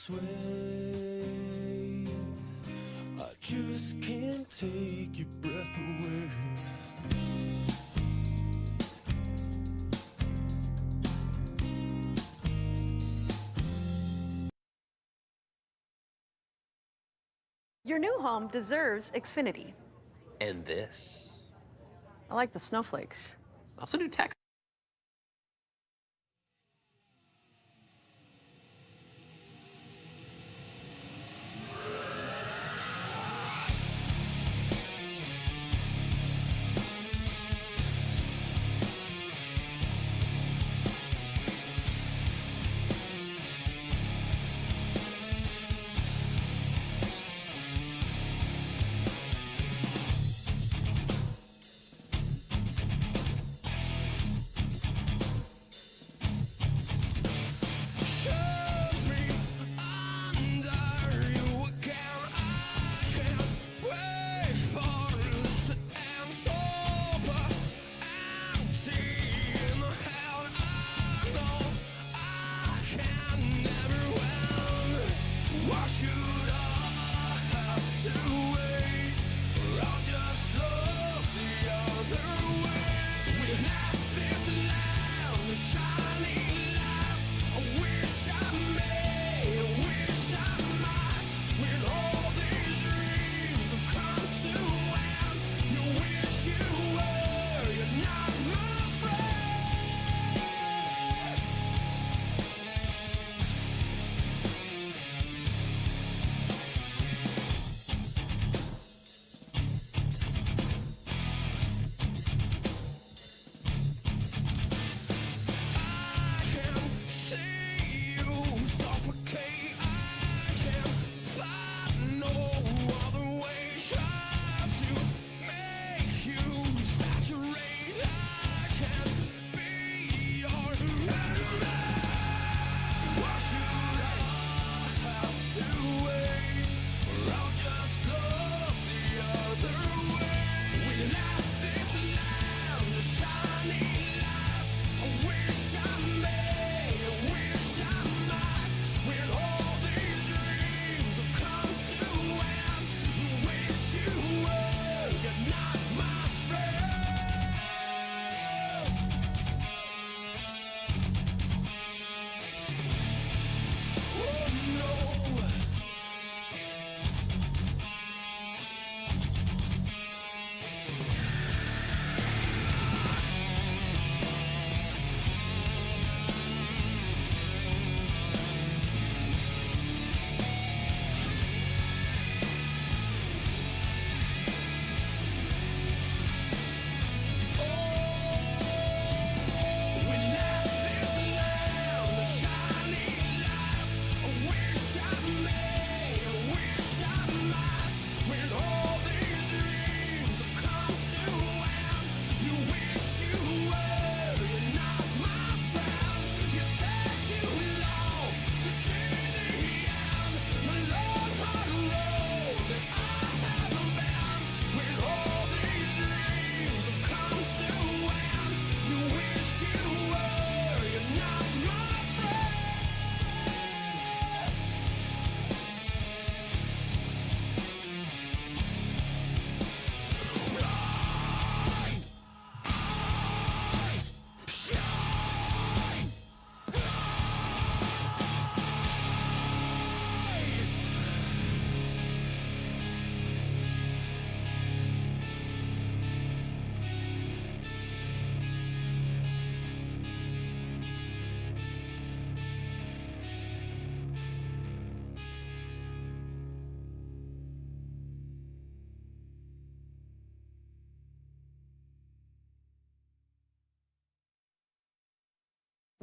sway. I just can't take your breath away. Your new home deserves Xfinity. And this. I like the snowflakes. Also do text.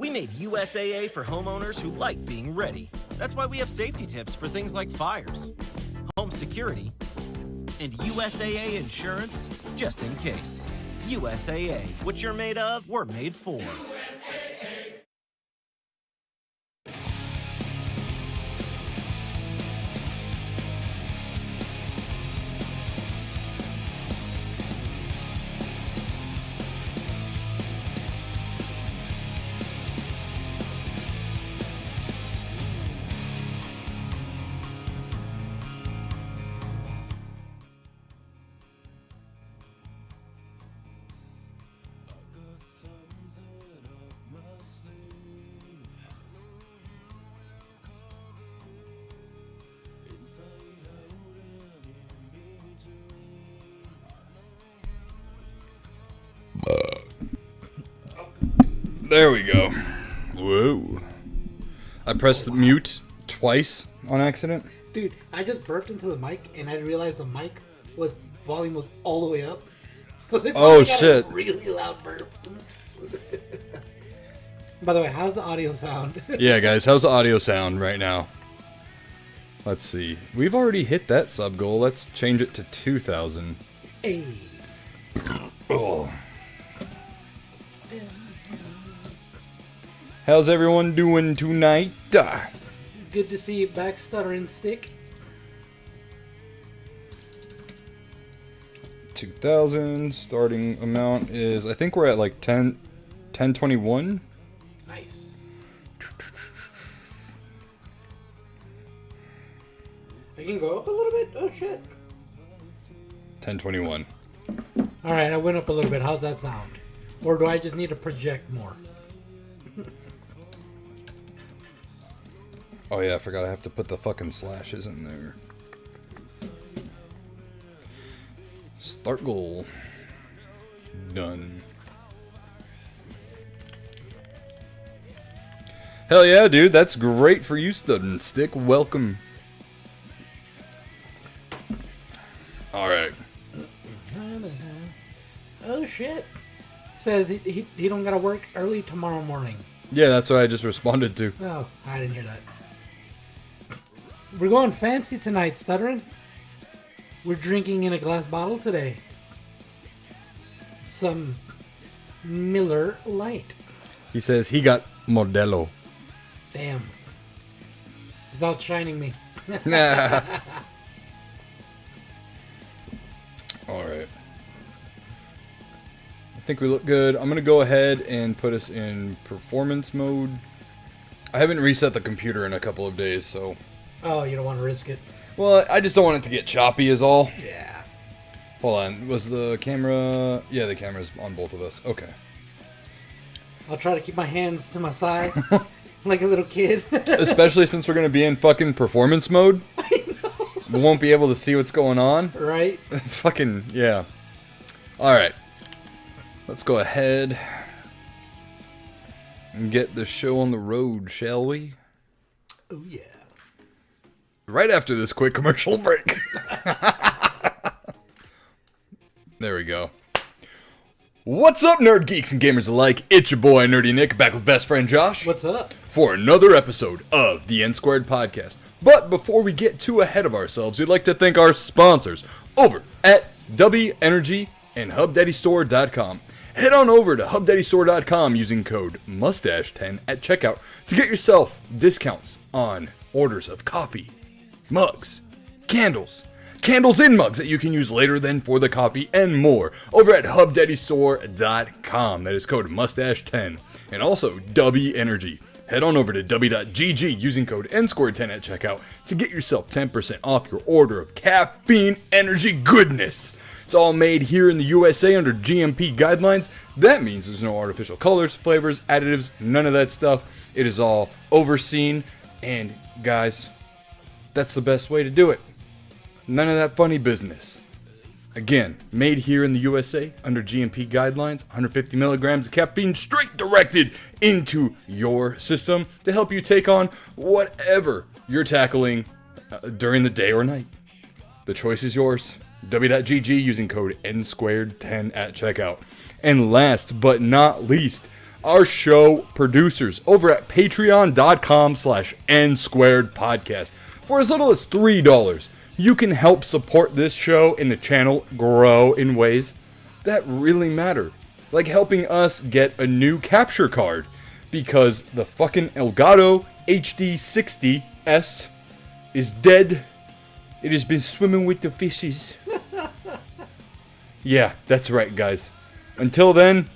We made USAA for homeowners who like being ready. That's why we have safety tips for things like fires, home security, and USAA insurance just in case. USAA, what you're made of, we're made for. There we go. Whoa. I pressed the mute twice on accident. Dude, I just burped into the mic and I realized the mic volume was all the way up. So they probably got shit. a really loud burp. Oops. By the way, how's the audio sound? Yeah, guys, how's the audio sound right now? Let's see. We've already hit that sub goal. Let's change it to 2,000. Hey. Oh. How's everyone doing tonight? Good to see you back, stuttering stick. 2,000. Starting amount is, I think we're at like 1021. Nice. I can go up a little bit? Oh shit. 1021. Alright, I went up a little bit. How's that sound? Or do I just need to project more? Oh yeah, I forgot I have to put the fucking slashes in there. Start goal. Done. Hell yeah, dude. That's great for you, Student Stick. Welcome. Alright. Oh shit. Says he don't gotta work early tomorrow morning. Yeah, that's what I just responded to. Oh, I didn't hear that. We're going fancy tonight, Stuttering. We're drinking in a glass bottle today. Some Miller Lite. He says he got Modelo. Damn. He's outshining me. Alright. I think we look good. I'm going to go ahead and put us in performance mode. I haven't reset the computer in a couple of days, so... Oh, you don't want to risk it? Well, I just don't want it to get choppy is all. Yeah. Hold on. Was the camera... Yeah, the camera's on both of us. Okay. I'll try to keep my hands to my side. Like a little kid. Especially since we're going to be in fucking performance mode. I know. We won't be able to see what's going on. Right? Fucking, yeah. Alright. Let's go ahead and get the show on the road, shall we? Oh, yeah. Right after this quick commercial break. There we go. What's up, nerd geeks and gamers alike? It's your boy, Nerdy Nick, back with best friend Josh. What's up? For another episode of the Nsquared podcast. But before we get too ahead of ourselves, we'd like to thank our sponsors over at W Energy and HubDaddyStore.com. Head on over to HubDaddyStore.com using code MUSTACHE10 at checkout to get yourself discounts on orders of coffee, mugs, candles in mugs that you can use later then for the coffee, and more over at HubDaddyStore.com. That is code MUSTACHE10. And also W Energy. Head on over to w.gg using code Nsquared10 at checkout to get yourself 10% off your order of caffeine energy goodness. It's all made here in the USA under GMP guidelines. That means there's no artificial colors, flavors, additives, none of that stuff. It is all overseen, and guys, that's the best way to do it. None of that funny business. Again, made here in the USA under GMP guidelines, 150 milligrams of caffeine straight directed into your system to help you take on whatever you're tackling during the day or night. The choice is yours. W.GG using code Nsquared10 at checkout. And last but not least, our show producers over at patreon.com/Nsquaredpodcast. For as little as $3, you can help support this show and the channel grow in ways that really matter. Like helping us get a new capture card, because the fucking Elgato HD60S is dead. It has been swimming with the fishes. Yeah, that's right, guys. Until then,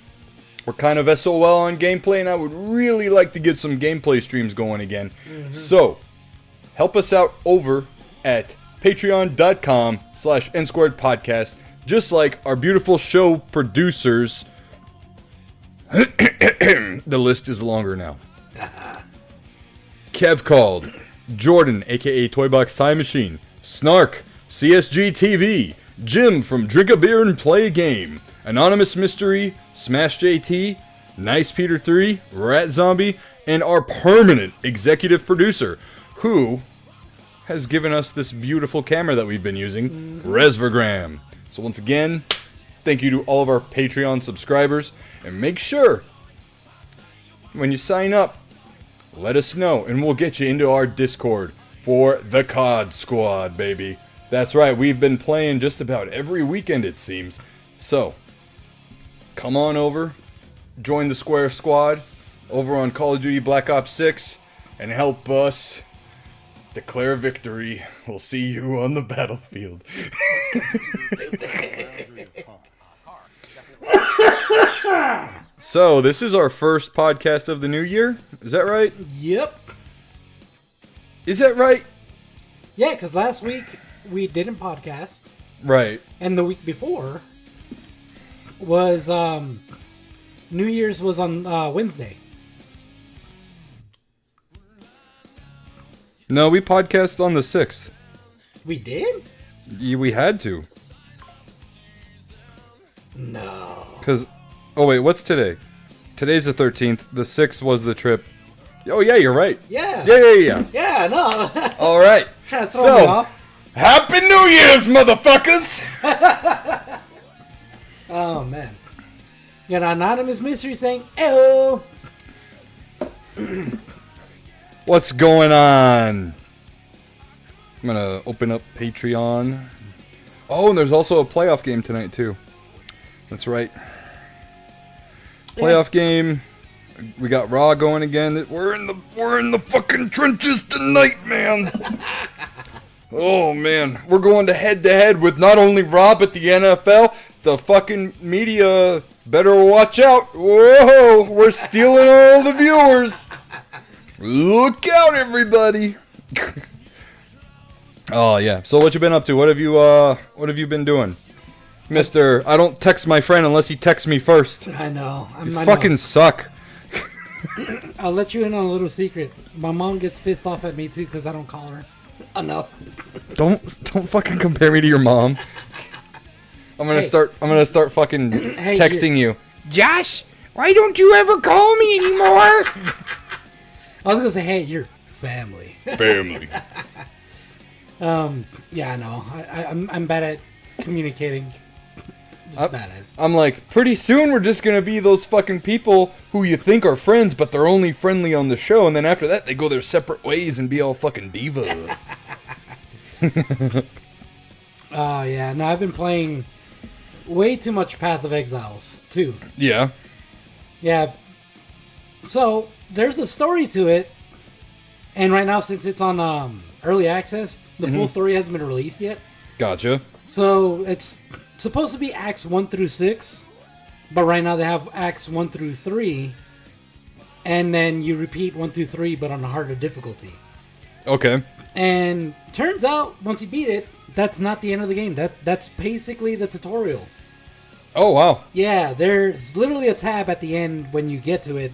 we're kind of SOL on gameplay, and I would really like to get some gameplay streams going again. So, help us out over at patreon.com/Nsquaredpodcast, just like our beautiful show producers. The list is longer now. Kev Called, Jordan, aka Toybox Time Machine, Snark, CSG TV, Jim from Drink a Beer and Play a Game, Anonymous Mystery, Smash JT, Nice Peter 3, Rat Zombie, and our permanent executive producer, who has given us this beautiful camera that we've been using, Resvergram. So once again, thank you to all of our Patreon subscribers, and make sure when you sign up, let us know, and we'll get you into our Discord for the COD Squad, baby. That's right, we've been playing just about every weekend, it seems. So, come on over, join the Square Squad over on Call of Duty Black Ops 6, and help us declare victory. We'll see you on the battlefield. So, this is our first podcast of the new year? Is that right? Yep. Is that right? Yeah, because last week we didn't podcast, Right. and the week before was New Year's was on Wednesday. No, we podcast on the 6th. We did? We had to. No. Because, oh wait, what's today? Today's the 13th. The 6th was the trip. Oh yeah, you're right. Yeah. Yeah. Yeah, no. All right. Trying to throw me off. Happy New Year's, motherfuckers! Oh, man. You got an anonymous mystery saying, "Ew." What's going on? I'm gonna open up Patreon. Oh, and there's also a playoff game tonight too. That's right. Playoff game. We got Raw going again. We're in the fucking trenches tonight, man. Oh man, we're going to head with not only Raw but the NFL. The fucking media better watch out. Whoa, we're stealing all the viewers. Look out, everybody. Oh yeah. So what you been up to? What have you been doing? Mister, I don't text my friend unless he texts me first. I know. You fucking suck. I'll let you in on a little secret. My mom gets pissed off at me too because I don't call her enough. Don't fucking compare me to your mom. I'm gonna start fucking texting you. Josh, why don't you ever call me anymore? I was gonna say, hey, you're family. Family. Yeah, I know. I'm bad at communicating. Just bad at it. I'm like, pretty soon we're just gonna be those fucking people who you think are friends, but they're only friendly on the show, and then after that they go their separate ways and be all fucking diva. Oh yeah, no, I've been playing way too much Path of Exiles too. Yeah. Yeah. So there's a story to it, and right now since it's on early access, the full story hasn't been released yet. Gotcha. So it's supposed to be acts 1 through 6, but right now they have acts 1 through 3, and then you repeat 1 through 3, but on a harder difficulty. Okay. And turns out once you beat it, that's not the end of the game. That's basically the tutorial. Oh wow. Yeah, there's literally a tab at the end when you get to it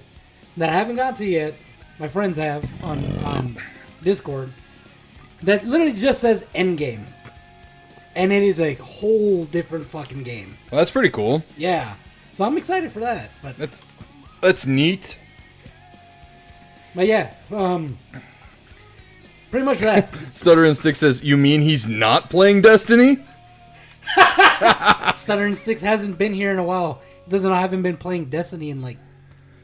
that I haven't got to yet. My friends have on Discord. That literally just says end game. And it is a whole different fucking game. Well, that's pretty cool. Yeah. So I'm excited for that. But That's neat. yeah, pretty much that. Stutter and Stick says, "You mean he's not playing Destiny?" Stutter and Sticks hasn't been here in a while. I haven't been playing Destiny in like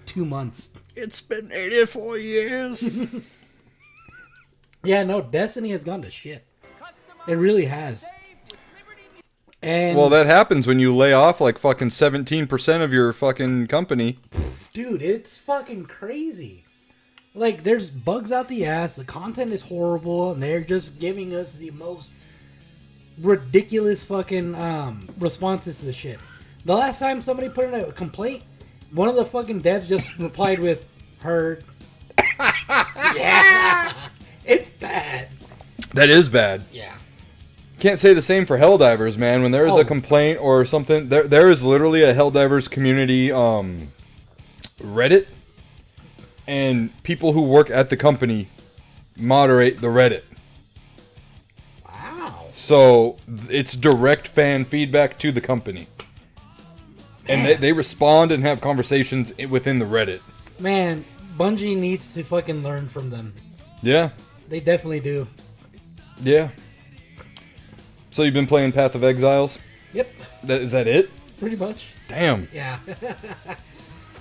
2 months. It's been 84 years. Yeah, no, Destiny has gone to shit. It really has. And Well, that happens when you lay off like fucking 17% of your fucking company. dude, it's fucking crazy. Like, there's bugs out the ass, the content is horrible, and they're just giving us the most ridiculous fucking responses to shit. The last time somebody put in a complaint, one of the fucking devs just replied with, "Heard." Yeah! It's bad. That is bad. Yeah. Can't say the same for Helldivers, man. When there is a complaint or something, there is literally a Helldivers community Reddit, and people who work at the company moderate the Reddit. Wow. So it's direct fan feedback to the company. And they respond and have conversations within the Reddit. Man, Bungie needs to fucking learn from them. Yeah. They definitely do. Yeah. So you've been playing Path of Exiles? Yep. Is that it? Pretty much. Damn. Yeah.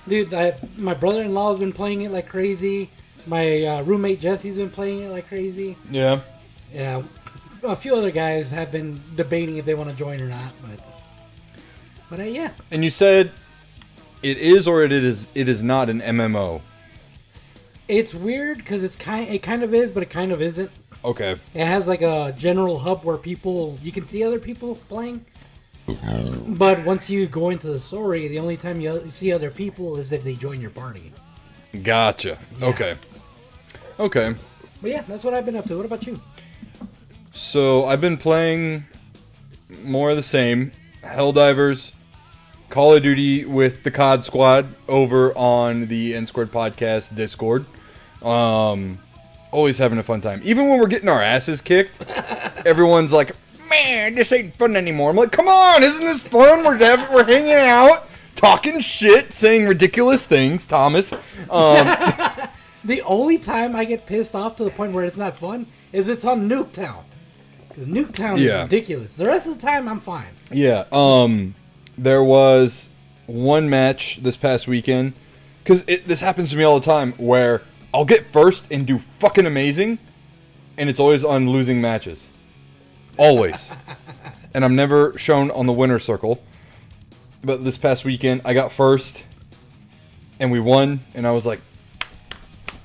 Dude, my brother-in-law has been playing it like crazy. My roommate Jesse's been playing it like crazy. Yeah. Yeah. A few other guys have been debating if they want to join or not, but yeah. And you said it is or it is not an MMO. It's weird because it kind of is, but it kind of isn't. Okay. It has like a general hub where you can see other people playing. But once you go into the story, the only time you see other people is if they join your party. Gotcha. Yeah. Okay. But yeah, that's what I've been up to. What about you? So I've been playing more of the same. Helldivers, Call of Duty with the COD squad over on the Nsquared podcast Discord. Always having a fun time. Even when we're getting our asses kicked, everyone's like, man, this ain't fun anymore. I'm like, come on, isn't this fun? We're hanging out, talking shit, saying ridiculous things, Thomas. The only time I get pissed off to the point where it's not fun is it's on Nuketown. Because Nuketown is ridiculous. The rest of the time, I'm fine. Yeah. There was one match this past weekend, because this happens to me all the time, where I'll get first and do fucking amazing, and it's always on losing matches. Always. And I'm never shown on the winner circle. But this past weekend, I got first, and we won, and I was like,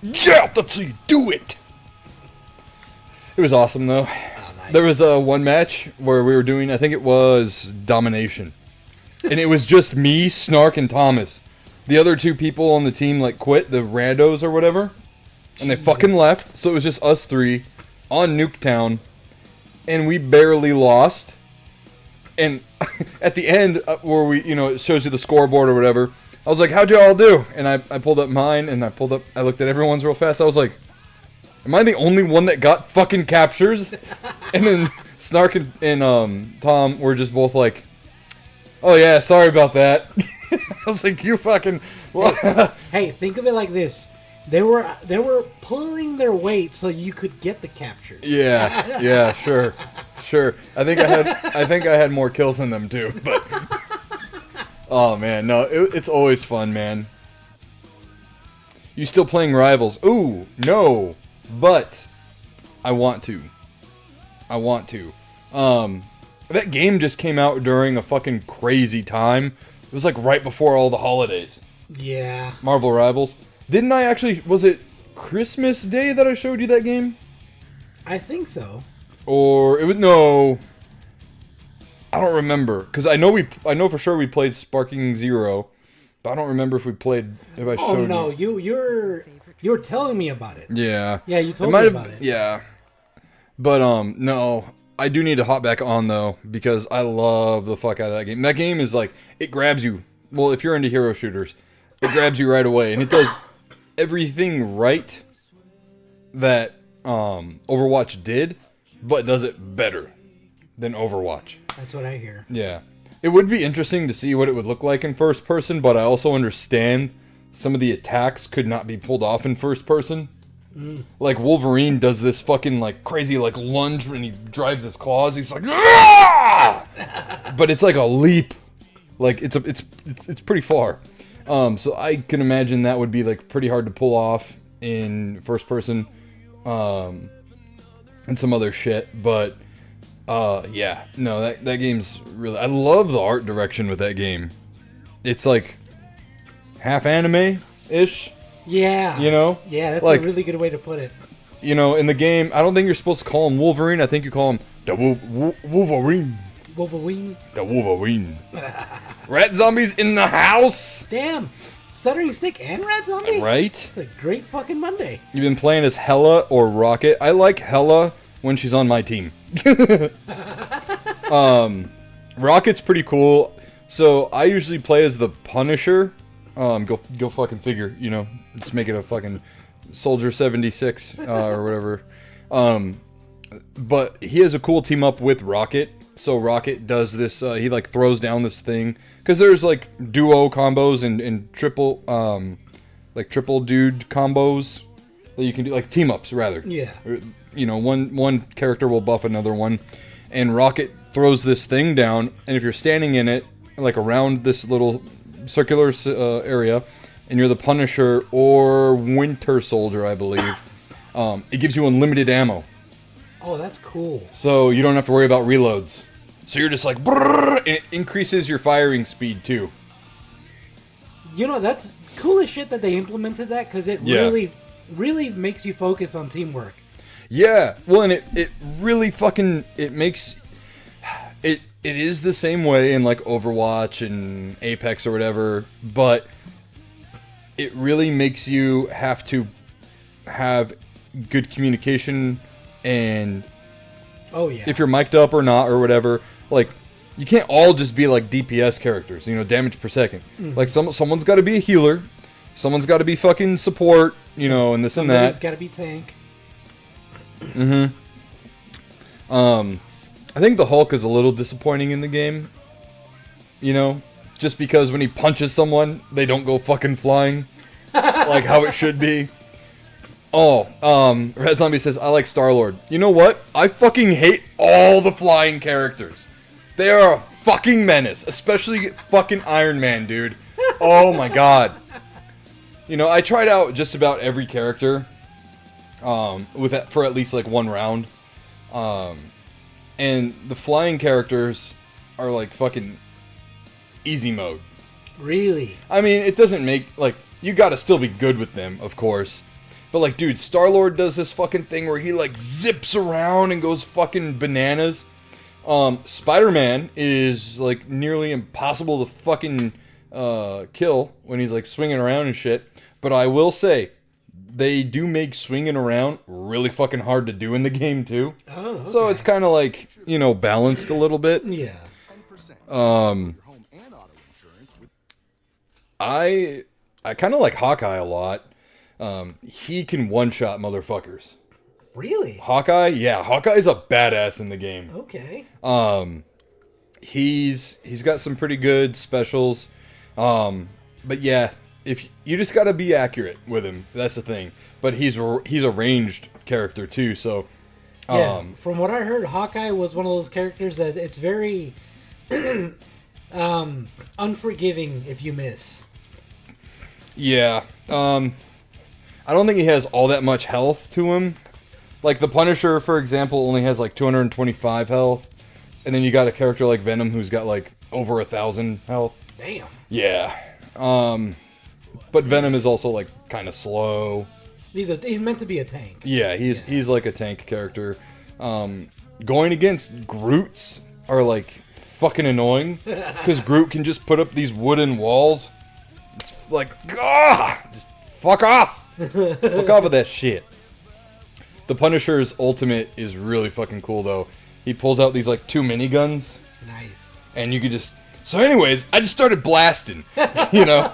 yeah, let's see, do it! It was awesome, though. Oh, nice. There was one match where we were doing, I think it was Domination. And it was just me, Snark, and Thomas. The other two people on the team, like, quit, the randos or whatever. And they fucking left, so it was just us three on Nuketown. And we barely lost. And at the end, where it shows you the scoreboard or whatever, I was like, how'd y'all do? And I pulled up mine, and I looked at everyone's real fast. I was like, am I the only one that got fucking captures? And then Snark and Tom were just both like, oh yeah, sorry about that. I was like, you fucking... Hey, think of it like this. They were pulling their weight so you could get the captures. Yeah, sure. I think I had more kills than them too, but oh man, no, it's always fun, man. You still playing Rivals? Ooh, no, but I want to. That game just came out during a fucking crazy time. It was like right before all the holidays. Yeah. Marvel Rivals. Didn't I actually... Was it Christmas Day that I showed you that game? I think so. Or... it was... No. I don't remember. Because I know for sure we played Sparking Zero. But I don't remember if we played... If I showed you. Oh, no. You were telling me about it. Yeah. Yeah, you told me about it. Yeah. But, no. I do need to hop back on, though. Because I love the fuck out of that game. That game is like... It grabs you. Well, if you're into hero shooters... It grabs you right away. And it does... everything right that Overwatch did, but does it better than Overwatch. That's what I hear. Yeah. It would be interesting to see what it would look like in first person, but I also understand some of the attacks could not be pulled off in first person. Like Wolverine does this fucking like crazy like lunge when he drives his claws. He's like, ah! But it's like a leap. Like it's pretty far. So I can imagine that would be like pretty hard to pull off in first person, and some other shit. But yeah, no, that game's really. I love the art direction with that game. It's like half anime ish. Yeah. You know. Yeah, that's like, a really good way to put it. You know, in the game, I don't think you're supposed to call him Wolverine. I think you call him the Wolverine. Wolverine. The Wolverine. Rat zombies in the house. Damn. Stuttering Stick and Rat Zombie? Right? It's a great fucking Monday. You've been playing as Hella or Rocket. I like Hella when she's on my team. Rocket's pretty cool. So I usually play as the Punisher. Go fucking figure, you know. Just make it a fucking Soldier 76 or whatever. But he has a cool team up with Rocket. So Rocket does this. He like throws down this thing because there's like duo combos and triple, like triple dude combos that you can do, like team ups rather. Yeah. You know, one character will buff another one, and Rocket throws this thing down, and if you're standing in it, like around this little circular area, and you're the Punisher or Winter Soldier, I believe, it gives you unlimited ammo. Oh, that's cool. So you don't have to worry about reloads. So you're just like, brrr, and it increases your firing speed too. You know, that's cool as shit that they implemented that, because it really makes you focus on teamwork. Yeah, well, and it really fucking, it makes, it is the same way in like Overwatch and Apex or whatever, but it really makes you have to have good communication, and Oh yeah. if you're mic'd up or not or whatever, like, you can't all just be like DPS characters, you know, damage per second. Like someone's got to be a healer, someone's got to be fucking support, you know, and this Somebody's and that. got to be tank. I think the Hulk is a little disappointing in the game, you know, just because when he punches someone, they don't go fucking flying like how it should be. Oh, Red Zombie says, I like Star-Lord. You know what? I fucking hate all the flying characters. They are a fucking menace, especially fucking Iron Man, dude. Oh my god. You know, I tried out just about every character for at least like one round. And the flying characters are like fucking easy mode. Really? I mean, it doesn't make, like, you gotta still be good with them, of course. But like, dude, Star-Lord does this fucking thing where he like zips around and goes fucking bananas. Spider-Man is like nearly impossible to fucking kill when he's like swinging around and shit. But I will say, they do make swinging around really fucking hard to do in the game too. Oh, okay. So it's kind of like, you know, balanced a little bit. Yeah. I kind of like Hawkeye a lot. He can one-shot motherfuckers. Really? Hawkeye? Yeah, Hawkeye's a badass in the game. Okay. He's got some pretty good specials. But yeah, if you just got to be accurate with him. That's the thing. But he's a ranged character too, so Yeah, from what I heard, Hawkeye was one of those characters that it's very unforgiving if you miss. yeah. I don't think he has all that much health to him. Like the Punisher, for example, only has like 225 health, and then you got a character like Venom who's got like over 1,000 health. Damn. Yeah. But Venom is also like kind of slow. He's meant to be a tank. Yeah, he's like a tank character. Going against Groots are like fucking annoying because Groot can just put up these wooden walls. It's like, just fuck off. Fuck off with that shit. The Punisher's ultimate is really fucking cool though. He pulls out these like 2 miniguns. Nice. And you could just... So anyways, I just started blasting. You know?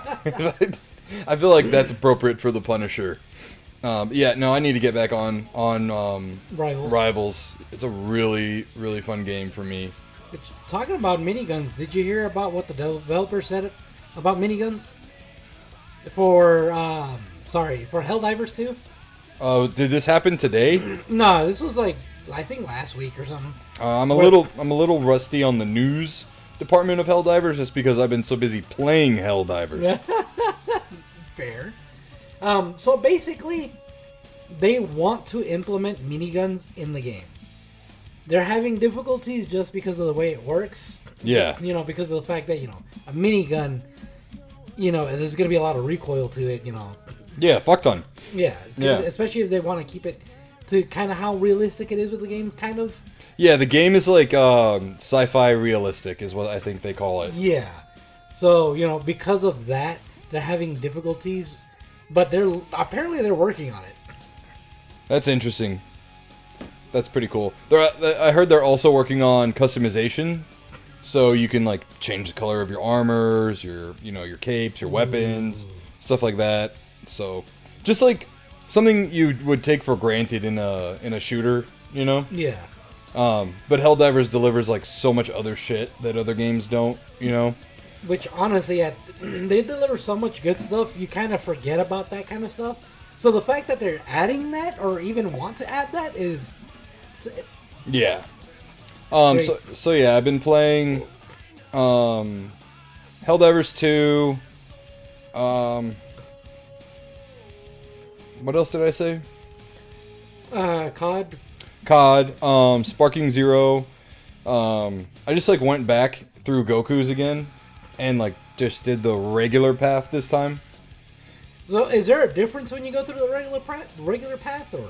I feel like that's appropriate for the Punisher. Yeah, no, I need to get back on Rivals. It's a really, really fun game for me. Talking about miniguns, did you hear about what the developer said about miniguns? For Helldivers 2? Did this happen today? No, this was like, I think last week or something. I'm a little rusty on the news department of Helldivers just because I've been so busy playing Helldivers. Fair. So basically, they want to implement miniguns in the game. They're having difficulties just because of the way it works. Yeah. You know, because of the fact that, you know, a minigun, you know, there's going to be a lot of recoil to it, you know. Yeah, fuck ton. Yeah. Yeah. Especially if they want to keep it to kind of how realistic it is with the game, kind of. Yeah, the game is like sci-fi realistic is what I think they call it. Yeah. So, you know, because of that, they're having difficulties, but they're working on it. That's interesting. That's pretty cool. I heard they're also working on customization, so you can like change the color of your armors, your capes, your weapons, stuff like that. So, just like something you would take for granted in a shooter, you know? Yeah. But Helldivers delivers like so much other shit that other games don't, you know? Which honestly, they deliver so much good stuff, you kind of forget about that kind of stuff. So the fact that they're adding that, or even want to add that, is... Yeah. Great. So yeah, I've been playing Helldivers 2. What else did I say? COD. Sparking Zero. I just like went back through Goku's again and like just did the regular path this time. So is there a difference when you go through the regular path, or?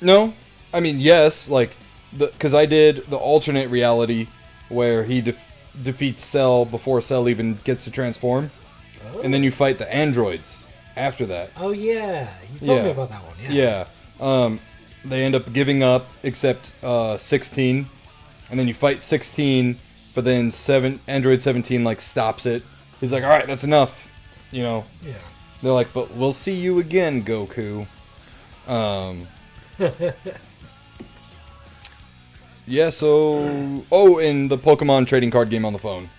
No, I mean yes, like because I did the alternate reality where he defeats Cell before Cell even gets to transform, and then you fight the androids after that. Oh yeah, you told me about that one. Yeah. They end up giving up except 16, and then you fight 16, but then Android 17 like stops it. He's like, all right, that's enough, you know. Yeah. They're like, but we'll see you again, Goku. Yeah, so... Oh, and the Pokemon trading card game on the phone.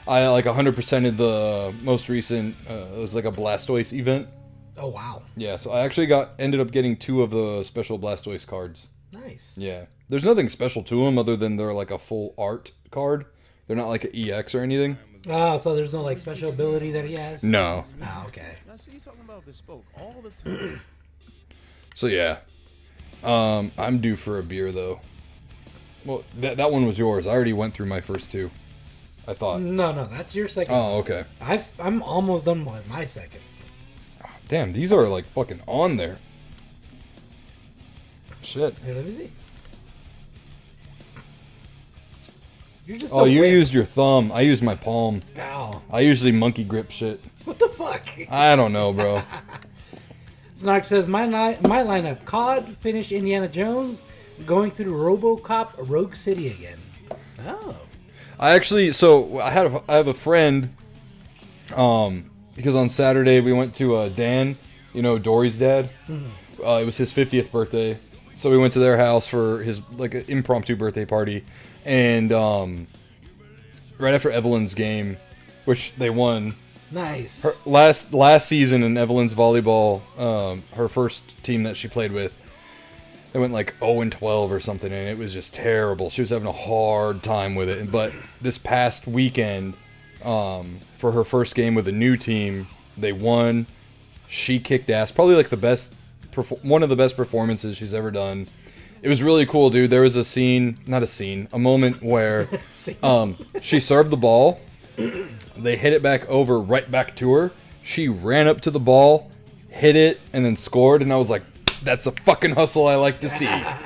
I like 100%ed the most recent, it was like a Blastoise event. Oh, wow. Yeah, so I actually ended up getting 2 of the special Blastoise cards. Nice. Yeah. There's nothing special to them other than they're like a full art card. They're not like an EX or anything. Oh, so there's no like special ability that he has? No. Oh, okay. So yeah. I'm due for a beer though. Well, that one was yours. I already went through my first 2. I thought. No, that's your second. Oh, okay. I'm almost done with my second. Damn, these are like fucking on there. Shit. Here, let me see. You're just Oh, you used your thumb. I used my palm. Ow. I usually monkey grip shit. What the fuck? I don't know, bro. Snark says, my lineup, COD, finish Indiana Jones, going through RoboCop, Rogue City again. Oh. I actually, so I have a friend, because on Saturday we went to Dan, you know, Dory's dad. Mm-hmm. It was his 50th birthday, so we went to their house for his like an impromptu birthday party, and right after Evelyn's game, which they won. Nice. Her last season in Evelyn's volleyball, her first team that she played with, they went like 0-12 or something, and it was just terrible. She was having a hard time with it. But this past weekend, for her first game with a new team, they won. She kicked ass. Probably like one of the best performances she's ever done. It was really cool, dude. There was a moment where she served the ball. They hit it back over, right back to her. She ran up to the ball, hit it, and then scored. And I was like, that's the fucking hustle I like to see. Yeah,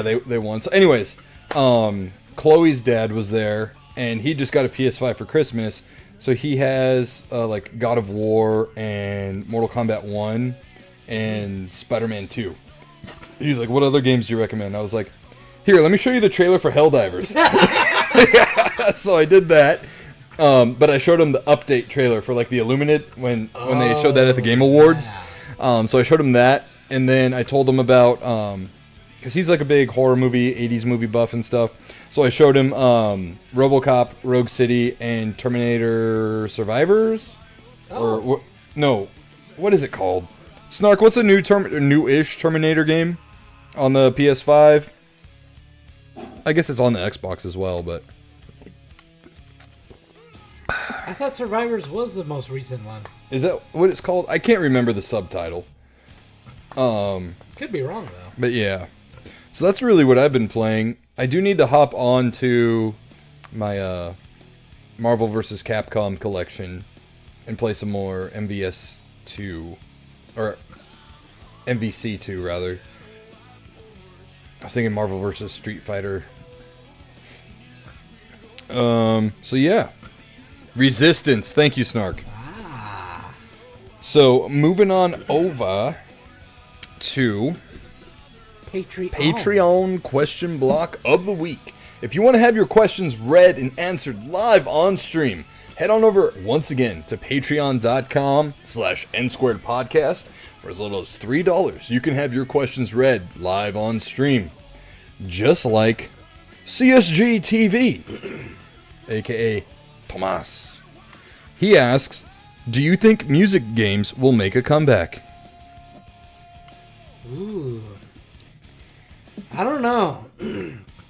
they won. So anyways, Chloe's dad was there, and he just got a PS5 for Christmas. So he has like God of War and Mortal Kombat 1 and Spider-Man 2. He's like, what other games do you recommend? I was like, here, let me show you the trailer for Helldivers. Yeah, so I did that. But I showed him the update trailer for like the Illuminate when they showed that at the Game Awards. So I showed him that, and then I told him about because he's like a big horror movie, 80s movie buff and stuff. So I showed him RoboCop, Rogue City, and Terminator Survivors. Or no, what is it called? Snark, what's a new-ish Terminator game on the PS5? I guess it's on the Xbox as well, but I thought Survivors was the most recent one. is that what it's called? I can't remember the subtitle. Could be wrong though. But yeah. So that's really what I've been playing. I do need to hop on to my Marvel vs. Capcom collection and play some more MVS 2. Or MVC 2, rather. I was thinking Marvel vs. Street Fighter. So yeah. Resistance. Thank you, Snark. So, moving on over to Patreon question block of the week. If you want to have your questions read and answered live on stream, head on over once again to patreon.com/Nsquared for as little as $3. You can have your questions read live on stream. Just like CSG TV, aka Tomas. He asks, do you think music games will make a comeback? Ooh. I don't know.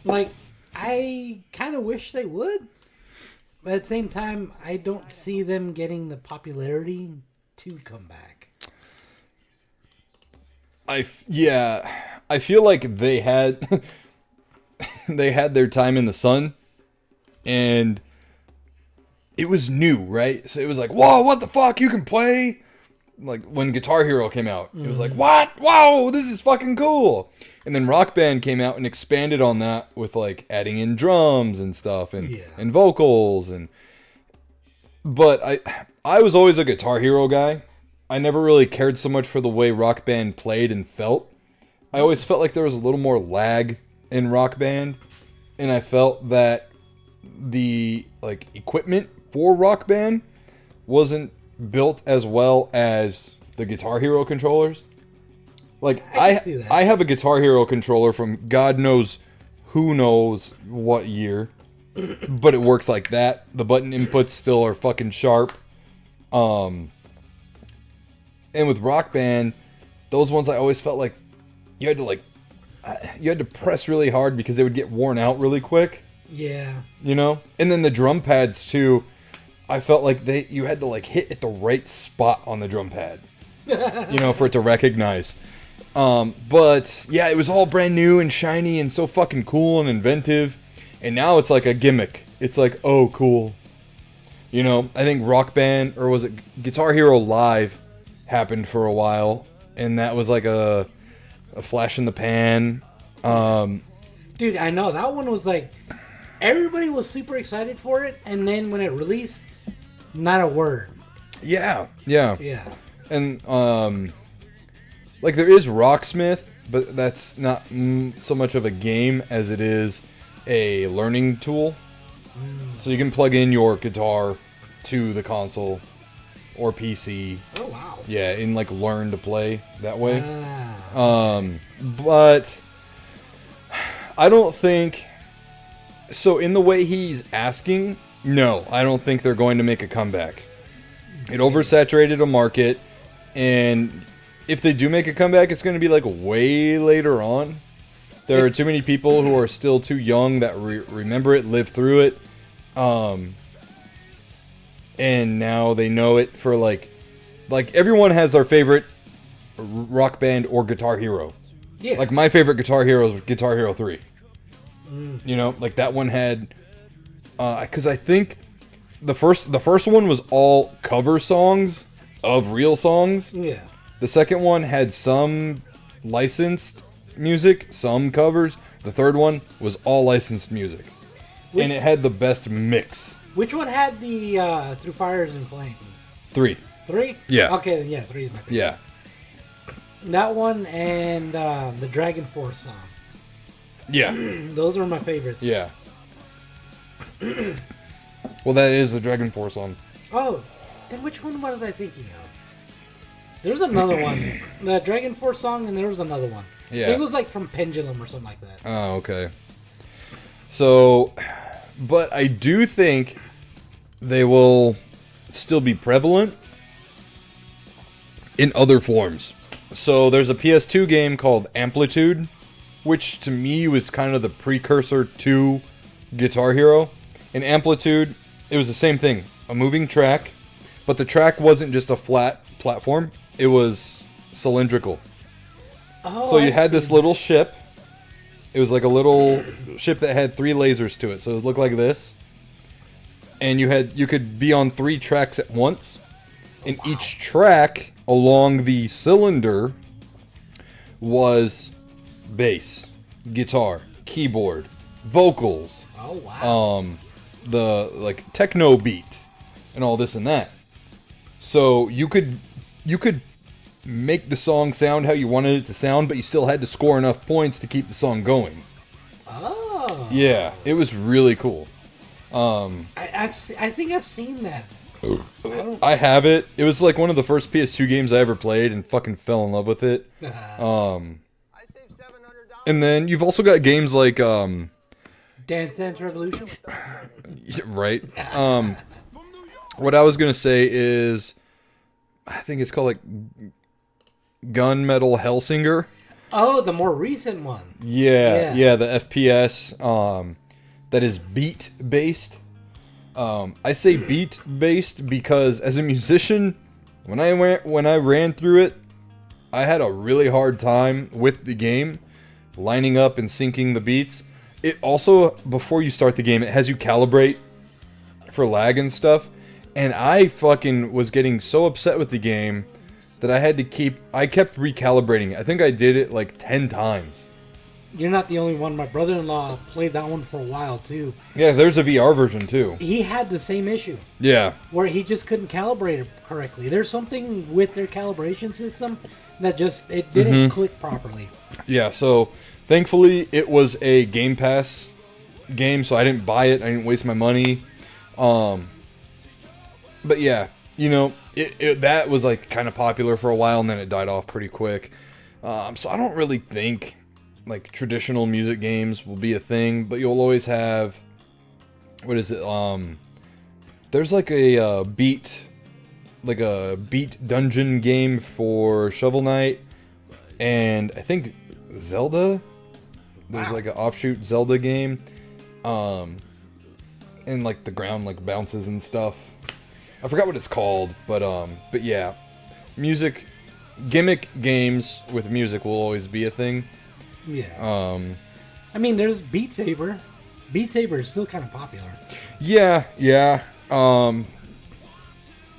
Like, I kind of wish they would. But at the same time, I don't see them getting the popularity to come back. I feel like they had they had their time in the sun, and it was new, right? So it was like, whoa, what the fuck? You can play? Like when Guitar Hero came out, it was like, what? Whoa, this is fucking cool. And then Rock Band came out and expanded on that with like adding in drums and stuff and vocals but I was always a Guitar Hero guy. I never really cared so much for the way Rock Band played and felt. I always felt like there was a little more lag in Rock Band, and I felt that the like equipment for Rock Band wasn't built as well as the Guitar Hero controllers. Like I have a Guitar Hero controller from God knows who knows what year, but it works like that. The button inputs still are fucking sharp. And with Rock Band, those ones I always felt like you had to press really hard because they would get worn out really quick. Yeah. You know? And then the drum pads too, I felt like you had to like hit at the right spot on the drum pad. You know, for it to recognize. But yeah, it was all brand new and shiny and so fucking cool and inventive. And now it's like a gimmick. It's like, oh, cool. You know, I think Rock Band, or was it Guitar Hero Live, happened for a while. And that was like a flash in the pan. Dude, I know. That one was like, everybody was super excited for it. And then when it released, not a word. Yeah. Yeah. And, like, there is Rocksmith, but that's not so much of a game as it is a learning tool. So you can plug in your guitar to the console or PC. Oh, wow. Yeah, and, like, learn to play that way. But I don't think... So, in the way he's asking, no, I don't think they're going to make a comeback. It oversaturated a market, and... if they do make a comeback, it's going to be like way later on. There are too many people who are still too young that remember it, live through it. And now they know it for like everyone has their favorite Rock Band or Guitar Hero. Yeah. Like my favorite Guitar Hero is Guitar Hero 3. You know, like that one had, because I think the first one was all cover songs of real songs. Yeah. The second one had some licensed music, some covers. The third one was all licensed music. And it had the best mix. Which one had the Through Fires and Flames? 3. 3? Yeah. Okay, yeah, 3 is my favorite. Yeah. That one and the Dragon Force song. Yeah. Those are my favorites. Yeah. Well, that is the Dragon Force song. Oh, then which one was I thinking of? There was another one. The Dragon Force song, and there was another one. Yeah. I think it was like from Pendulum or something like that. Oh, okay. So, but I do think they will still be prevalent in other forms. So there's a PS2 game called Amplitude, which to me was kind of the precursor to Guitar Hero. In Amplitude, it was the same thing. A moving track, but the track wasn't just a flat platform. It was cylindrical. Oh, So you had this little ship. It was like a little ship that had 3 lasers to it. So it looked like this. And you could be on 3 tracks at once. And each track along the cylinder was bass, guitar, keyboard, vocals. Oh wow. The like techno beat and all this and that. So you could make the song sound how you wanted it to sound, but you still had to score enough points to keep the song going. Oh. Yeah, it was really cool. I think I've seen that. I have it. It was like one of the first PS2 games I ever played and fucking fell in love with it. And then you've also got games like Dance Dance Revolution. right. What I was gonna say is, I think it's called like Gunmetal Hellsinger. Oh, the more recent one. Yeah, the FPS that is beat based. I say beat based because as a musician, when I ran through it, I had a really hard time with the game, lining up and syncing the beats. It also, before you start the game, it has you calibrate for lag and stuff. And I fucking was getting so upset with the game that I kept recalibrating. I think I did it like 10 times. You're not the only one. My brother-in-law played that one for a while too. Yeah, there's a VR version too. He had the same issue. Yeah. Where he just couldn't calibrate it correctly. There's something with their calibration system that it didn't click properly. Yeah, so thankfully it was a Game Pass game, so I didn't buy it. I didn't waste my money. But yeah, you know, that was like kind of popular for a while, and then it died off pretty quick. So I don't really think like traditional music games will be a thing, but you'll always have, what is it? There's like a beat dungeon game for Shovel Knight, and I think Zelda. There's like an offshoot Zelda game, and like the ground like bounces and stuff. I forgot what it's called, but yeah, gimmick games with music will always be a thing. Yeah. I mean, there's Beat Saber. Beat Saber is still kind of popular. Yeah.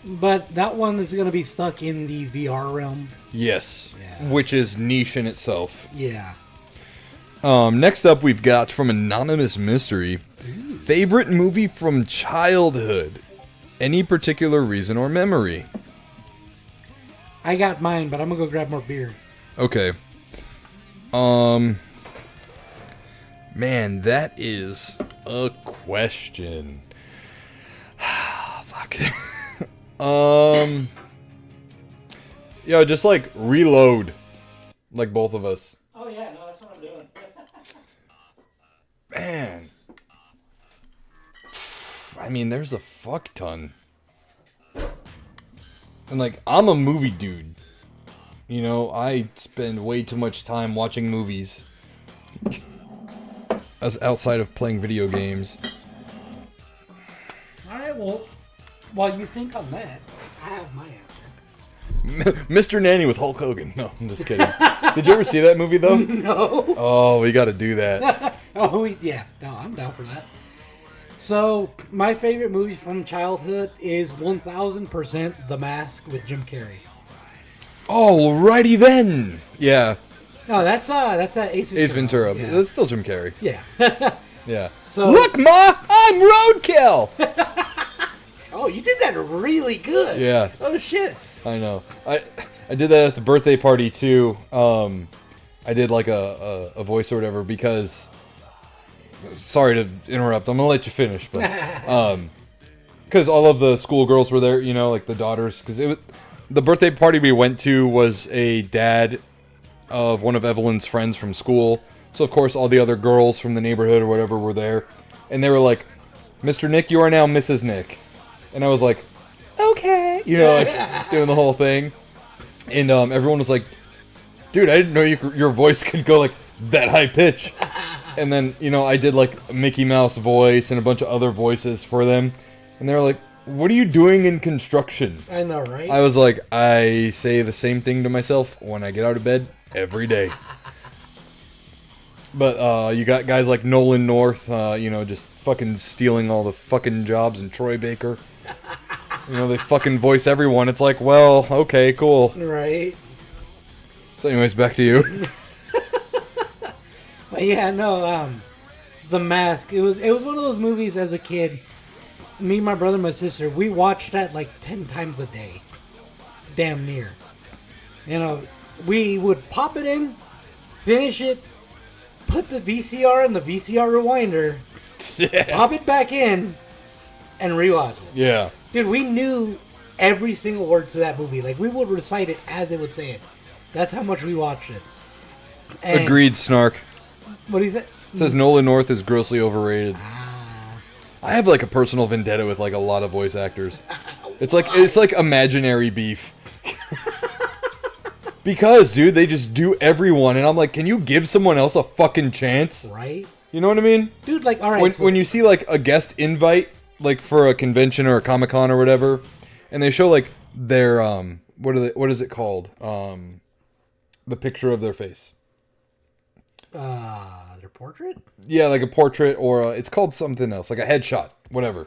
But that one is going to be stuck in the VR realm. Yes. Yeah. Which is niche in itself. Yeah. Next up, we've got from Anonymous Mystery. Favorite movie from childhood? Any particular reason or memory? I got mine, but I'm going to go grab more beer. Okay. Man, that is a question. Fuck. Yeah, just like reload. Like both of us. Oh, yeah, no, that's what I'm doing. Man. I mean, there's a fuck ton. And like, I'm a movie dude. You know, I spend way too much time watching movies. As outside of playing video games. Alright, well, while you think on that, I have my answer. Mr. Nanny with Hulk Hogan. No, I'm just kidding. Did you ever see that movie, though? No. Oh, we gotta do that. Yeah. No, I'm down for that. So, my favorite movie from childhood is 1000% The Mask with Jim Carrey. Alrighty then. Yeah. No, that's Ace Ventura. Ace Ventura. Yeah. That's still Jim Carrey. Yeah. Yeah. So, Look, Ma! I'm Roadkill! oh, you did that really good. Yeah. Oh, shit. I know. I did that at the birthday party, too. I did like a voice or whatever because... Sorry to interrupt. I'm gonna let you finish, but because all of the schoolgirls were there, you know, like the daughters. Because the birthday party we went to was a dad of one of Evelyn's friends from school. So of course all the other girls from the neighborhood or whatever were there, and they were like, "Mr. Nick, you are now Mrs. Nick," and I was like, "Okay," you know, like doing the whole thing, and everyone was like, "Dude, I didn't know your voice could go like that high pitch." And then, you know, I did like a Mickey Mouse voice and a bunch of other voices for them. And they were like, "What are you doing in construction?" I know, right? I was like, I say the same thing to myself when I get out of bed every day. But you got guys like Nolan North, you know, just fucking stealing all the fucking jobs, and Troy Baker. You know, they fucking voice everyone. It's like, well, okay, cool. Right. So anyways, back to you. But yeah, no, The Mask. It was one of those movies as a kid. Me, my brother, and my sister, we watched that like 10 times a day. Damn near. You know, we would pop it in, finish it, put the VCR in the VCR rewinder, pop it back in, and rewatch it. Yeah. Dude, we knew every single word to that movie. Like, we would recite it as it would say it. That's how much we watched it. And Agreed, Snark. what do you say? Says Nolan North is grossly overrated. I have like a personal vendetta with like a lot of voice actors. It's like imaginary beef. Because, dude, they just do everyone, and I'm like, can you give someone else a fucking chance? Right? You know what I mean? Dude, like, all right. When you see like a guest invite, like for a convention or a Comic-Con or whatever, and they show like their what is it called? The picture of their face. Their portrait? Yeah, like a portrait, or it's called something else, like a headshot, whatever.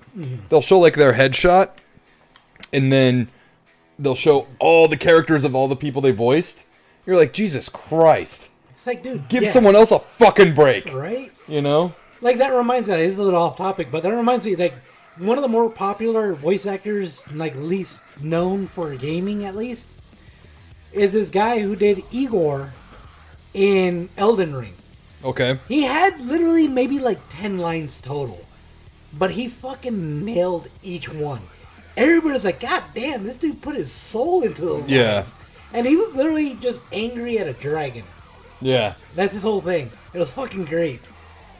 They'll show like their headshot, and then they'll show all the characters of all the people they voiced. You're like, Jesus Christ. It's like, dude, Give someone else a fucking break. Right? You know? Like, that reminds me, it's a little off topic, but that reminds me, like, one of the more popular voice actors, like, least known for gaming, at least, is this guy who did Igor in Elden Ring. Okay. He had literally maybe like 10 lines total, but he fucking nailed each one. Everybody's like, God damn, this dude put his soul into those lines. And he was literally just angry at a dragon. Yeah. That's his whole thing. It was fucking great.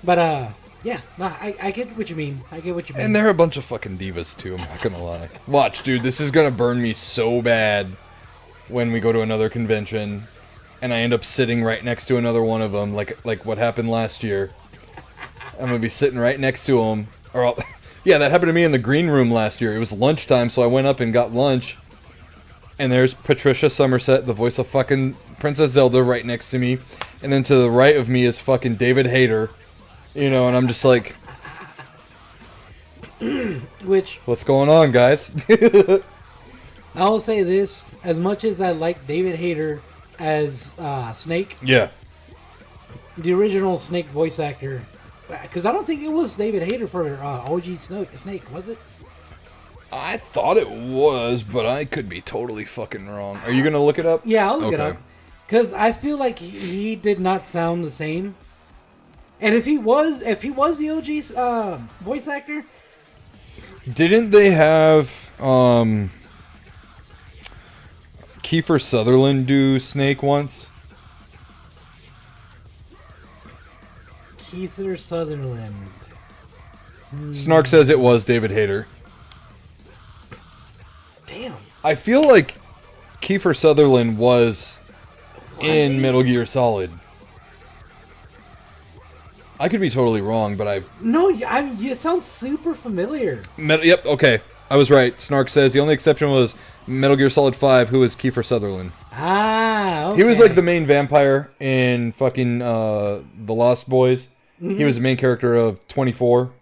But, yeah, no, I get what you mean. I get what you mean. And they're a bunch of fucking divas, too, I'm not gonna lie. Watch, dude, this is gonna burn me so bad when we go to another convention, and I end up sitting right next to another one of them, like what happened last year. I'm gonna be sitting right next to them. Yeah, that happened to me in the green room last year. It was lunchtime, so I went up and got lunch, and there's Patricia Somerset, the voice of fucking Princess Zelda, right next to me. And then to the right of me is fucking David Hayter. You know, and I'm just like... Which... What's going on, guys? I will say this. As much as I like David Hayter as Snake... Yeah. The original Snake voice actor... Because I don't think it was David Hayter for OG Snake, was it? I thought it was, but I could be totally fucking wrong. Are you going to look it up? Yeah, I'll look it up. Because I feel like he did not sound the same. And if he was the OG voice actor... Didn't they have Kiefer Sutherland do Snake once? Kiefer Sutherland. Snark says it was David Hayter. Damn. I feel like Kiefer Sutherland was in Metal Gear Solid. I could be totally wrong, but No, it sounds super familiar. Yep, okay. I was right. Snark says the only exception was Metal Gear Solid 5, who was Kiefer Sutherland. Ah, okay. He was like the main vampire in fucking The Lost Boys. Mm-hmm. He was the main character of 24.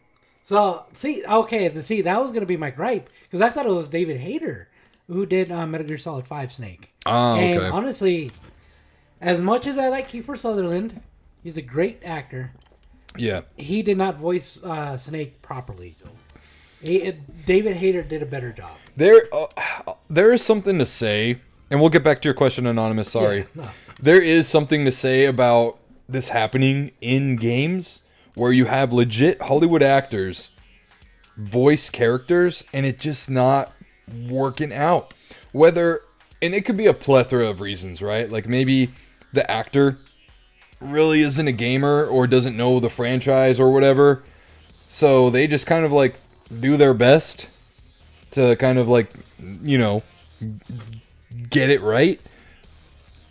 So, that was going to be my gripe. Because I thought it was David Hayter who did Metal Gear Solid 5 Snake. Oh, okay. And honestly, as much as I like Kiefer Sutherland, he's a great actor. Yeah. He did not voice Snake properly. David Hayter did a better job. There is something to say, and we'll get back to your question, Anonymous, sorry. Yeah, no. There is something to say about this happening in games where you have legit Hollywood actors voice characters and it just not working out. And it could be a plethora of reasons, right? Like maybe the actor really isn't a gamer or doesn't know the franchise or whatever. So they just kind of like do their best to kind of like, you know, get it right.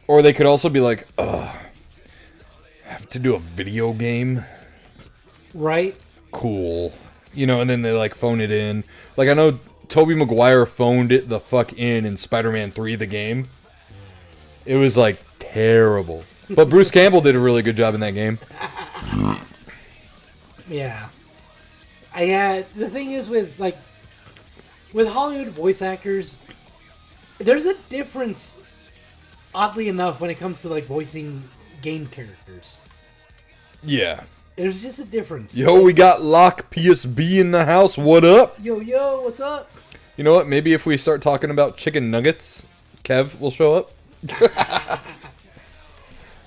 Or they could also be like, I have to do a video game. Right. Cool. You know, and then they like phone it in. Like I know Tobey Maguire phoned it the fuck in Spider-Man 3 the game. It was like terrible. But Bruce Campbell did a really good job in that game. Yeah. The thing is with Hollywood voice actors, there's a difference, oddly enough, when it comes to like voicing game characters. Yeah. There's just a difference. Yo, we got Lock PSB in the house. What up? Yo, what's up? You know what? Maybe if we start talking about chicken nuggets, Kev will show up.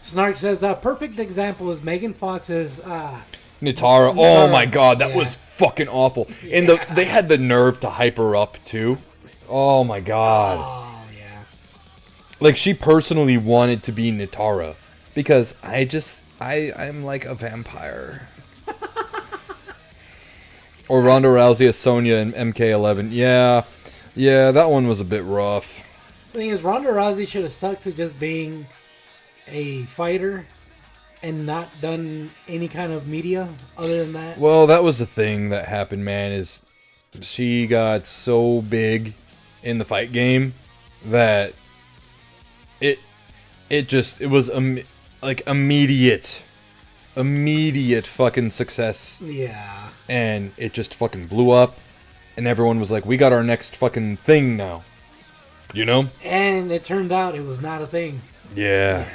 Snark says, perfect example is Megan Fox's... Nitara. Oh my god, that Yeah. was fucking awful. And they had the nerve to hype her up too. Oh my god. Oh yeah. Like she personally wanted to be Nitara because I'm like a vampire. Or Ronda Rousey as Sonya in MK11. Yeah, that one was a bit rough. The thing is, Ronda Rousey should have stuck to just being a fighter and not done any kind of media other than that. Well, that was the thing that happened, man, is she got so big in the fight game that it was like immediate fucking success. Yeah. And it just fucking blew up and everyone was like, we got our next fucking thing now. You know? And it turned out it was not a thing. Yeah.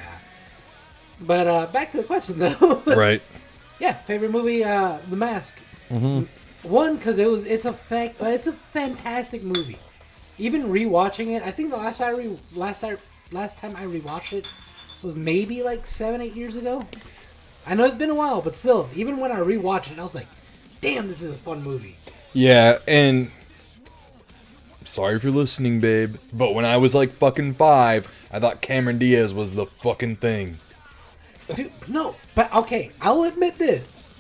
But back to the question, though. Right. Yeah, favorite movie, The Mask. Mm-hmm. One, because it's a fantastic movie. Even rewatching it, I think the last time I rewatched it was maybe like 7-8 years ago. I know it's been a while, but still, even when I rewatched it, I was like, damn, this is a fun movie. Yeah, and sorry if you're listening, babe, but when I was like fucking 5, I thought Cameron Diaz was the fucking thing. Dude, no, but okay, I'll admit this.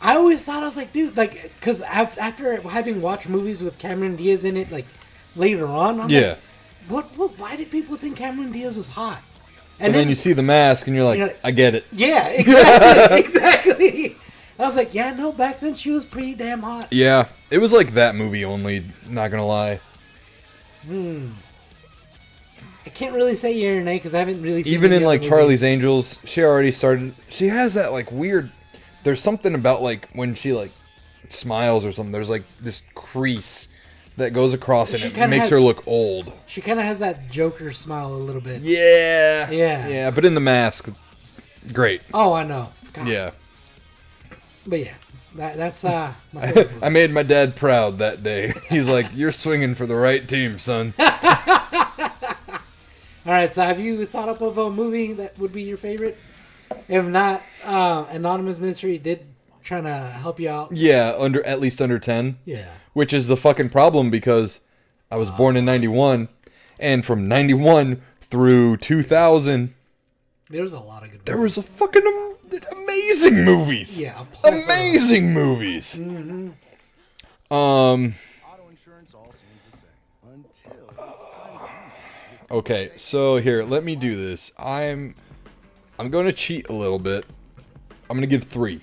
I always thought, I was like, dude, like, because after having watched movies with Cameron Diaz in it, like, later on, I'm like, why did people think Cameron Diaz was hot? And then you see The Mask and you're like, I get it. Yeah, exactly, exactly. I was like, yeah, no, back then she was pretty damn hot. Yeah, it was like that movie only, not gonna lie. I can't really say yeah or nay because I haven't really seen Even any in other like movies. Charlie's Angels, she has that like weird, there's something about like when she like smiles or something, there's like this crease that goes across and She it kinda makes has- her look old. She kind of has that Joker smile a little bit. Yeah. Yeah. Yeah, but in The Mask, great. Oh, I know. God. Yeah. But yeah, that's my favorite movie. I made my dad proud that day. He's like, you're swinging for the right team, son. All right, so have you thought up of a movie that would be your favorite? If not, Anonymous Mystery did trying to help you out. Yeah, at least under 10. Yeah. Which is the fucking problem because I was born in 91, and from 91 through 2000, There was a lot of good movies. there was a fucking amazing movies. Yeah, a plethora. Amazing movies. Mm-hmm. Auto insurance all seems the same until it's time to use it. Okay, so here, let me do this. I'm going to cheat a little bit. I'm going to give 3.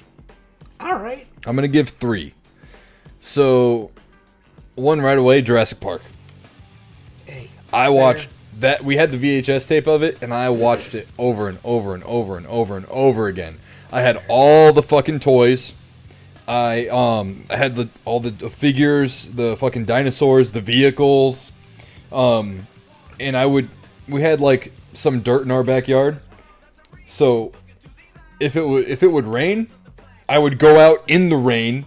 All right. I'm going to give 3. So, one right away, Jurassic Park. Hey. I watched that. We had the VHS tape of it, and I watched it over and over and over and over and over again. I had all the fucking toys. I had all the figures, the fucking dinosaurs, the vehicles, and we had like some dirt in our backyard. So if it would rain, I would go out in the rain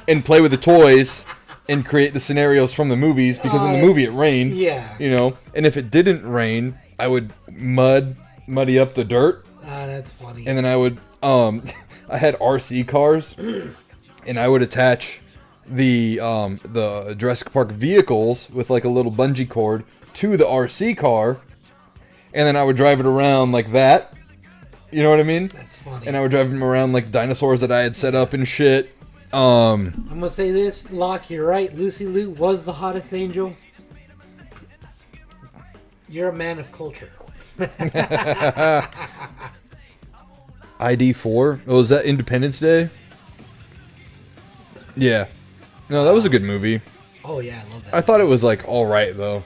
and play with the toys and create the scenarios from the movies because in the movie it rained. Yeah. You know, and if it didn't rain, I would muddy up the dirt, That's funny. and then I would I had RC cars, and I would attach the Jurassic Park vehicles with like a little bungee cord to the RC car, and then I would drive it around like that. You know what I mean? That's funny. And I would drive them around like dinosaurs that I had set up and shit. I'm gonna say this, Locke, you're right. Lucy Liu was the hottest angel. You're a man of culture. ID4? Oh, was that Independence Day? Yeah. No, that was a good movie. Oh yeah, I love that. I thought it was like alright though.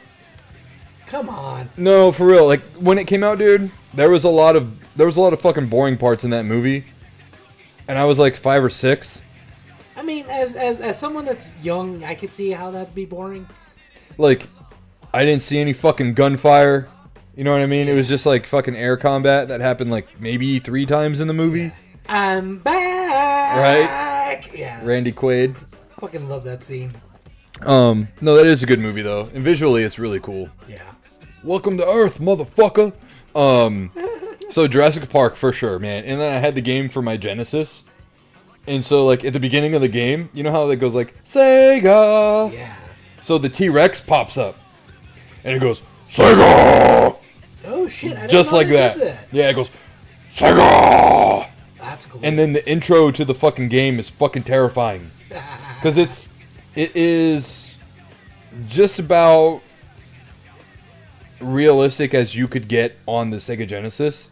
Come on. No, for real. Like when it came out, dude, there was a lot of fucking boring parts in that movie. And I was like 5 or 6. I mean, as someone that's young, I could see how that'd be boring. Like I didn't see any fucking gunfire. You know what I mean? It was just like fucking air combat that happened like maybe 3 times in the movie. I'm back. Right? Yeah. Randy Quaid. Fucking love that scene. No, that is a good movie though. And visually it's really cool. Yeah. Welcome to Earth, motherfucker. So Jurassic Park for sure, man. And then I had the game for my Genesis. And so, like, at the beginning of the game, you know how it goes, like, Sega? Yeah. So the T-Rex pops up. And it goes, Sega! Oh, shit. I didn't Just know like they that. did that. Yeah, it goes, Sega! That's cool. And then the intro to the fucking game is fucking terrifying. Because it is just about realistic as you could get on the Sega Genesis.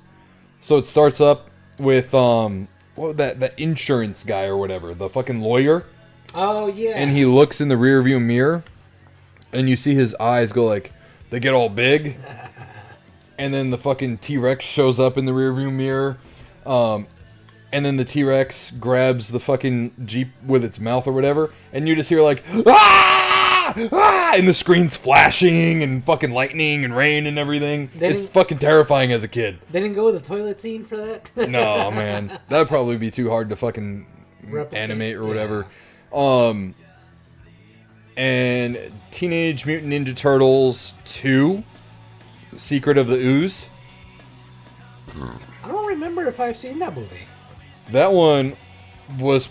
So it starts up with that insurance guy or whatever, the fucking lawyer, Oh, yeah. and he looks in the rearview mirror, and you see his eyes go like they get all big, and then the fucking T-Rex shows up in the rearview mirror, and then the T-Rex grabs the fucking Jeep with its mouth or whatever, and you just hear like ah! Ah! And the screen's flashing and fucking lightning and rain and everything. It's fucking terrifying as a kid. They didn't go with the toilet scene for that? No, man. That'd probably be too hard to fucking Replicate, animate or yeah. whatever. And Teenage Mutant Ninja Turtles 2, Secret of the Ooze. I don't remember if I've seen that movie. That one was...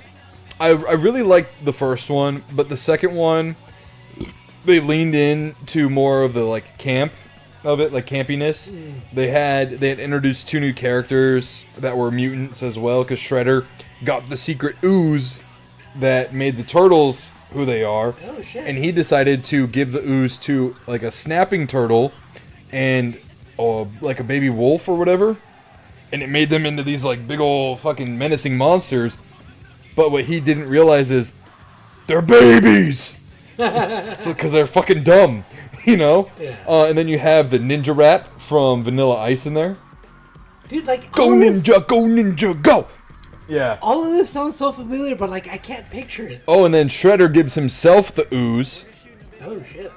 I really liked the first one, but the second one, they leaned in to more of the, like, camp of it, like, campiness. They had introduced 2 new characters that were mutants as well, because Shredder got the secret ooze that made the turtles who they are. Oh, shit. And he decided to give the ooze to, like, a snapping turtle and, like, a baby wolf or whatever. And it made them into these, like, big ol' fucking menacing monsters. But what he didn't realize is, they're babies! So, because they're fucking dumb, you know? Yeah. And then you have the ninja rap from Vanilla Ice in there. Dude, like... Go ninja, go! Yeah. All of this sounds so familiar, but, like, I can't picture it. Oh, and then Shredder gives himself the ooze, Oh, shit.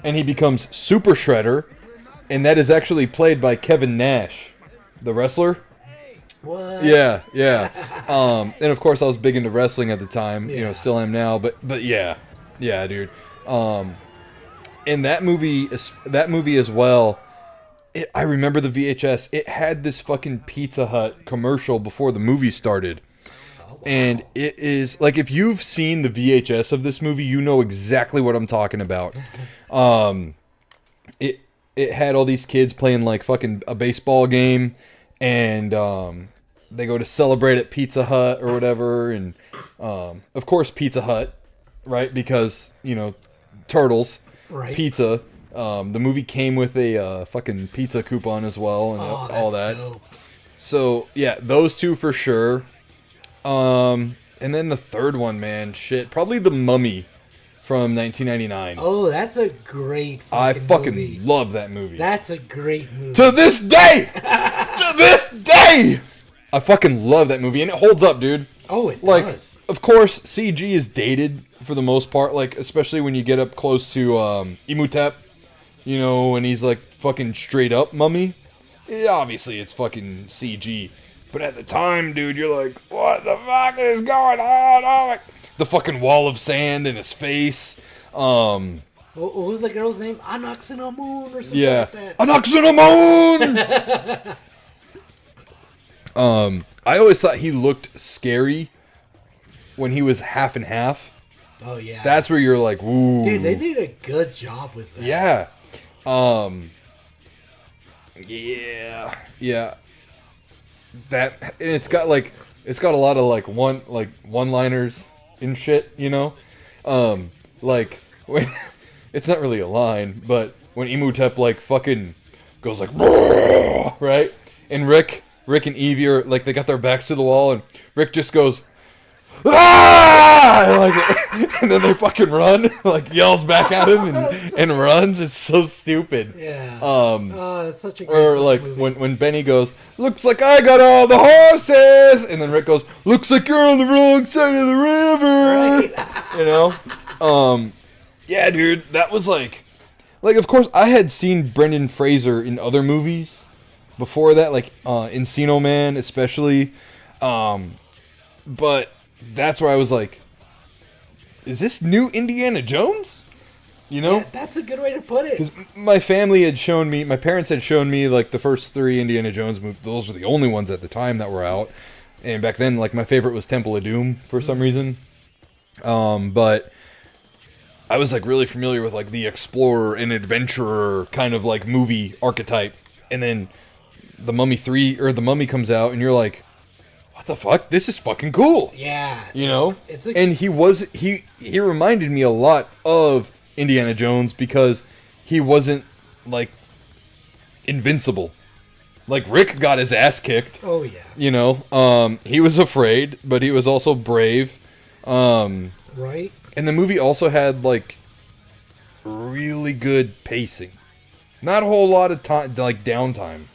and he becomes Super Shredder, and that is actually played by Kevin Nash, the wrestler. What? Yeah. And of course I was big into wrestling at the time, you know, Yeah. still am now, but yeah, dude. And that movie as well, I remember the VHS, it had this fucking Pizza Hut commercial before the movie started. Oh, wow. And it is, like, if you've seen the VHS of this movie, you know exactly what I'm talking about. It had all these kids playing, like, fucking a baseball game, and they go to celebrate at Pizza Hut or whatever, and of course Pizza Hut, right? Because, you know, turtles, Right. pizza. The movie came with a fucking pizza coupon as well, and all that. Dope. So yeah, those 2 for sure. And then the third one, man, shit, probably The Mummy from 1999. Oh, that's a great I fucking fucking movie. love that movie. That's a great movie. To this day! To this day! I fucking love that movie, and it holds up, dude. Oh, it Like, does. of course, CG is dated for the most part, like, especially when you get up close to Imhotep, you know, when he's, like, fucking straight up mummy. Yeah, obviously, it's fucking CG. But at the time, dude, you're like, what the fuck is going on? Oh, my... The fucking wall of sand in his face. What was the girl's name? Anoxinamoon or something Yeah. like that. Anoxinamoon! I always thought he looked scary when he was half and half. Oh, yeah. That's where you're like, ooh. Dude, they did a good job with that. Yeah. Yeah. That, and it's got a lot of like one-liners and shit, you know? Like when it's not really a line, but when Imhotep like fucking goes like right? And Rick and Evie are like, they got their backs to the wall, and Rick just goes ah! And then they fucking run, like yells back at him and runs. It's so stupid. Yeah. Oh, that's such a great or like movie. when Benny goes, looks like I got all the horses, and then Rick goes, looks like you're on the wrong side of the river. Right. You know? Yeah, dude, that was like of course I had seen Brendan Fraser in other movies before that, like Encino Man especially, but that's where I was like, is this new Indiana Jones? You know? Yeah, that's a good way to put it. Because my parents had shown me like the first 3 Indiana Jones movies. Those were the only ones at the time that were out. And back then, like, my favorite was Temple of Doom for some reason. But I was, like, really familiar with, like, the explorer and adventurer kind of, like, movie archetype. And then The Mummy 3, or The Mummy comes out, and you're like, what the fuck? This is fucking cool. Yeah. You know? It's a- And he reminded me a lot of Indiana Jones because he wasn't, like, invincible. Like, Rick got his ass kicked. Oh, yeah. You know? He was afraid, but he was also brave. Right? And the movie also had, like, really good pacing. Not a whole lot of time, like, downtime.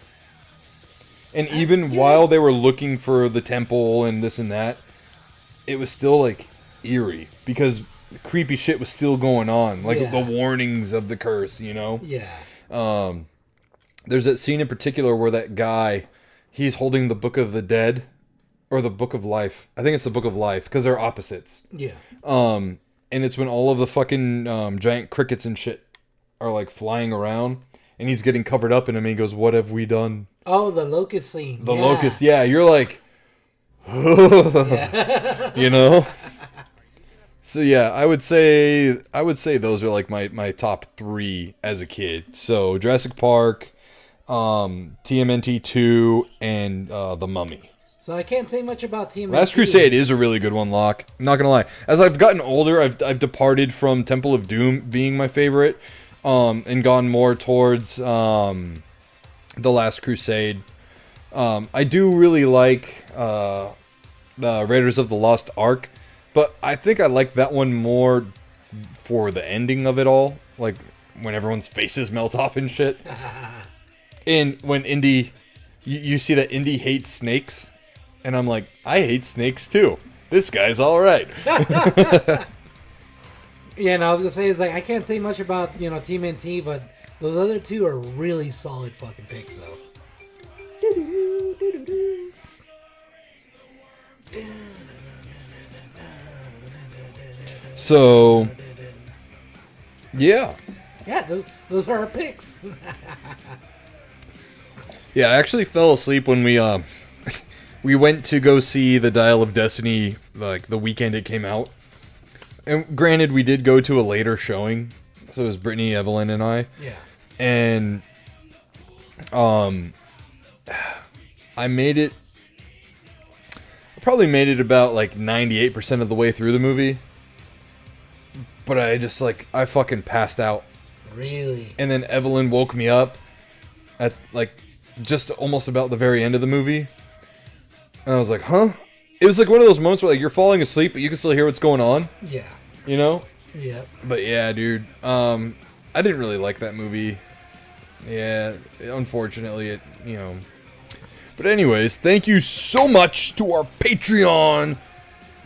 And even while they were looking for the temple and this and that, it was still, like, eerie. Because creepy shit was still going on. Like, the warnings of the curse, you know? Yeah. There's that scene in particular where that guy, he's holding the Book of the Dead. Or the Book of Life. I think it's the Book of Life, because they're opposites. Yeah. And it's when all of the fucking giant crickets and shit are, like, flying around. And he's getting covered up in him, and he goes, what have we done? Oh, the locust scene. The locust, yeah. You're like, you know? So, yeah, I would say those are, like, my top 3 as a kid. So, Jurassic Park, TMNT 2, and The Mummy. So I can't say much about TMNT. Last Crusade is a really good one, Locke. I'm not gonna lie. As I've gotten older, I've departed from Temple of Doom being my favorite, and gone more towards The Last Crusade. I do really like the Raiders of the Lost Ark, but I think I like that one more for the ending of it all, like when everyone's faces melt off and shit. And when Indy, you see that Indy hates snakes. And I'm like, I hate snakes too. This guy's all right. Yeah, and I was gonna say is like I can't say much about TMNT, but those other 2 are really solid fucking picks though. So, yeah. Yeah, those are our picks. Yeah, I actually fell asleep when we went to go see The Dial of Destiny, like, the weekend it came out. And granted, we did go to a later showing. So it was Brittany, Evelyn, and I. Yeah. And, I probably made it about, like, 98% of the way through the movie. But I fucking passed out. Really? And then Evelyn woke me up at, like, just almost about the very end of the movie. And I was like, huh? It was like one of those moments where, like, you're falling asleep, but you can still hear what's going on. Yeah. You know? Yeah. But yeah, dude. I didn't really like that movie. Yeah, unfortunately, it. But anyways, thank you so much to our Patreon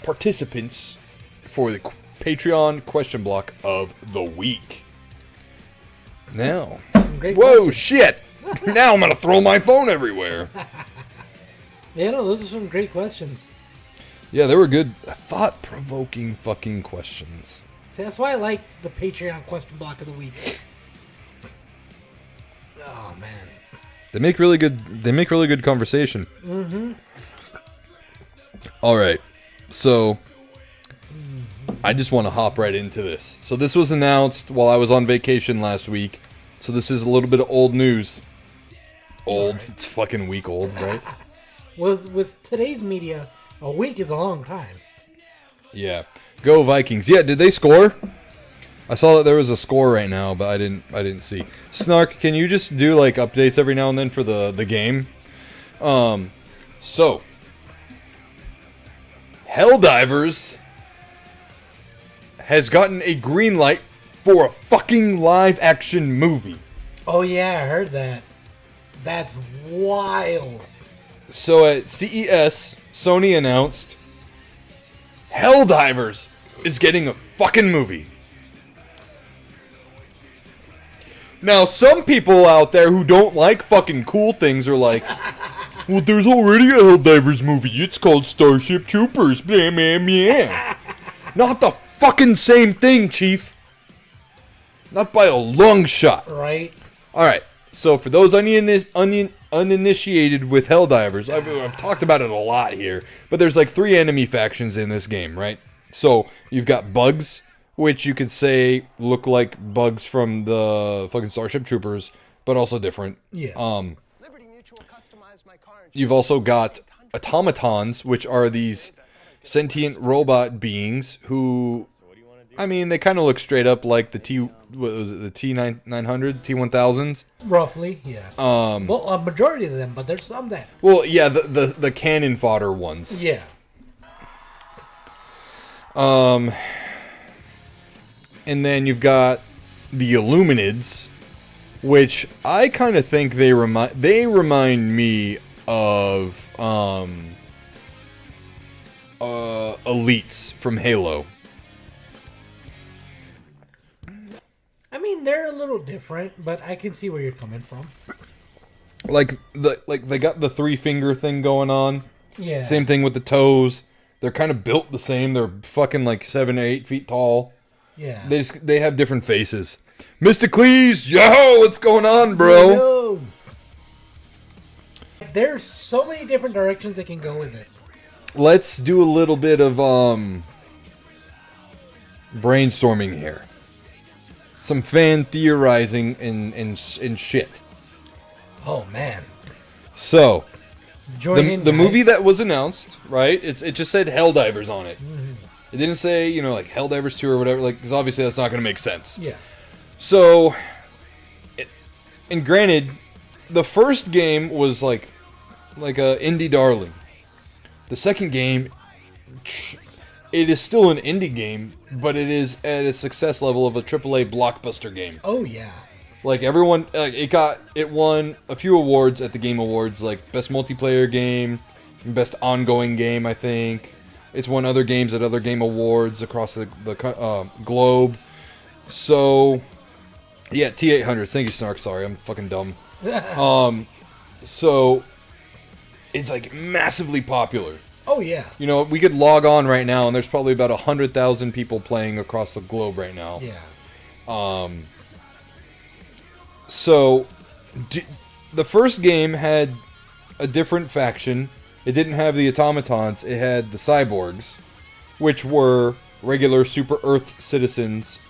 participants for the Patreon question block of the week. Now. Some great Whoa, questions. shit! Now I'm gonna throw my phone everywhere. Yeah, no, those are some great questions. Yeah, they were good, thought-provoking fucking questions. That's why I like the Patreon question block of the week. Oh man, They make really good conversation. Mm-hmm. All right, so I just want to hop right into this. So this was announced while I was on vacation last week. So this is a little bit of old news. Old, right. It's fucking week old, right? With today's media, a week is a long time. Yeah. Go Vikings. Yeah, did they score? I saw that there was a score right now, but I didn't see. Snark, can you just do like updates every now and then for the game? So Helldivers has gotten a green light for a fucking live action movie. Oh yeah, I heard that. That's wild. So at CES, Sony announced Helldivers is getting a fucking movie. Now, some people out there who don't like fucking cool things are like, well, there's already a Helldivers movie. It's called Starship Troopers. Blah, blah, blah. Not the fucking same thing, Chief. Not by a long shot. Right. All right. So for those uninitiated with Helldivers, I've talked about it a lot here, but there's like 3 enemy factions in this game, right? So you've got bugs, which you could say look like bugs from the fucking Starship Troopers, but also different. Yeah. You've also got automatons, which are these sentient robot beings who, I mean, they kind of look straight up like the the T900, T1000s. Roughly, yeah. Well, a majority of them, but there's some that. Well, yeah, the cannon fodder ones. Yeah. And then you've got the Illuminids, which I kind of think they remind me of elites from Halo. I mean, they're a little different, but I can see where you're coming from. Like they got the 3-finger thing going on. Yeah. Same thing with the toes. They're kind of built the same. They're fucking like 7 or 8 feet tall. Yeah. They have different faces. Mysticles, yo, what's going on, bro? Yo. There's so many different directions they can go with it. Let's do a little bit of brainstorming here. Some fan theorizing and shit. Oh man. So, Join in, the guys. movie that was announced, right? It just said Helldivers on it. It didn't say, like Helldivers 2 or whatever, like, because obviously that's not going to make sense. Yeah. So, and granted, the first game was like a indie darling. The second game, it is still an indie game, but it is at a success level of a AAA blockbuster game. Oh yeah. Like everyone, it won a few awards at the Game Awards, like best multiplayer game, best ongoing game. I think it's won other games at other Game Awards across the globe. So, yeah, T800s. Thank you, Snark. Sorry, I'm fucking dumb. So it's like massively popular. Oh yeah. We could log on right now, and there's probably about 100,000 people playing across the globe right now. Yeah. So, the first game had a different faction. It didn't have the automatons. It had the cyborgs, which were regular Super Earth citizens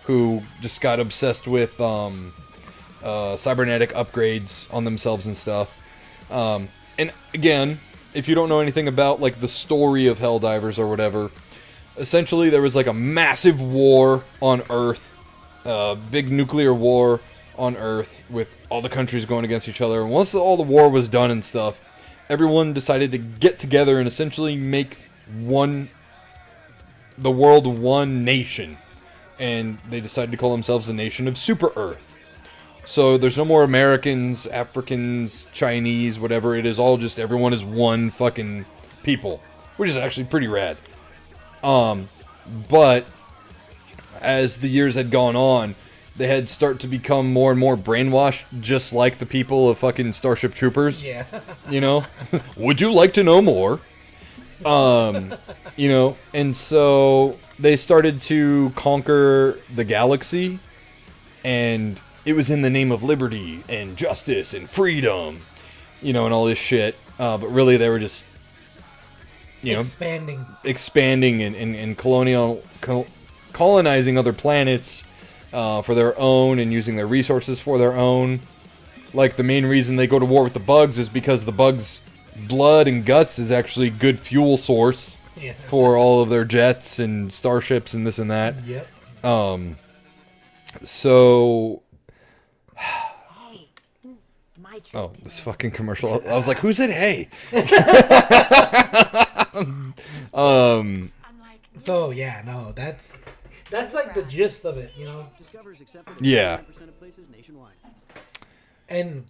who just got obsessed with cybernetic upgrades on themselves and stuff. And again, if you don't know anything about like the story of Helldivers or whatever, essentially there was like a massive war on Earth, big nuclear war on Earth with all the countries going against each other. And once all the war was done and stuff, everyone decided to get together and essentially make the world one nation. And they decided to call themselves the Nation of Super Earth. So there's no more Americans, Africans, Chinese, whatever. It is all just everyone is one fucking people, which is actually pretty rad. But as the years had gone on, they had start to become more and more brainwashed, just like the people of fucking Starship Troopers. Yeah. Would you like to know more? And so they started to conquer the galaxy, and it was in the name of liberty and justice and freedom, and all this shit. But really, they were just, expanding and colonizing other planets for their own and using their resources for their own. Like, the main reason they go to war with the bugs is because the bugs' blood and guts is actually good fuel source for all of their jets and starships and this and that. Yep. So... Hey, my turn. Oh, this fucking commercial. I was like, who said hey? So yeah, no, that's like the gist of it, Yeah. And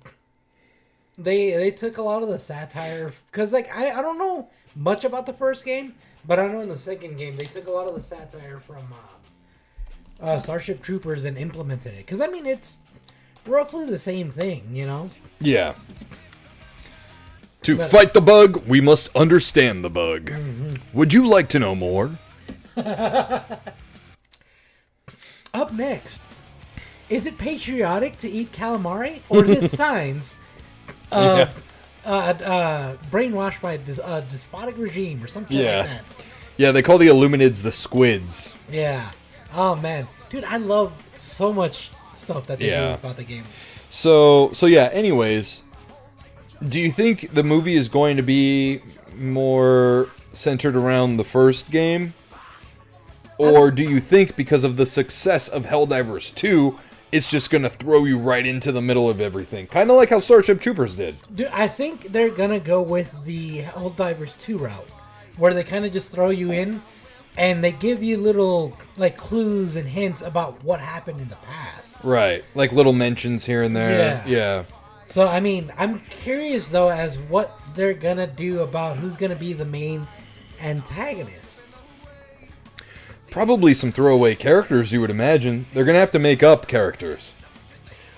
they took a lot of the satire, because like I don't know much about the first game, but I know in the second game they took a lot of the satire from Starship Troopers and implemented it. Because I mean, it's roughly the same thing, Yeah. To fight the bug, we must understand the bug. Would you like to know more? Up next, is it patriotic to eat calamari, or is it signs brainwashed by a despotic regime or something Yeah. like that. Yeah, they call the Illuminids the Squids. Yeah. Oh man, dude, I love so much stuff that they do about the game. So yeah. Anyways, do you think the movie is going to be more centered around the first game, or do you think because of the success of Helldivers 2, it's just going to throw you right into the middle of everything, kind of like how Starship Troopers did? Dude, I think they're gonna go with the Helldivers 2 route, where they kind of just throw you in, and they give you little like clues and hints about what happened in the past. Right, like little mentions here and there. Yeah. So I mean, I'm curious though as what they're gonna do about who's gonna be the main antagonist. Probably some throwaway characters, you would imagine. They're gonna have to make up characters.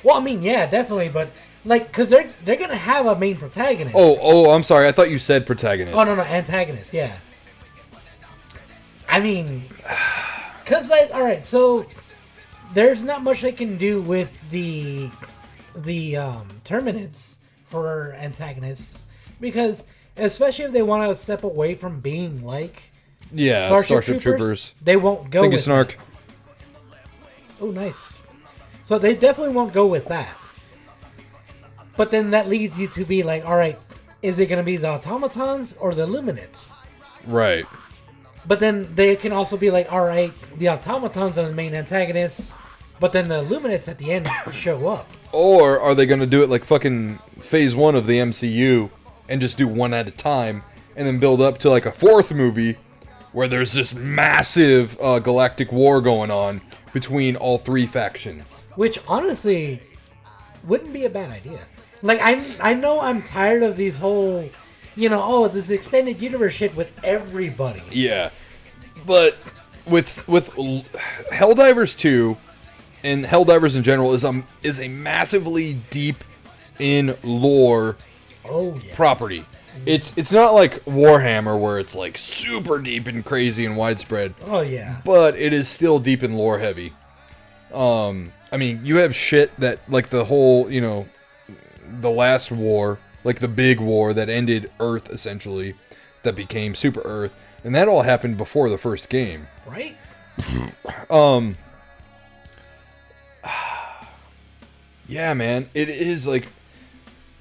Well, I mean, yeah, definitely, but like, cause they're gonna have a main protagonist. Oh, I'm sorry. I thought you said protagonist. Oh no, antagonist. Yeah. I mean, cause like, all right, so there's not much they can do with the Terminids for antagonists, because especially if they want to step away from being like Starship Troopers, they won't go. Thank you, with Snark. that. Oh, nice. So they definitely won't go with that. But then that leads you to be like, all right, is it going to be the automatons or the Luminids? Right. But then they can also be like, all right, the automatons are the main antagonists, but then the Luminids at the end show up. Or are they going to do it like fucking Phase 1 of the MCU and just do one at a time and then build up to like a fourth movie where there's this massive galactic war going on between all three factions? Which honestly wouldn't be a bad idea. Like, I know I'm tired of these whole, this extended universe shit with everybody. Yeah. But with Helldivers 2 and Helldivers in general is a massively deep in lore property. It's not like Warhammer where it's like super deep and crazy and widespread. Oh yeah. But it is still deep in lore heavy. I mean, you have shit that like the whole, the last war, like the big war that ended Earth essentially, that became Super Earth, and that all happened before the first game. Right? Yeah, man, it is like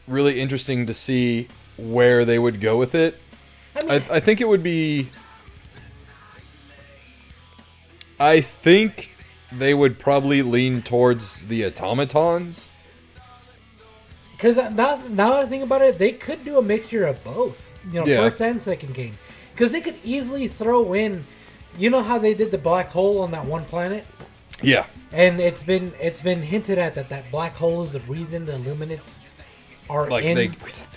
really interesting to see where they would go with it. I think it would be. I think they would probably lean towards the automatons. Because now I think about it, they could do a mixture of both. First and second game. Because they could easily throw in, how they did the black hole on that one planet? Yeah. And it's been hinted at that black hole is the reason the Luminids are like in. They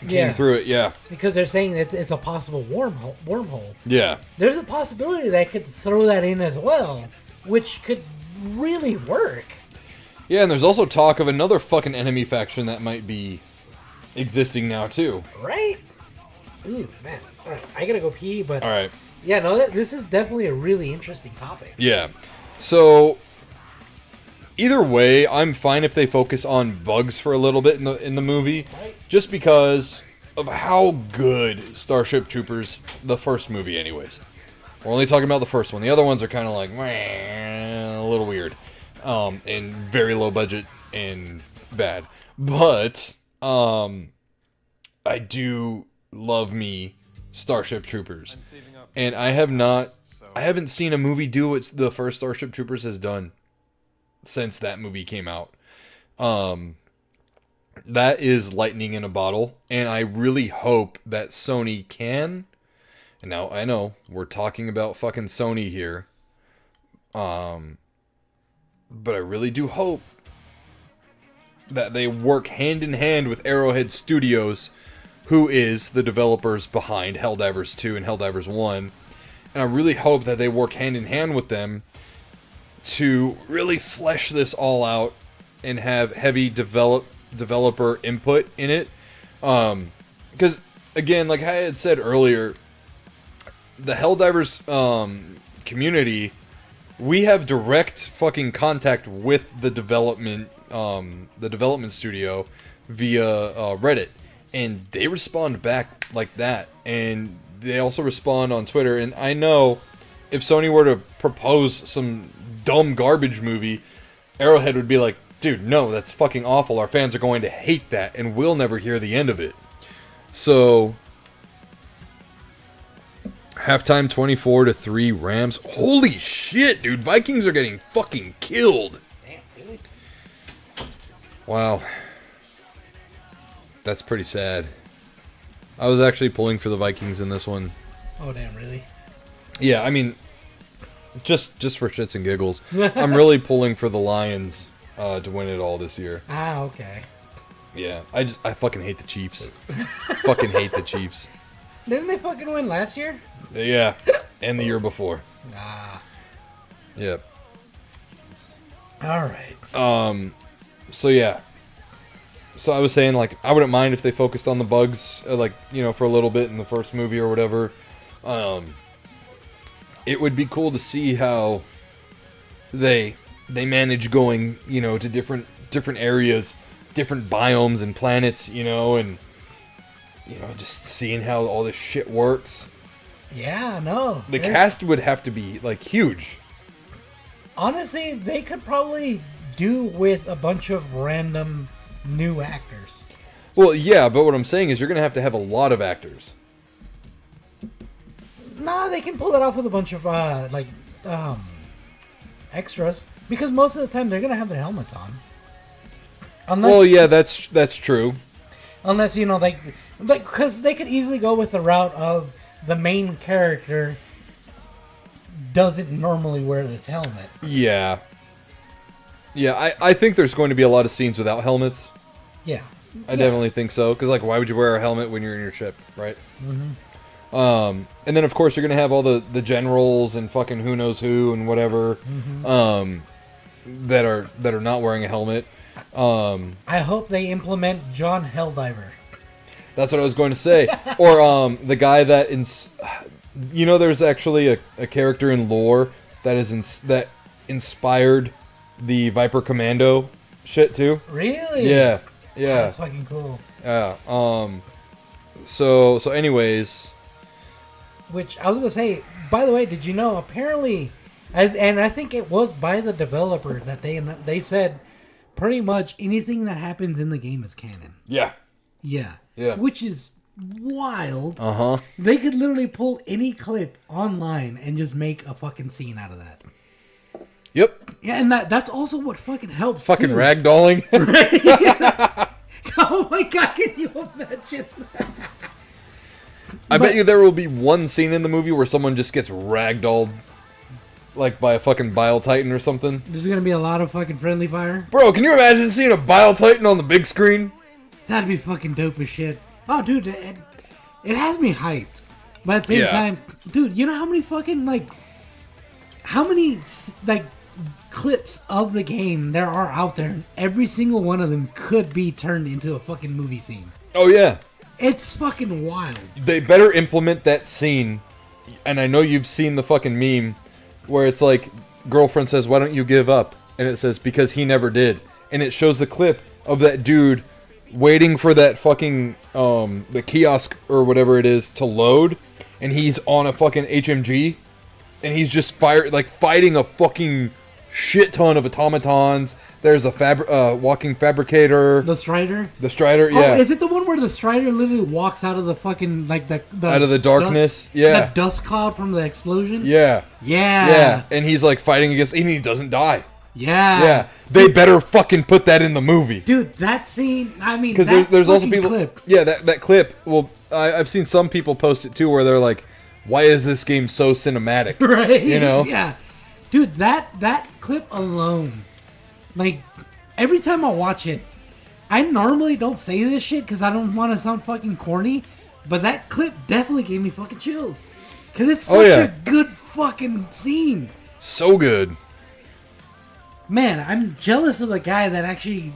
came through it, yeah. Because they're saying it's a possible wormhole. Yeah. There's a possibility that could throw that in as well, which could really work. Yeah, and there's also talk of another fucking enemy faction that might be existing now too. Right? Ooh, man. All right, I gotta go pee, but... All right. Yeah, no, this is definitely a really interesting topic. Yeah. So, either way, I'm fine if they focus on bugs for a little bit in the movie, Right. just because of how good Starship Troopers, the first movie anyways. We're only talking about the first one. The other ones are kind of like, a little weird. And very low budget and bad. But, I do love me Starship Troopers. And I haven't seen a movie do what the first Starship Troopers has done since that movie came out. That is lightning in a bottle. And I really hope that Sony can. And now I know we're talking about fucking Sony here. But I really do hope that they work hand in hand with Arrowhead Studios, who is the developers behind Helldivers 2 and Helldivers 1. And I really hope that they work hand in hand with them to really flesh this all out and have heavy developer input in it. Because, again, like I had said earlier, the Helldivers community, we have direct fucking contact with the development studio via Reddit. and they respond back like that, and they also respond on Twitter. And I know if Sony were to propose some dumb garbage movie, Arrowhead would be like, dude, no, that's fucking awful. Our fans are going to hate that, and we'll never hear the end of it. So, halftime 24-3 Rams. Holy shit, dude. Vikings are getting fucking killed. Damn, really? Wow. That's pretty sad. I was actually pulling for the Vikings in this one. Oh, damn, really? Yeah, I mean, just for shits and giggles. I'm really pulling for the Lions to win it all this year. Ah, okay. Yeah, I fucking hate the Chiefs. Fucking hate the Chiefs. Didn't they fucking win last year? Yeah, and the year before. Ah. Yep. All right. So yeah. So I was saying, like, I wouldn't mind if they focused on the bugs, like, you know, for a little bit in the first movie or whatever. It would be cool to see how they manage going, you know, to different areas, different biomes and planets, you know, and, you know, just seeing how all this shit works. Yeah, no. The cast would have to be, like, huge. Honestly, they could probably do with a bunch of random new actors. Well, yeah, but what I'm saying is you're going to have a lot of actors. Nah, they can pull it off with a bunch of, extras. Because most of the time, they're going to have their helmets on. Unless, Well, yeah, that's true. Unless, you know, like, because they could easily go with the route of the main character doesn't normally wear this helmet. Yeah. Yeah, I think there's going to be a lot of scenes without helmets. Yeah. I definitely think so. Because, like, why would you wear a helmet when you're in your ship, right? Mm-hmm. And then, of course, you're going to have all the generals and fucking who knows who and whatever that are not wearing a helmet. I hope they implement John Helldiver. That's what I was going to say. Or the guy that... you know, there's actually a character in lore that inspired the Viper Commando shit, too. Really? Yeah. That's fucking cool. Yeah. So anyways... Which, I was going to say, by the way, did you know, apparently, and I think it was by the developer that they said pretty much anything that happens in the game is canon. Yeah. Yeah. Yeah. Which is wild. Uh-huh. They could literally pull any clip online and just make a fucking scene out of that. Yep. Yeah, and that's also what fucking helps, Fucking too. ragdolling. Oh my god, can you imagine that? I bet you there will be one scene in the movie where someone just gets ragdolled, like, by a fucking Bile Titan or something. There's gonna be a lot of fucking friendly fire. Bro, can you imagine seeing a Bile Titan on the big screen? That'd be fucking dope as shit. Oh, dude, it has me hyped. But at the same time, dude, you know how many fucking, how many, clips of the game there are out there, and every single one of them could be turned into a fucking movie scene. Oh, yeah. It's fucking wild. They better implement that scene, and I know you've seen the fucking meme, where it's like, girlfriend says, why don't you give up? And it says, because he never did. And it shows the clip of that dude waiting for that fucking, the kiosk or whatever it is to load, and he's on a fucking HMG, and he's just fighting a fucking shit ton of automatons. There's a walking fabricator. The Strider? The Strider, yeah. Oh, is it the one where the Strider literally walks out of the fucking, the out of the darkness? Yeah. The dust cloud from the explosion? Yeah. Yeah. Yeah, and he's, fighting against... and he doesn't die. Yeah. Yeah. They better fucking put that in the movie. Dude, that scene, I mean, because there's also people... clip. Yeah, that clip, well, I've seen some people post it, too, where they're like, why is this game so cinematic? Right? You know? Yeah. Dude, that clip alone... every time I watch it, I normally don't say this shit because I don't want to sound fucking corny, but that clip definitely gave me fucking chills. Because it's such a good fucking scene. So good. Man, I'm jealous of the guy that actually,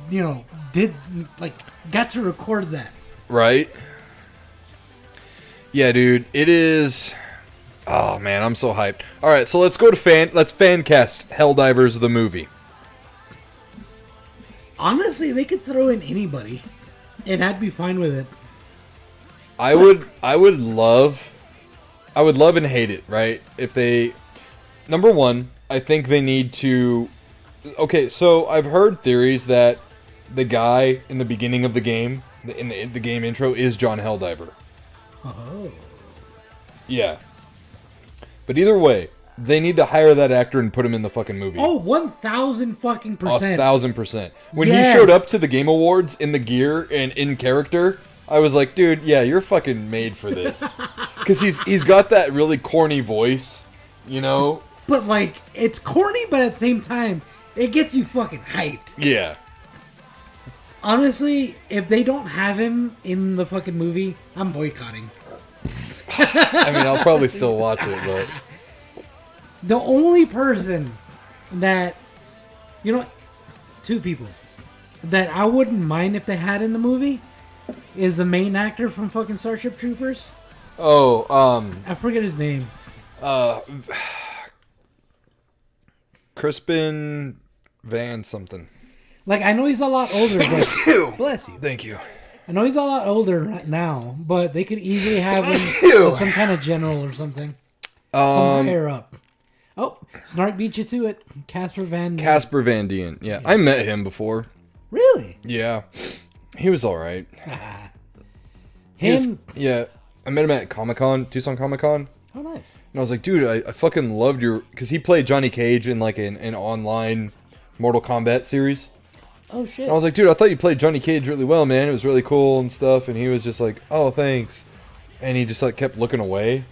got to record that. Right? Yeah, dude, it is... Oh, man, I'm so hyped. Alright, so let's go to let's fan cast Helldivers the movie. Honestly, they could throw in anybody, and I'd be fine with it. I would love and hate it, right? If they, number one, I think they need to. Okay, so I've heard theories that the guy in the beginning of the game, in the game intro, is John Helldiver. Oh. Yeah. But either way, they need to hire that actor and put him in the fucking movie. Oh, 1,000 fucking percent. 1,000%. When Yes. he showed up to the Game Awards in the gear and in character, I was like, dude, yeah, you're fucking made for this. Because he's got that really corny voice, you know? But, like, it's corny, but at the same time, it gets you fucking hyped. Yeah. Honestly, if they don't have him in the fucking movie, I'm boycotting. I mean, I'll probably still watch it, but... The only person that, you know, two people that I wouldn't mind if they had in the movie is the main actor from fucking Starship Troopers. Oh, I forget his name. Crispin Van something. Like, I know he's a lot older, but bless you. Thank you. I know he's a lot older right now, but they could easily have him as some kind of general or something. Some higher up. Oh, Snark beat you to it. Casper Van Dien. Yeah, I met him before. Really? Yeah. He was alright. Him? Yeah. I met him at Comic-Con, Tucson Comic-Con. Oh, nice. And I was like, dude, I fucking loved your... Because he played Johnny Cage in like an online Mortal Kombat series. Oh, shit. And I was like, dude, I thought you played Johnny Cage really well, man. It was really cool and stuff. And he was just like, oh, thanks. And he just like kept looking away.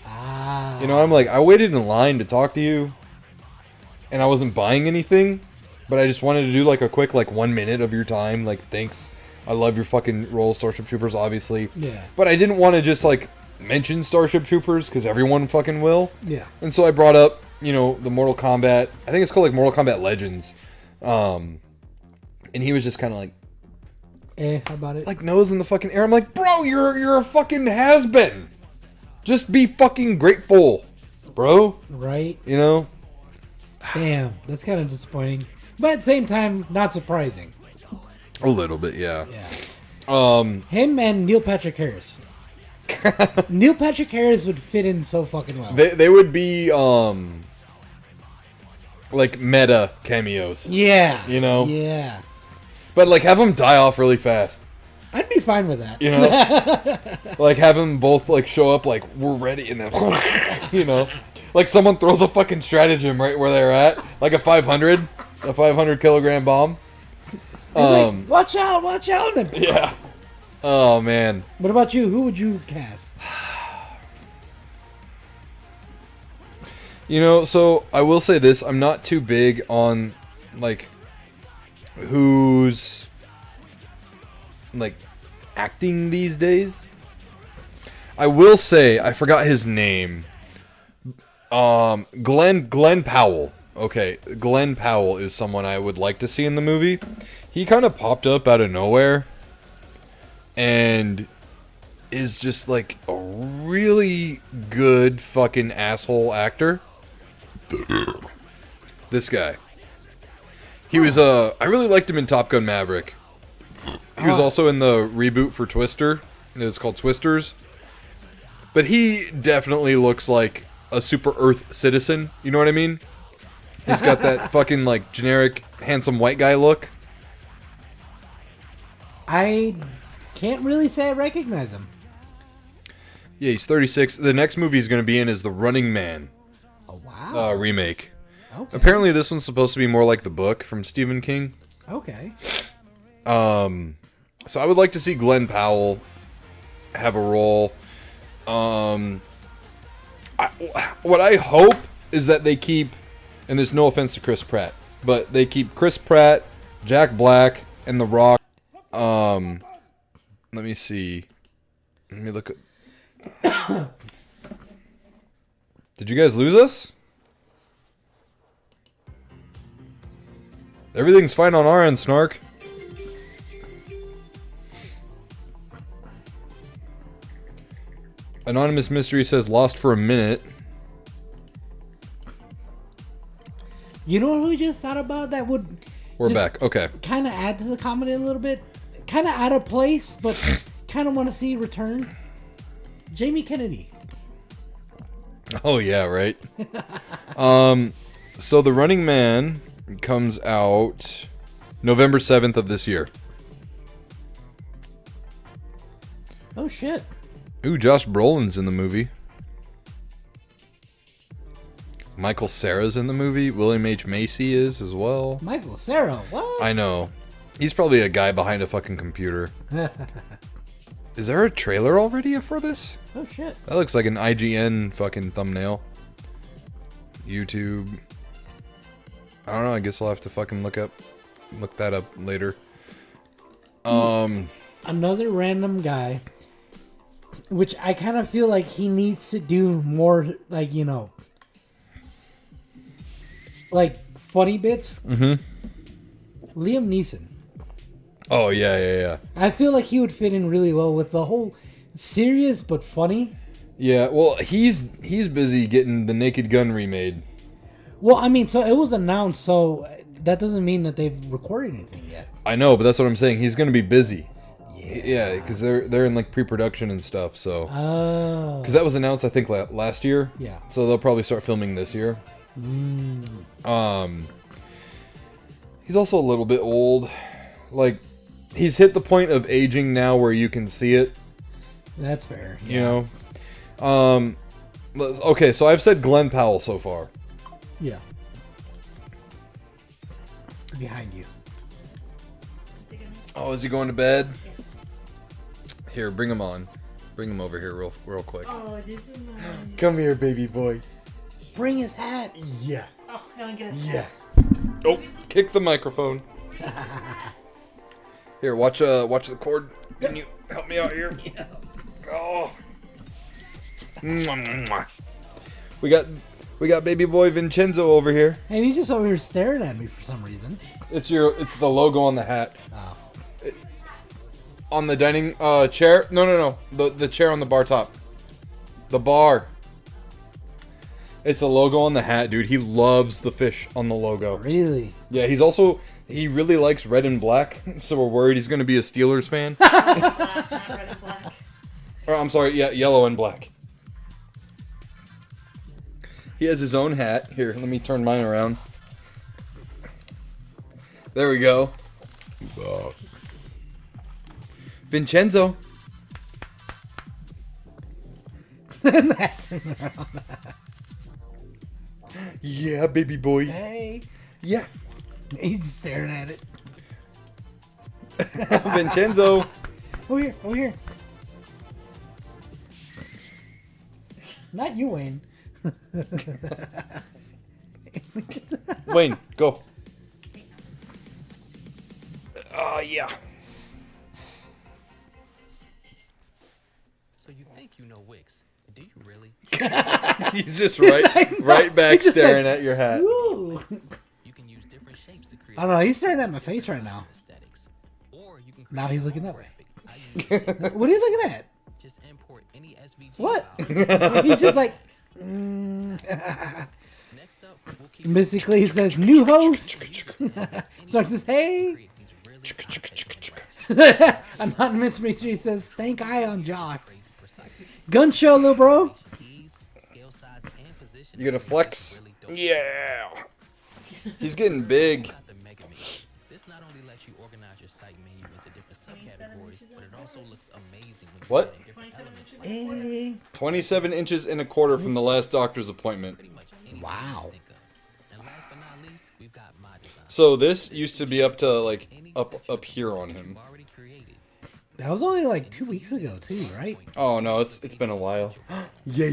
Ah. You know, I'm like, I waited in line to talk to you. And I wasn't buying anything. But I just wanted to do like a quick like 1 minute of your time. Like, thanks. I love your fucking role, Starship Troopers, obviously. Yeah. But I didn't want to just like mention Starship Troopers because everyone fucking will. Yeah. And so I brought up, you know, the Mortal Kombat. I think it's called like Mortal Kombat Legends. And he was just kind of like, how about it? like nose in the fucking air. I'm like, bro, you're a fucking has-been. Just be fucking grateful, bro. Right? You know? Damn, that's kind of disappointing. But at the same time, not surprising. A little bit, yeah. Yeah. Him and Neil Patrick Harris. Neil Patrick Harris would fit in so fucking well. They would be like meta cameos. Yeah. You know? Yeah. But like have them die off really fast. I'd be fine with that. You know? Like have them both like show up like we're ready and then you know? Like someone throws a fucking stratagem right where they're at. Like a 500 kilogram bomb. Like, watch out. Yeah. Oh man. What about you? Who would you cast? You know, so I will say this, I'm not too big on like who's like acting these days. I will say I forgot his name. Glenn Powell. Okay, Glenn Powell is someone I would like to see in the movie. He kind of popped up out of nowhere and is just like a really good fucking asshole actor. This guy. He was I really liked him in Top Gun Maverick. He was also in the reboot for Twister. It's called Twisters. But he definitely looks like a super Earth citizen. You know what I mean? He's got that fucking like generic handsome white guy look. I can't really say I recognize him. Yeah, he's 36. The next movie he's going to be in is The Running Man. Oh, wow. Remake. Okay. Apparently this one's supposed to be more like the book from Stephen King. Okay. So I would like to see Glenn Powell have a role. What I hope is that they keep, and there's no offense to Chris Pratt, but they keep Chris Pratt, Jack Black, and The Rock. Let me see. Let me look at... Did you guys lose us? Everything's fine on our end, Snark. Anonymous Mystery says lost for a minute. You know what we just thought about that would... We're back. Okay. Kind of add to the comedy a little bit. Kind of out of place, but kind of want to see return? Jamie Kennedy. Oh yeah, right. So The Running Man comes out November 7th of this year. Oh shit. Ooh, Josh Brolin's in the movie. Michael Cera's in the movie. William H. Macy is as well. Michael Cera, what? I know. He's probably a guy behind a fucking computer. Is there a trailer already for this? Oh shit. That looks like an IGN fucking thumbnail. YouTube. I don't know, I guess I'll have to fucking look that up later. Another random guy, which I kind of feel like he needs to do more, like, you know, like funny bits. Mm-hmm. Liam Neeson. Oh yeah. I feel like he would fit in really well with the whole serious but funny. Yeah, well, he's busy getting the Naked Gun remade. Well, I mean, so it was announced, so that doesn't mean that they've recorded anything yet. I know, but that's what I'm saying. He's gonna be busy. Yeah, because they're in like pre-production and stuff. So, Oh. because that was announced, I think last year. Yeah. So they'll probably start filming this year. He's also a little bit old. Like, he's hit the point of aging now where you can see it. That's fair. You know. Okay, so I've said Glenn Powell so far. Yeah. Behind you. Oh, is he going to bed? Here, bring him on. Bring him over here real quick. Oh, this is my... Come here, baby boy. Bring his hat. Yeah. Oh, don't get his Yeah. Oh, kick the microphone. Here, watch the cord. Can you help me out here? Yeah. Oh. Mwah, mwah. We got baby boy Vincenzo over here. And he's just over here staring at me for some reason. It's the logo on the hat. Oh. On the dining chair? No. The chair on the bar top. The bar. It's the logo on the hat, dude. He loves the fish on the logo. Really? Yeah, he really likes red and black, so we're worried he's going to be a Steelers fan. not red and black. Or, I'm sorry, yeah, yellow and black. He has his own hat. Here, let me turn mine around. There we go. Vincenzo. Yeah, baby boy. Hey. Yeah. He's just staring at it. Vincenzo. Over here. Not you, Wayne. Wayne, go. Yeah. So you think you know Wix? Do you really? He's just right back He just staring said, at your hat. Woo. You can use different shapes to create I don't know. He's staring at my face right now. aesthetics. Or you can Now create he's a looking that way. graphic. I use What are you looking at? just import any SVG What? file. He's just like. Next up, we'll keep Basically, he says, new host. Starts says, hey. create these really complex, Anonymous Mystery says, thank Ion Jock. crazy precise Gun show, little bro. keys, scale size, and position. You gonna flex? Really dope. Yeah. He's getting big. Got the Mega Menu. This not only lets you organize your site menu into different subcategories, but it also looks amazing when you What? add in different elements like Hey. 27 inches and a quarter from the last doctor's appointment. pretty much anything Wow. you think of. And last but not least, we've got my design. So this used to be up to like up here on him. You've already created. That was only like 2 weeks ago, too, right? Oh no, it's been a while. Yeah.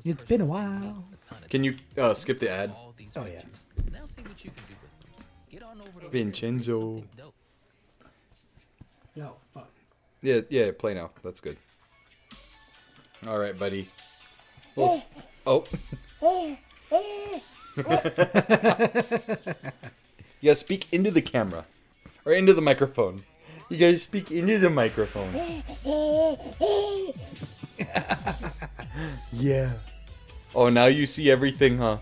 It's been a while. Can you skip the ad? All these Oh, yeah. features. Now see what you can do with them. Get on over to Vincenzo. something dope. No, fuck. Yeah, play now. That's good. All right, buddy. Oh. Yeah, speak into the camera. Or into the microphone. You guys speak into the microphone. Yeah. Oh, now you see everything, huh?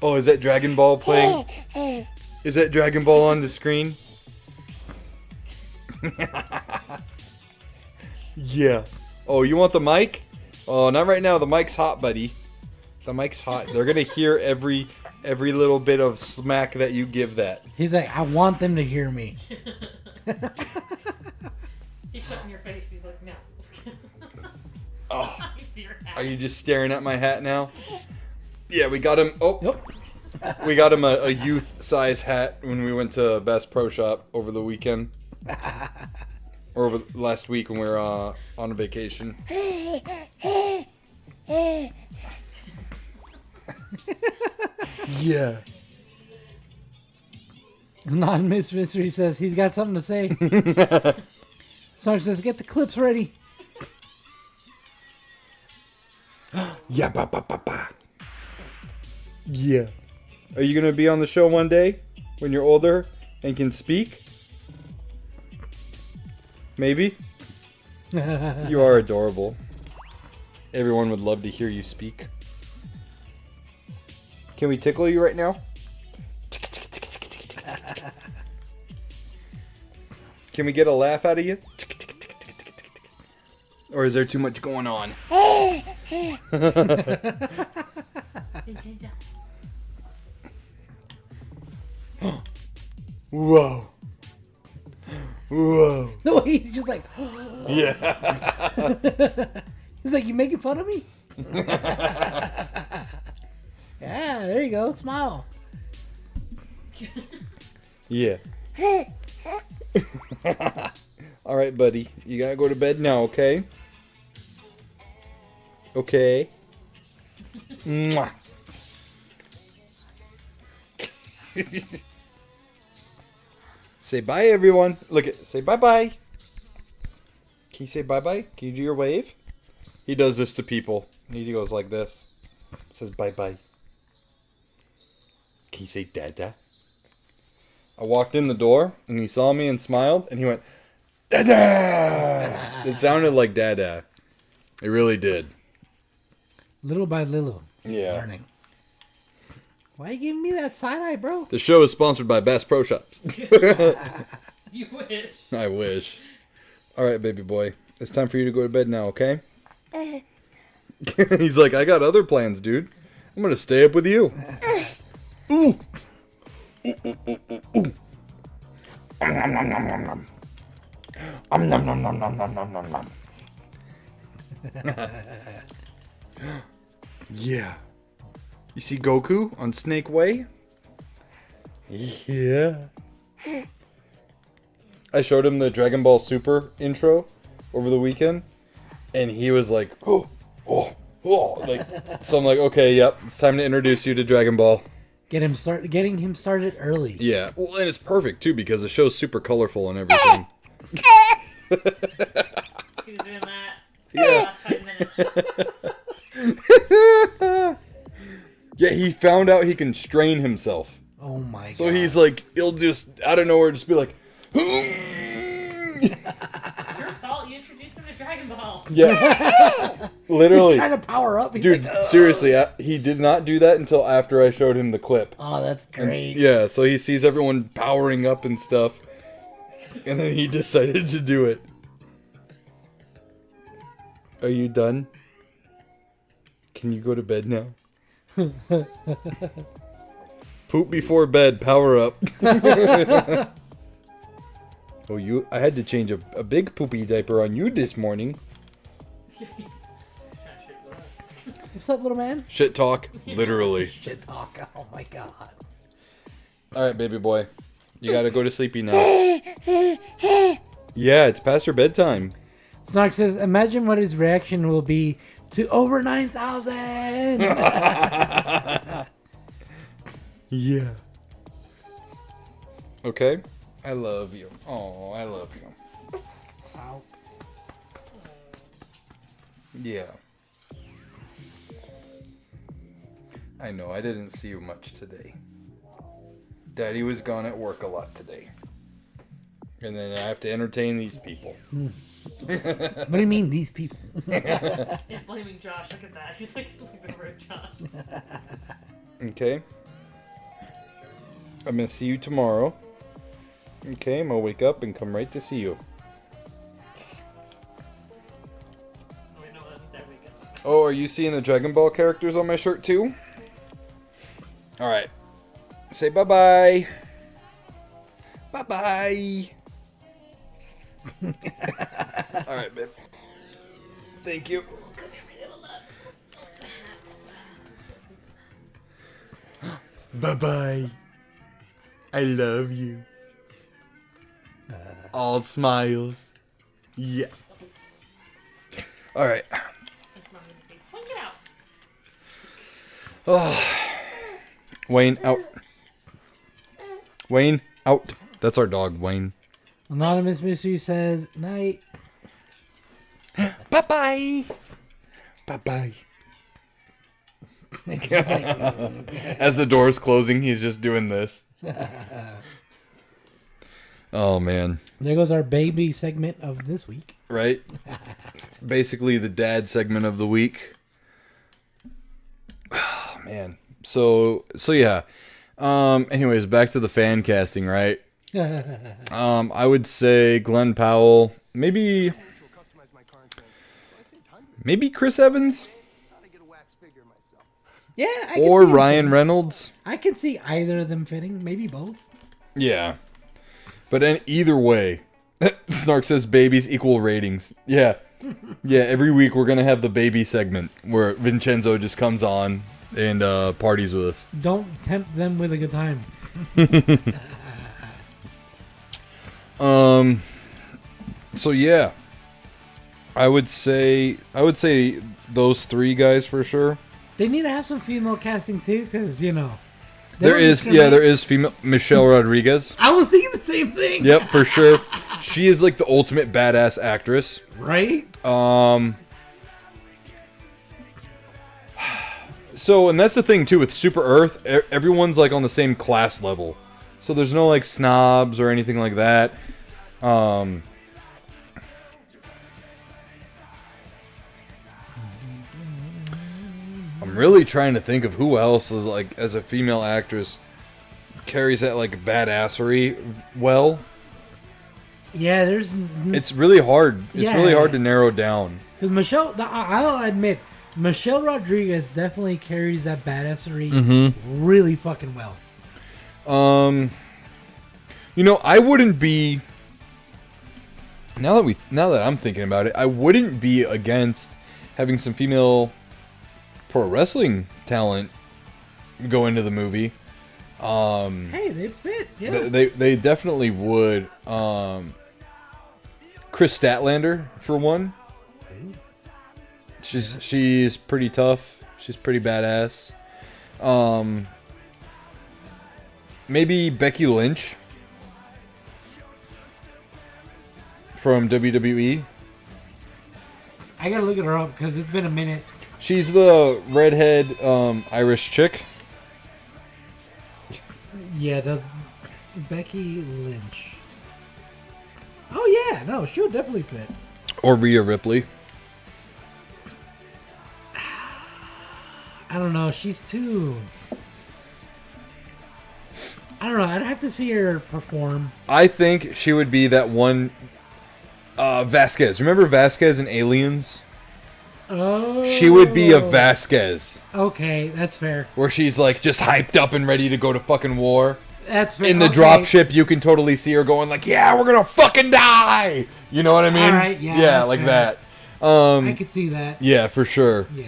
Oh, is that Dragon Ball playing? Is that Dragon Ball on the screen? Yeah. Oh, you want the mic? Oh, not right now. The mic's hot, buddy. The mic's hot. They're gonna hear every little bit of smack that you give that. He's like, I want them to hear me. He's shutting your face. He's like, no. Oh, You see your hat. are you just staring at my hat now? Yeah, we got him. Oh, Nope. we got him a youth size hat when we went to Bass Pro Shop over the weekend. Or over last week when we were on a vacation. Yeah. Non-Miss Mystery says he's got something to say. Sonic says, get the clips ready. Yeah, ba ba ba ba. Yeah. Are you gonna be on the show one day when you're older and can speak? Maybe. You are adorable. Everyone would love to hear you speak. Can we tickle you right now? Can we get a laugh out of you? Or is there too much going on? Whoa. Whoa. No, he's just like, Yeah. he's like, you making fun of me? Yeah, there you go. Smile. Yeah. All right, buddy. You gotta go to bed now, okay? Okay. Mwah. Say bye, everyone. Look at. Say bye bye. Can you say bye bye? Can you do your wave? He does this to people. He goes like this. Says bye bye. Can you say dada? I walked in the door and he saw me and smiled and he went, Dada! It sounded like Dada. It really did. Little by little. Yeah. Learning. Why you giving me that side eye, bro? The show is sponsored by Bass Pro Shops. You wish. I wish. All right, baby boy. It's time for you to go to bed now, okay? He's like, I got other plans, dude. I'm going to stay up with you. Ooh. Ooh, ooh, ooh, ooh, ooh. Nom, nom, nom, nom, nom. Nom, nom, nom, nom, nom, nom, nom, nom, nom. Yeah. You see Goku on Snake Way? Yeah. I showed him the Dragon Ball Super intro over the weekend, and he was like, oh, like, so I'm like, okay, yep, it's time to introduce you to Dragon Ball. Getting him started early. Yeah, well, and it's perfect too because the show's super colorful and everything. He was doing that. Yeah. For the last 5 minutes. Yeah, he found out he can strain himself. Oh my god. So he's like, he'll just, out of nowhere, just be like, It's your fault. You introduced him to Dragon Ball. yeah. Literally. He's trying to power up. He's Dude, like, seriously, he did not do that until after I showed him the clip. oh, that's great. Yeah, so he sees everyone powering up and stuff, and then he decided to do it. Are you done? Can you go to bed now? Poop before bed, power up. Oh, I had to change a big poopy diaper on you this morning. What's up, little man? Shit talk, literally. Shit talk. Oh my god. Alright, baby boy. You gotta go to sleepy now. Yeah, it's past your bedtime. Snark says, imagine what his reaction will be to over 9,000. Yeah. Okay. I love you. Oh, I love you. Ow. Yeah. I know, I didn't see you much today. Daddy was gone at work a lot today. And then I have to entertain these people. What do you mean, these people? Yeah, blaming Josh. Look at that. He's like sleeping over Josh. Okay. I'm gonna see you tomorrow. Okay, I'm gonna wake up and come right to see you. are you seeing the Dragon Ball characters on my shirt too? Alright. Say bye-bye. Bye-bye. Alright, babe. Thank you. Bye-bye. I love you. All smiles. Yeah. Alright. Oh. Wayne, out. Wayne, out. That's our dog, Wayne. Anonymous Mystery says, night. Bye-bye. Bye-bye. It's just like, As the door's closing, he's just doing this. Oh, man. there goes our baby segment of this week. Right? Basically the dad segment of the week. Oh, man. So yeah. Anyways, back to the fan casting, right? I would say Glenn Powell, maybe Chris Evans Yeah, I can or see him Ryan fitting. Reynolds. I can see either of them fitting, maybe both. Yeah. But in either way, Snark says babies equal ratings. Yeah. Yeah, every week we're going to have the baby segment where Vincenzo just comes on and parties with us. Don't tempt them with a good time. So yeah. I would say those three guys for sure. They need to have some female casting too, because they There don't is discriminate. female Michelle Rodriguez. I was thinking the same thing. Yep, for sure. She is like the ultimate badass actress. Right? So, and that's the thing too with Super Earth. Everyone's like on the same class level, so there's no like snobs or anything like that. I'm really trying to think of who else is like as a female actress carries that like badassery well. Yeah, there's It's really hard. It's really Yeah. hard to narrow down. because I'll admit, Michelle Rodriguez definitely carries that badassery really fucking well. I wouldn't be now that I'm thinking about it, I wouldn't be against having some female pro wrestling talent go into the movie. Hey, they fit. Yeah. They definitely would. Chris Statlander for one. She's pretty tough. She's pretty badass. Maybe Becky Lynch from WWE. I gotta look at her up because it's been a minute. She's the redhead Irish chick. Yeah, that's Becky Lynch. Oh yeah, no, she would definitely fit. Or Rhea Ripley. I don't know, she's too. I don't know. I'd have to see her perform. I think she would be that one Vasquez. Remember Vasquez in Aliens? Oh. She would be a Vasquez. Okay, that's fair. Where she's like just hyped up and ready to go to fucking war. That's fair. In the Okay. dropship, you can totally see her going like, yeah, we're gonna fucking die! You know what I mean? Alright, yeah, Yeah, that's like fair. that. I could see that. Yeah, for sure. Yeah.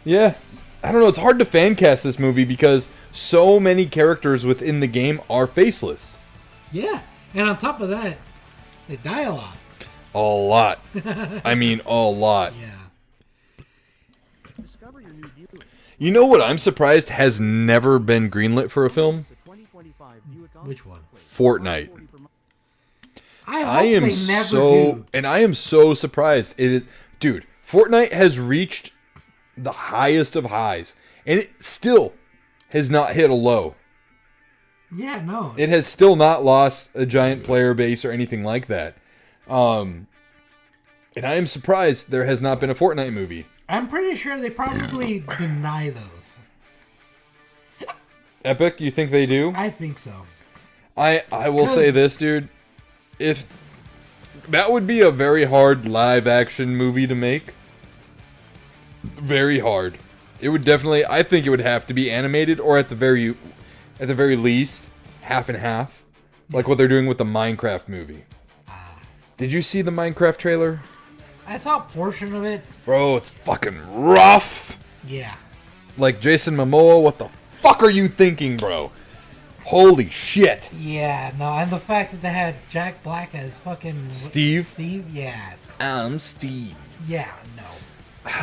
Yeah. I don't know, it's hard to fan cast this movie because so many characters within the game are faceless. Yeah. And on top of that, they die a lot. A lot. I mean, a lot. Yeah. You know what I'm surprised has never been greenlit for a film? Which one? Fortnite. I hope I am they never so do. and I am so surprised. It is, dude, Fortnite has reached the highest of highs and it still has not hit a low. Yeah, no. It has still not lost a giant player base or anything like that. And I am surprised there has not been a Fortnite movie. I'm pretty sure they probably deny those. Epic, you think they do? I think so. I will say 'Cause- this, dude. If that would be a very hard live action movie to make. Very hard. It would definitely. I think it would have to be animated, or at the very least, half and half, like what they're doing with the Minecraft movie. Did you see the Minecraft trailer? I saw a portion of it. Bro, it's fucking rough. Yeah. Like Jason Momoa, what the fuck are you thinking, bro? Holy shit. Yeah, no, and the fact that they had Jack Black as fucking Steve? Yeah. I'm Steve. Yeah, no.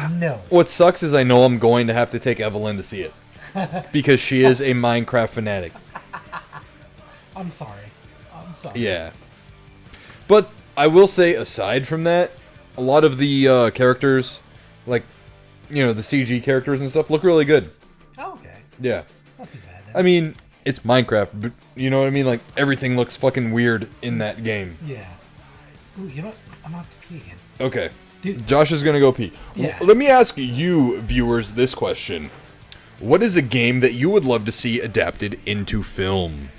No. What sucks is I know I'm going to have to take Evelyn to see it. Because she is a Minecraft fanatic. I'm sorry. Yeah. But I will say, aside from that, a lot of the characters, like, the CG characters and stuff, look really good. Oh, okay. Yeah. Not too bad then. I mean, it's Minecraft, but you know what I mean? Like, everything looks fucking weird in that game. Yeah. Ooh, you know what? I'm gonna have to pee again. Okay. Dude. Josh is gonna go pee. Yeah. Let me ask you, viewers, this question. What is a game that you would love to see adapted into film?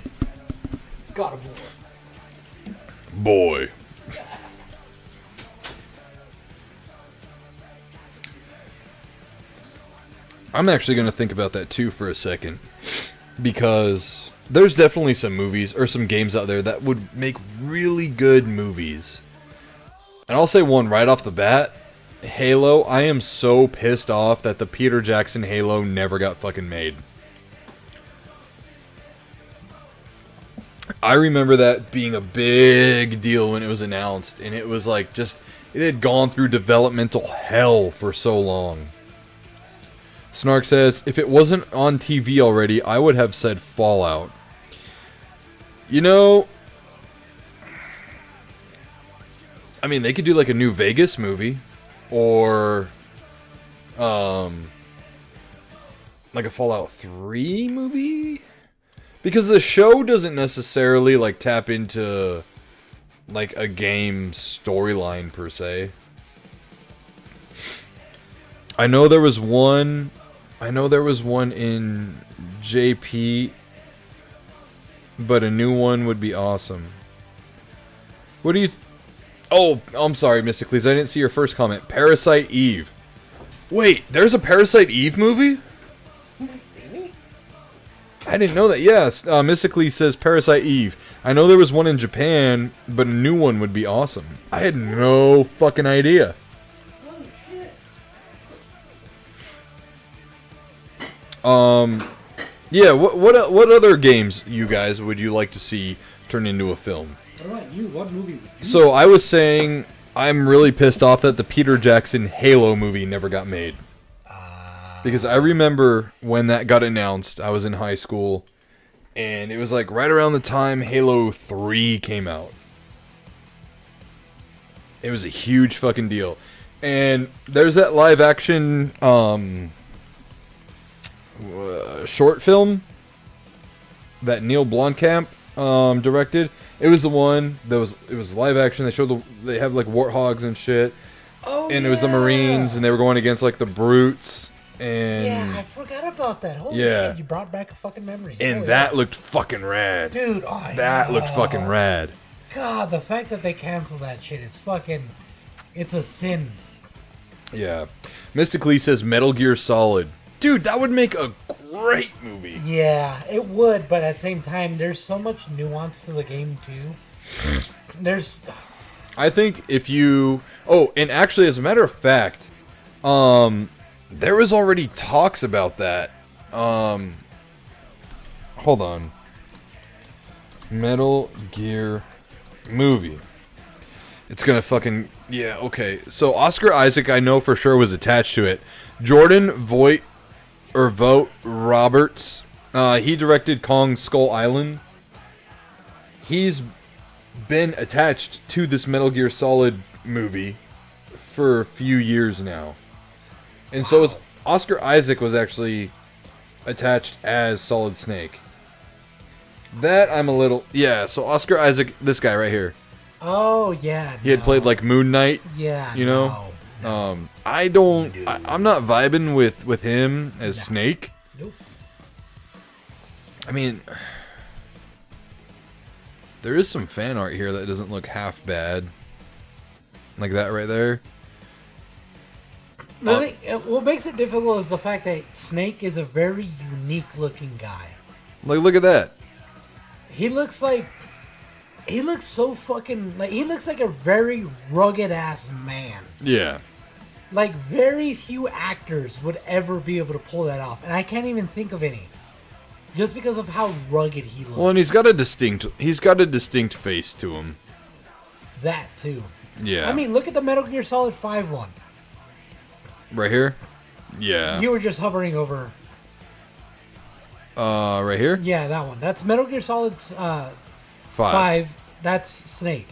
God of War. Boy. I'm actually going to think about that too for a second. Because there's definitely some movies or some games out there that would make really good movies. And I'll say one right off the bat. Halo, I am so pissed off that the Peter Jackson Halo never got fucking made. I remember that being a big deal when it was announced, and it was like just, it had gone through developmental hell for so long. Snark says, if it wasn't on TV already, I would have said Fallout. You know, I mean, they could do like a New Vegas movie, or like a Fallout 3 movie? Because the show doesn't necessarily like tap into like a game storyline per se. I know there was one in JP, but a new one would be awesome. What do you... Oh, I'm sorry, Mysticles. I didn't see your first comment. Parasite Eve. Wait, there's a Parasite Eve movie? I didn't know that. Yes, Mystically says Parasite Eve. I know there was one in Japan, but a new one would be awesome. I had no fucking idea. Yeah, what other games, you guys, would you like to see turn into a film? What about you? What movie would you... So I was saying, I'm really pissed off that the Peter Jackson Halo movie never got made. Because I remember when that got announced, I was in high school, and it was like right around the time Halo 3 came out. It was a huge fucking deal. And there's that live action short film that Neil Blomkamp directed. It was the one that was live action. They showed they have like warthogs and shit. Oh, and it was the Marines, and they were going against like the brutes. And yeah, I forgot about that. Holy yeah. shit, you brought back a fucking memory. And that looked fucking rad. Dude, that looked fucking rad. God, the fact that they canceled that shit is fucking... It's a sin. Yeah. Mystically says Metal Gear Solid. Dude, that would make a great movie. Yeah, it would, but at the same time, there's so much nuance to the game, too. There's... I think if you... Oh, and actually, as a matter of fact, there was already talks about that. Hold on. Metal Gear movie. It's gonna fucking... Yeah, okay. So Oscar Isaac, I know for sure, was attached to it. Jordan Vogt Roberts, he directed Kong Skull Island. He's been attached to this Metal Gear Solid movie for a few years now. And so is Oscar Isaac was actually attached as Solid Snake. That I'm a little... Yeah, so Oscar Isaac, this guy right here. Oh, yeah. He had played like Moon Knight. Yeah, you know? No. I'm not vibing with him as Snake. Nope. I mean, there is some fan art here that doesn't look half bad. Like that right there. What makes it difficult is the fact that Snake is a very unique looking guy. Like, look at that. He looks so fucking like he looks like a very rugged ass man. Yeah. Like very few actors would ever be able to pull that off, and I can't even think of any. Just because of how rugged he looks. Well, and he's got a distinct face to him. That too. Yeah. I mean, look at the Metal Gear Solid 5 one. Right here? Yeah. You were just hovering over. Right here? Yeah, that one. That's Metal Gear Solid 5. That's Snake.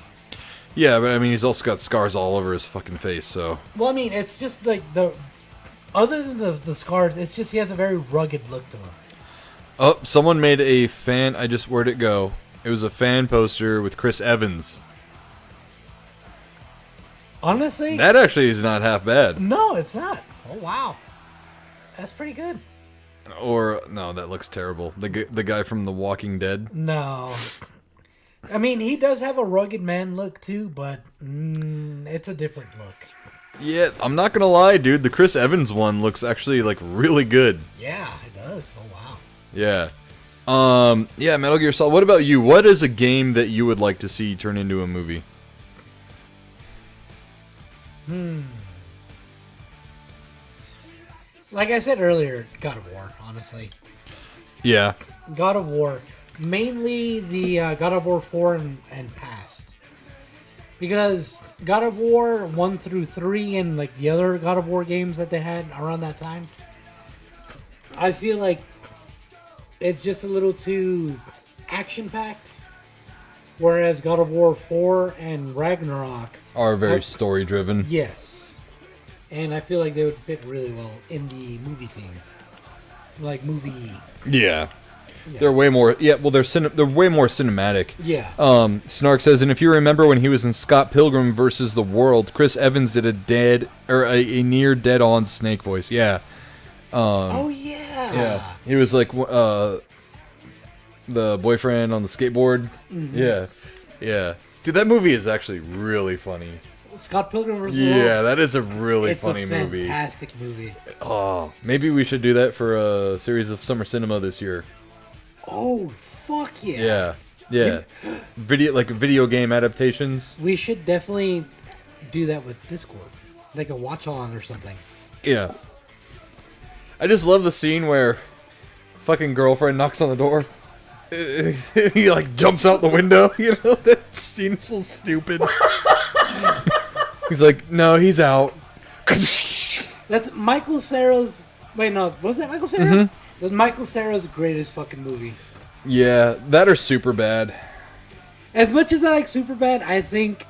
Yeah, but I mean, he's also got scars all over his fucking face, so. Well, I mean, it's just like other than the scars, it's just he has a very rugged look to him. Oh, someone made a fan. Where'd it go? It was a fan poster with Chris Evans. Honestly? That actually is not half bad. No, it's not. Oh, wow. That's pretty good. Or, no, that looks terrible. The guy from The Walking Dead. No. I mean, he does have a rugged man look, too, but it's a different look. Yeah, I'm not gonna lie, dude. The Chris Evans one looks actually, like, really good. Yeah, it does. Oh, wow. Yeah. Yeah, Metal Gear Solid. What about you? What is a game that you would like to see turn into a movie? Like I said earlier, God of War, honestly. Yeah. God of War. Mainly the God of War 4 and past. Because God of War 1 through 3 and like the other God of War games that they had around that time, I feel like it's just a little too action-packed. Whereas God of War 4 and Ragnarok Are very story-driven. yes. And I feel like they would fit really well in the movie scenes. Like movie. Yeah. Yeah. They're way more. Yeah, well, they're way more cinematic. Yeah. Snark says, and if you remember when he was in Scott Pilgrim versus the World, Chris Evans did a near dead-on Snake voice. Yeah. Oh yeah. Yeah. He was like the boyfriend on the skateboard. Mm-hmm. Yeah. Yeah. Dude, that movie is actually really funny. Scott Pilgrim vs. the World. Yeah, that is a really funny movie. It's a fantastic movie. Oh, maybe we should do that for a series of summer cinema this year. Oh, fuck yeah. Yeah. Yeah. Video game adaptations. We should definitely do that with Discord. Like a watch-along or something. Yeah. I just love the scene where fucking girlfriend knocks on the door. He like jumps out the window. You know, that scene is so stupid. He's like, no, he's out. That's Michael Cera's... Wait, no. Was that Michael Cera? Mm-hmm. That's Michael Cera's greatest fucking movie. Yeah, that are super bad. As much as I like Superbad, I think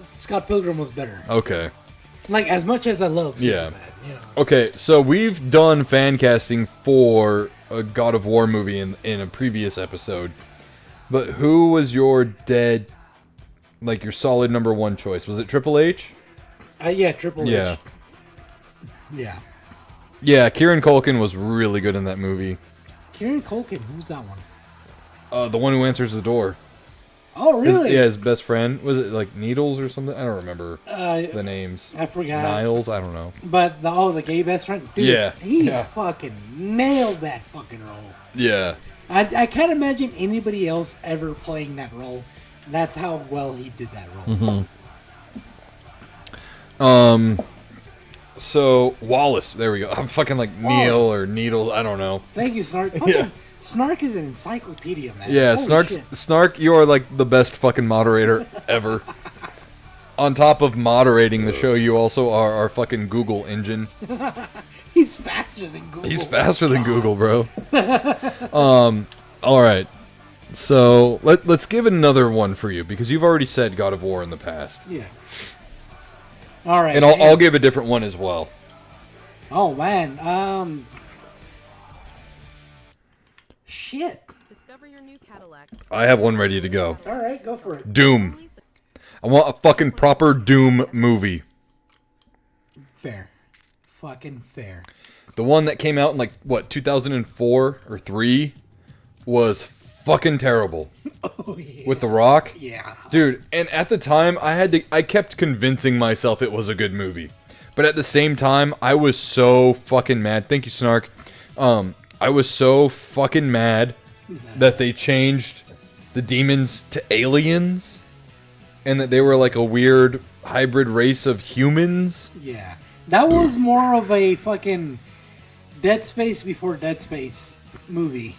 Scott Pilgrim was better. Okay. Like, as much as I love Superbad. Yeah. You know. Okay, so we've done fan casting for a God of War movie in a previous episode. But who was your your solid number one choice? Was it Triple H? Yeah, Triple Yeah. H. Yeah. Yeah, Kieran Culkin was really good in that movie. Kieran Culkin, who's that one? The one who answers the door. Oh, really? His best friend. Was it like Needles or something? I don't remember the names. I forgot. Niles? I don't know. But the gay best friend? Dude, Yeah. he fucking nailed that fucking role. Yeah. I can't imagine anybody else ever playing that role. That's how well he did that role. Mm-hmm. So, Wallace. There we go. I'm fucking like Neil or Needle. I don't know. Thank you, Snark. Yeah. Snark is an encyclopedia, man. Yeah, Holy shit. Snark, you are like the best fucking moderator ever. On top of moderating the show, you also are our fucking Google engine. He's faster than Google. He's faster than Google, bro. All right. So let's give another one for you because you've already said God of War in the past, Yeah. All right. and I'll give a different one as well. Oh man. Shit. Discover your new Cadillac. I have one ready to go. All right, go for it. Doom. I want a fucking proper Doom movie. Fair. Fucking fair. The one that came out in like what 2004 or 3 was fucking terrible. Oh yeah. With The Rock. Yeah. Dude, and at the time I kept convincing myself it was a good movie. But at the same time, I was so fucking mad. Thank you, Snark. I was so fucking mad that they changed the demons to aliens, and that they were like a weird hybrid race of humans. Yeah. That was more of a fucking Dead Space before Dead Space movie.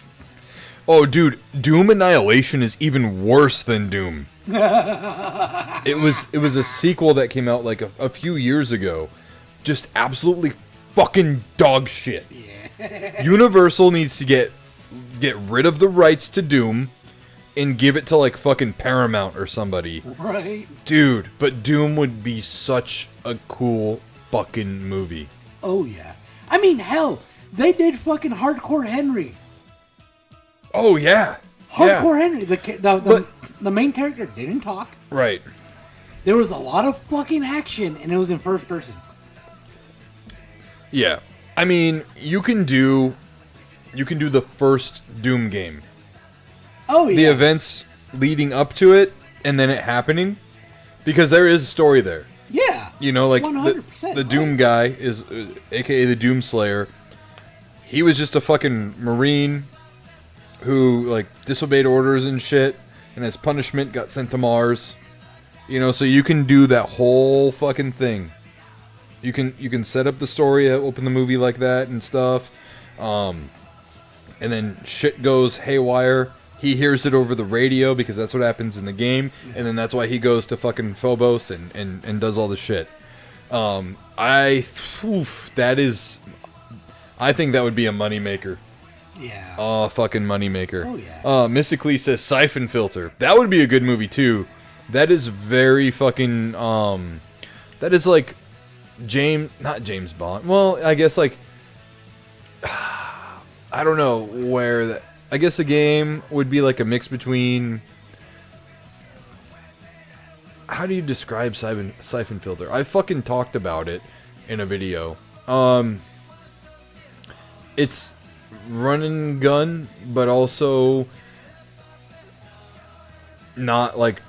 Oh, dude, Doom Annihilation is even worse than Doom. It was a sequel that came out like a few years ago. Just absolutely fucking dog shit. Yeah. Universal needs to get rid of the rights to Doom and give it to like fucking Paramount or somebody. Right. Dude, but Doom would be such a cool fucking movie. Oh, yeah. I mean, hell, they did fucking Hardcore Henry. Oh, yeah. Hardcore Henry. The main character didn't talk. Right. There was a lot of fucking action, and it was in first person. Yeah. I mean, you can do the first Doom game. Oh, yeah. The events leading up to it, and then it happening. Because there is a story there. Yeah. You know, like 100%, the Doom guy is, aka the Doom Slayer. He was just a fucking Marine who like disobeyed orders and shit, and as punishment got sent to Mars. You know, so you can do that whole fucking thing. You can set up the story, open the movie like that and stuff, and then shit goes haywire. He hears it over the radio because that's what happens in the game, and then that's why he goes to fucking Phobos and does all the shit. I think that would be a moneymaker. Yeah. Oh, fucking moneymaker. Oh, yeah. Mystically says Siphon Filter. That would be a good movie, too. That is very fucking, that is like not James Bond. Well, I guess like, I don't know where that, I guess a game would be like a mix between, how do you describe Siphon Filter? I fucking talked about it in a video. It's run and gun, but also not like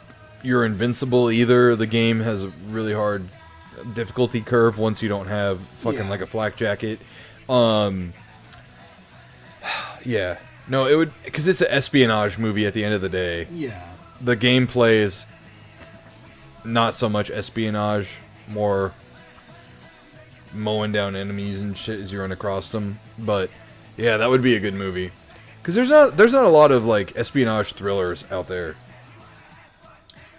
you're invincible either. The game has a really hard difficulty curve once you don't have fucking like a flak jacket. Yeah. No, it would, because it's an espionage movie at the end of the day. Yeah. The gameplay is not so much espionage, more mowing down enemies and shit as you run across them. But yeah, that would be a good movie. Because there's not a lot of like espionage thrillers out there.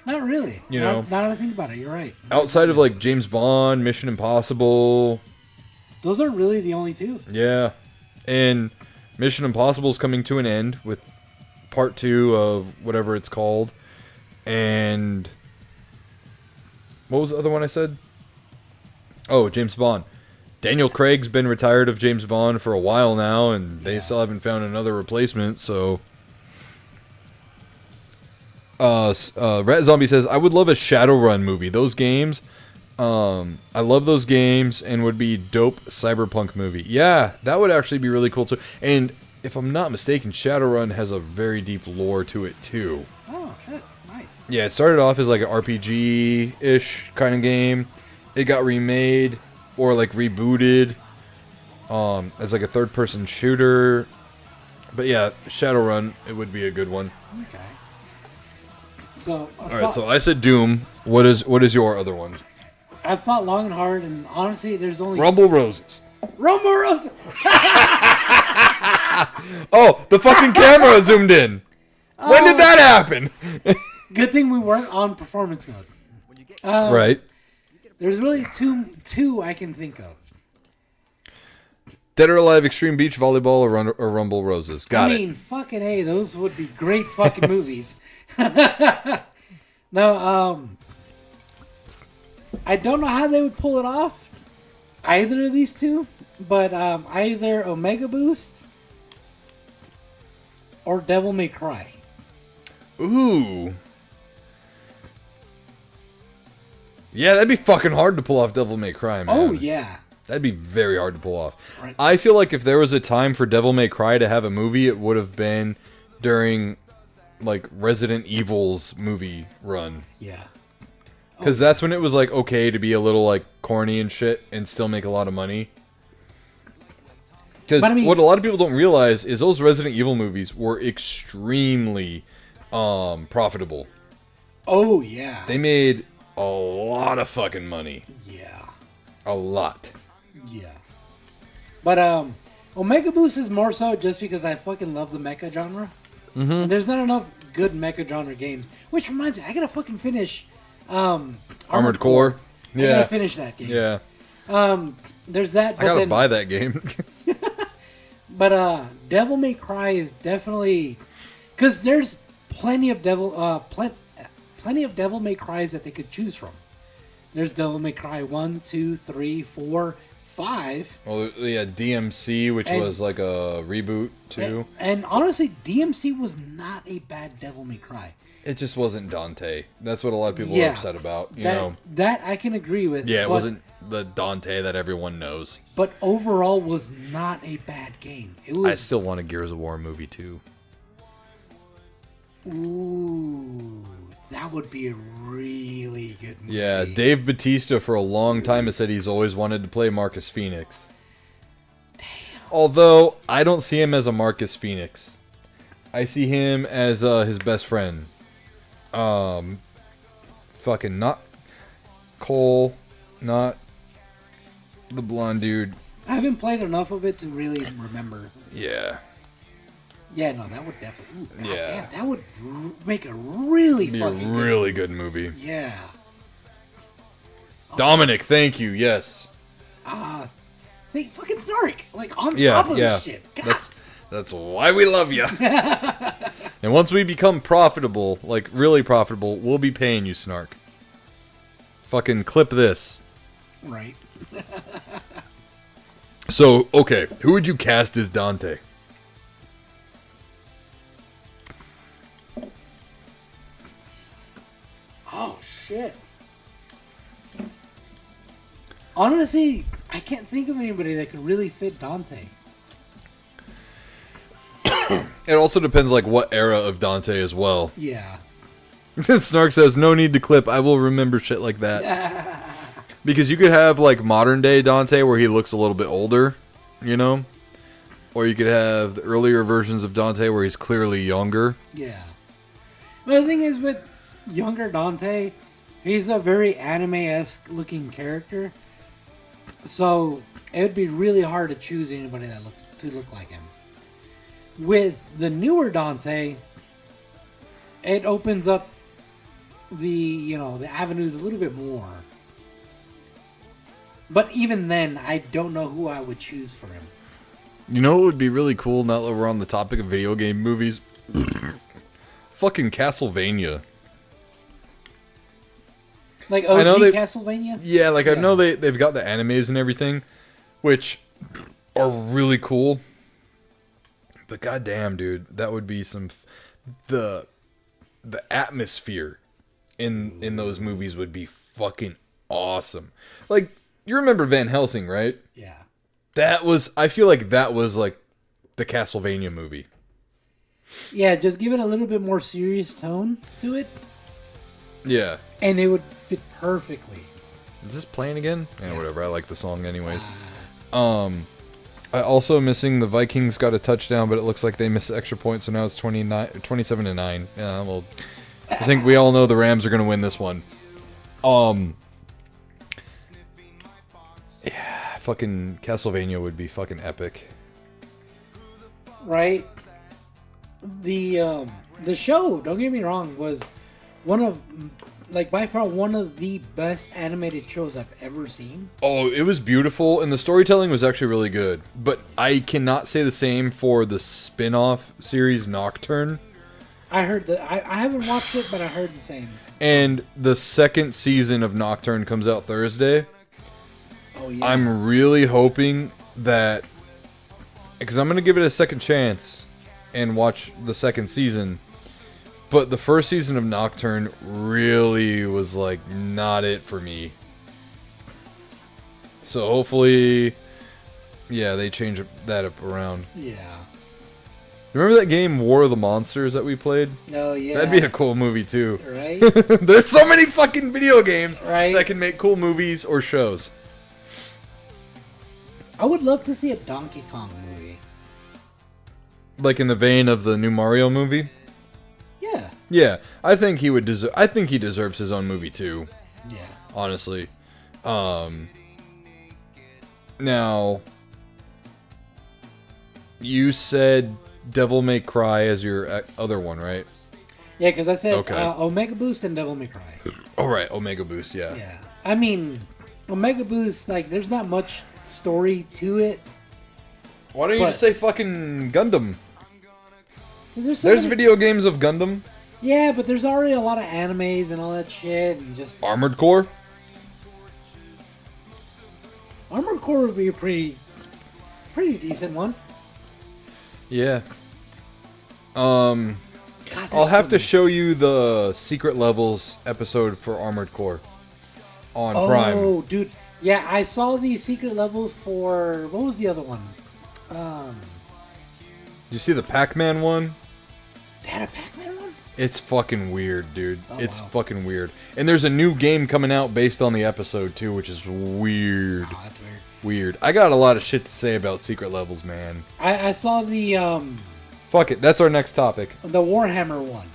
Not really. You know, now that I think about it, you're right. Outside of like James Bond, Mission Impossible. Those are really the only two. Yeah. And Mission Impossible is coming to an end with part 2 of whatever it's called. And what was the other one I said? Oh, James Bond. Daniel Craig's been retired of James Bond for a while now, and they still haven't found another replacement, so... Rat Zombie says, I would love a Shadowrun movie. Those games, I love those games, and would be dope cyberpunk movie. Yeah, that would actually be really cool too. And if I'm not mistaken, Shadowrun has a very deep lore to it too. Oh, shit. Nice. Yeah, it started off as like an RPG-ish kind of game. It got remade, or like rebooted, as like a third-person shooter. But yeah, Shadowrun, it would be a good one. Okay. So, Alright, so I said Doom. What is your other one? I've thought long and hard, and honestly, there's only... Rumble Roses. Rumble Roses! Oh, the fucking camera zoomed in. When did that happen? Good thing we weren't on performance mode. Right. There's really two I can think of. Dead or Alive, Extreme Beach Volleyball, or Rumble Roses. Got I it. mean, fucking A, those would be great fucking movies. No, I don't know how they would pull it off, either of these two, but either Omega Boost or Devil May Cry. Ooh. Yeah, that'd be fucking hard to pull off Devil May Cry, man. Oh, yeah. That'd be very hard to pull off. Right. I feel like if there was a time for Devil May Cry to have a movie, it would have been during, like, Resident Evil's movie run. Yeah. Because that's when it was like okay to be a little like corny and shit and still make a lot of money. Because what a lot of people don't realize is those Resident Evil movies were extremely profitable. Oh, yeah. They made a lot of fucking money. Yeah. A lot. Yeah. But, Omega Boost is more so just because I fucking love the mecha genre. Mm-hmm. And there's not enough good mecha genre games. Which reminds me, I gotta fucking finish Armored Core. I Yeah. gotta finish that game. Yeah. There's that. I gotta buy that game. But Devil May Cry is definitely because there's plenty of plenty of Devil May Cries that they could choose from. There's Devil May Cry 1, 2, 3, 4, 5. Well, yeah, DMC, which was like a reboot too. And honestly, DMC was not a bad Devil May Cry. It just wasn't Dante. That's what a lot of people are upset about. You know. That I can agree with. Yeah, it wasn't the Dante that everyone knows. But overall, was not a bad game. It was. I still want a Gears of War movie too. Ooh, that would be a really good movie. Yeah, Dave Bautista for a long time has said he's always wanted to play Marcus Phoenix. Damn. Although I don't see him as a Marcus Phoenix. I see him as his best friend. Fucking not Cole, not the blonde dude. I haven't played enough of it to really remember. Yeah. Yeah, no, that would definitely. Ooh, Yeah. damn, that would make a really Be fucking a really good movie. Yeah. Dominic, thank you. Yes. See, fucking Snark, like on top of this shit. God. That's why we love you. And once we become profitable, like really profitable, we'll be paying you, Snark. Fucking clip this. Right. So, okay, who would you cast as Dante? Oh shit. Honestly, I can't think of anybody that could really fit Dante. It also depends, like, what era of Dante as well. Yeah. Snark says, no need to clip, I will remember shit like that. Because you could have, like, modern day Dante where he looks a little bit older, you know? Or you could have the earlier versions of Dante where he's clearly younger. Yeah. But the thing is, with younger Dante, he's a very anime-esque looking character. So, it would be really hard to choose anybody that looks to look like him. With the newer Dante, it opens up the avenues a little bit more. But even then, I don't know who I would choose for him. You know what would be really cool now that we're on the topic of video game movies? Fucking Castlevania. Like OG Castlevania? Yeah, like I know they've got the animes and everything, which are really cool. But goddamn, dude, that would be some the atmosphere in those movies would be fucking awesome. Like, you remember Van Helsing, right? Yeah. I feel like that was like the Castlevania movie. Yeah, just give it a little bit more serious tone to it. Yeah. And it would fit perfectly. Is this playing again? Yeah, whatever. I like the song anyways. I also missing the Vikings got a touchdown, but it looks like they missed extra points, so now it's 27-9. Yeah, well, I think we all know the Rams are going to win this one. Yeah, fucking Castlevania would be fucking epic. Right? The show, don't get me wrong, was one of, like, by far one of the best animated shows I've ever seen. Oh, it was beautiful, and the storytelling was actually really good. But I cannot say the same for the spin-off series Nocturne. I heard that. I haven't watched it, but I heard the same. And the second season of Nocturne comes out Thursday. Oh, yeah. I'm really hoping that... Because I'm going to give it a second chance and watch the second season. But the first season of Nocturne really was, like, not it for me. So hopefully, yeah, they change that up around. Yeah. Remember that game War of the Monsters that we played? Oh yeah. That'd be a cool movie too. Right? There's so many fucking video games Right. that can make cool movies or shows. I would love to see a Donkey Kong movie. Like in the vein of the new Mario movie? Yeah. Yeah, I think he would deserve. I think he deserves his own movie too. Yeah. Honestly, now you said Devil May Cry as your other one, right? Yeah, because I said Okay. Omega Boost and Devil May Cry. Oh right, Omega Boost, yeah. Yeah. I mean, Omega Boost, like, there's not much story to it. Why don't you But- just say fucking Gundam? 'Cause there's so There's many- video games of Gundam. Yeah, but there's already a lot of animes and all that shit, and just Armored Core. Armored Core would be a pretty decent one. Yeah. God, I'll there's have so to many. show you the Secret Levels episode for Armored Core on Prime. Oh, dude. Yeah, I saw the secret levels for what was the other one? You see the Pac-Man one? They had a Pac-Man one? It's fucking weird, dude. Oh, It's wow. fucking weird. And there's a new game coming out based on the episode too, which is weird. Oh, that's weird. Weird. I got a lot of shit to say about Secret Levels, man. I saw the Fuck it. That's our next topic. Warhammer one.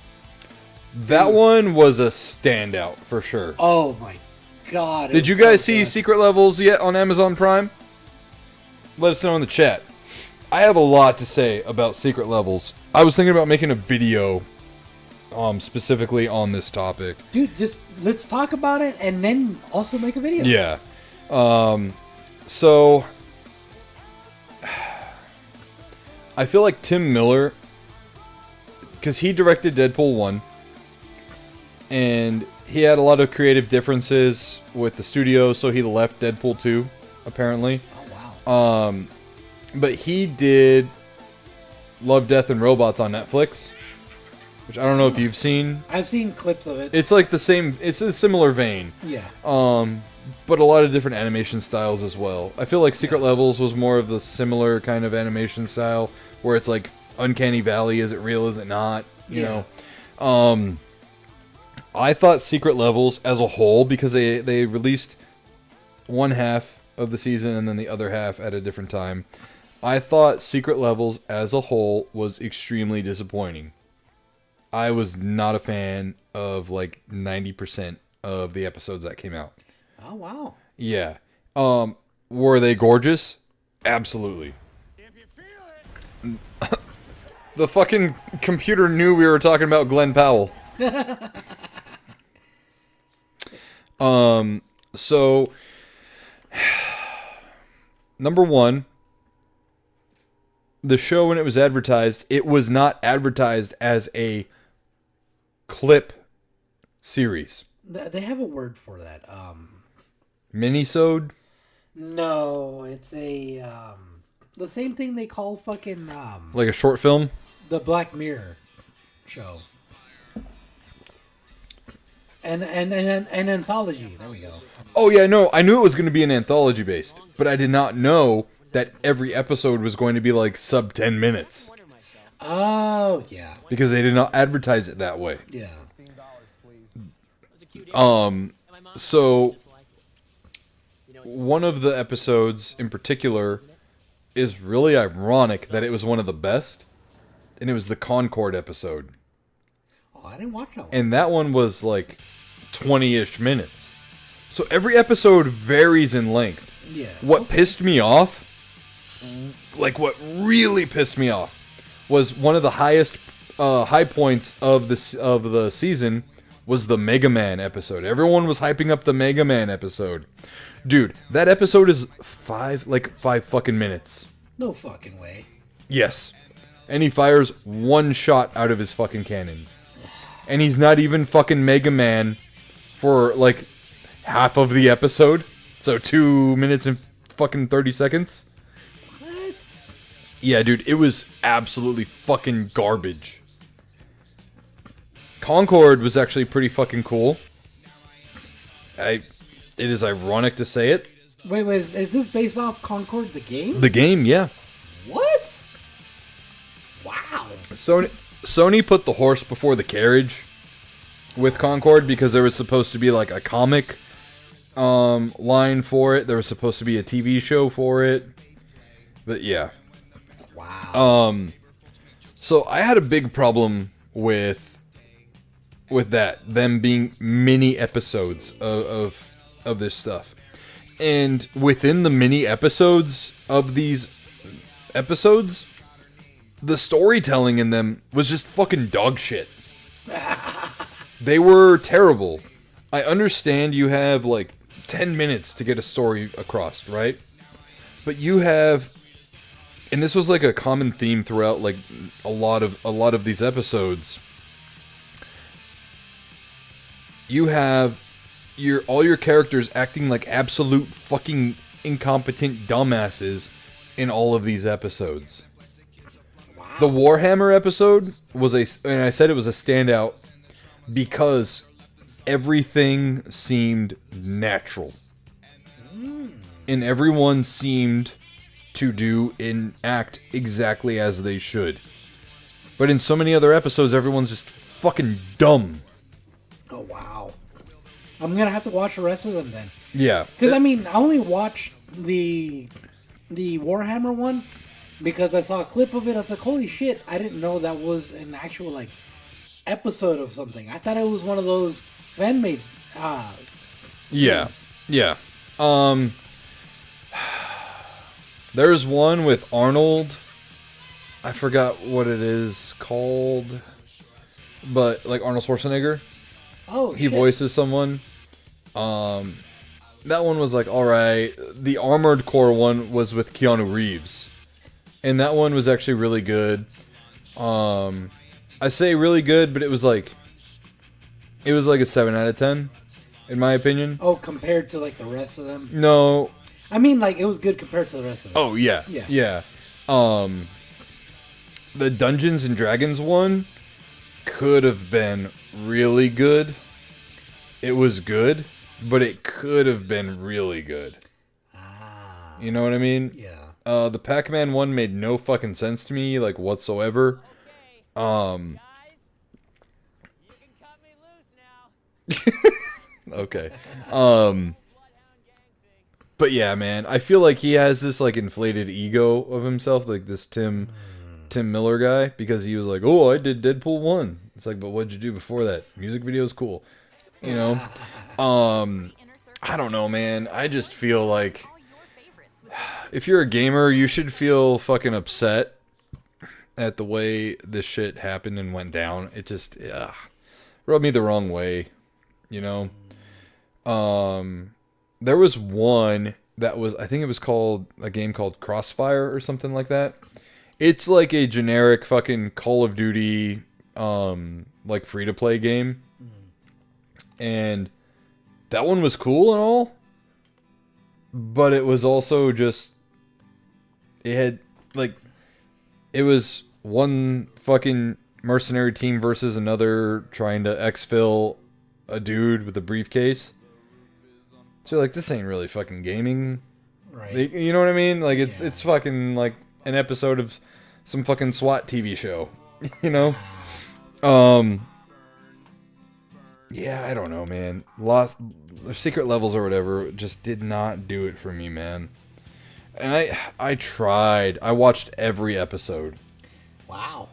That one was a standout for sure. Oh my god. it Did you was so guys see good. Secret Levels yet on Amazon Prime? Let us know in the chat. I have a lot to say about Secret Levels. I was thinking about making a video specifically on this topic. Dude, just let's talk about it and then also make a video. Yeah. So I feel like Tim Miller, because he directed Deadpool 1, and he had a lot of creative differences with the studio, so he left Deadpool 2, apparently. Oh wow. But he did Love, Death, and Robots on Netflix, which I don't know if you've seen. I've seen clips of it. It's like the same, it's a similar vein. Yeah. But a lot of different animation styles as well. I feel like Secret Levels was more of the similar kind of animation style, where it's like Uncanny Valley, is it real, is it not? You know? I thought Secret Levels as a whole, because they released one half of the season and then the other half at a different time. I thought Secret Levels as a whole was extremely disappointing. I was not a fan of like 90% of the episodes that came out. Oh wow. Yeah. Were they gorgeous? Absolutely. The fucking computer knew we were talking about Glenn Powell. So number one, the show when it was advertised, it was not advertised as a clip series. They have a word for that. Minisode? No, it's a the same thing they call fucking Like a short film? the Black Mirror show. And an anthology. There we go. Oh yeah, no, I knew it was going to be an anthology based, but I did not know that every episode was going to be like sub 10 minutes. Oh yeah, Because they did not advertise it that way. yeah. So one of the episodes in particular is really ironic that it was one of the best, and it was the Concord episode. Oh, I didn't watch that one. And that one was like 20-ish minutes. So every episode varies in length. Yeah. What pissed me off, like what really pissed me off, was one of the highest high points of the season was the Mega Man episode. Everyone was hyping up the Mega Man episode. Dude, that episode is five fucking minutes. No fucking way. Yes. And he fires one shot out of his fucking cannon. And he's not even fucking Mega Man for like half of the episode. So 2 minutes and fucking 30 seconds. What? Yeah, dude, it was absolutely fucking garbage. Concord was actually pretty fucking cool. It is ironic to say it. Wait, is this based off Concord the game? The game, yeah. What? Wow. Sony put the horse before the carriage with Concord because there was supposed to be like a comic line for it. There was supposed to be a TV show for it. But yeah. Wow. So I had a big problem with that, them being mini episodes of this stuff. And within the mini episodes of these episodes, the storytelling in them was just fucking dog shit. They were terrible. I understand you have like 10 minutes to get a story across, right? But you have, and this was like a common theme throughout like a lot of these episodes. You have all your characters acting like absolute fucking incompetent dumbasses in all of these episodes. Wow. The Warhammer episode was and I said it was a standout because everything seemed natural. And everyone seemed to do and act exactly as they should. But in so many other episodes, everyone's just fucking dumb. Oh, wow. I'm going to have to watch the rest of them then. Yeah. Because, I mean, I only watched the Warhammer one because I saw a clip of it. I was like, holy shit, I didn't know that was an actual, like, episode of something. I thought it was one of those fan-made Yeah. things. Yeah. There's one with Arnold. I forgot what it is called. But, like, Arnold Schwarzenegger. Oh, He shit. voices someone. That one was like, alright. The Armored Core one was with Keanu Reeves. And that one was actually really good. I say really good, but it was like a 7 out of 10, in my opinion. Oh, compared to, like, the rest of them? No. I mean, like, it was good compared to the rest of them. Oh, yeah. Yeah. Yeah. The Dungeons and Dragons one could have been really good. It was good, but it could have been really good. Ah. You know what I mean? Yeah. The Pac-Man one made no fucking sense to me, like, whatsoever. Okay. But yeah, man, I feel like he has this, like, inflated ego of himself, like this Tim Miller guy, because he was like, oh, I did Deadpool 1. It's like, but what'd you do before that? Music video's cool. You know? I don't know, man. I just feel like if you're a gamer, you should feel fucking upset at the way this shit happened and went down. It just rubbed me the wrong way, you know? There was one that was, I think it was called, a game called Crossfire or something like that. It's like a generic fucking Call of Duty, like free-to-play game. And that one was cool and all, but it was also just, it had, like, it was one fucking mercenary team versus another trying to exfil a dude with a briefcase. So you're like, this ain't really fucking gaming. Right. You know what I mean? Like, it's fucking like an episode of some fucking SWAT TV show. You know? Yeah, I don't know, man. Lost secret levels or whatever just did not do it for me, man. And I tried. I watched every episode. Wow.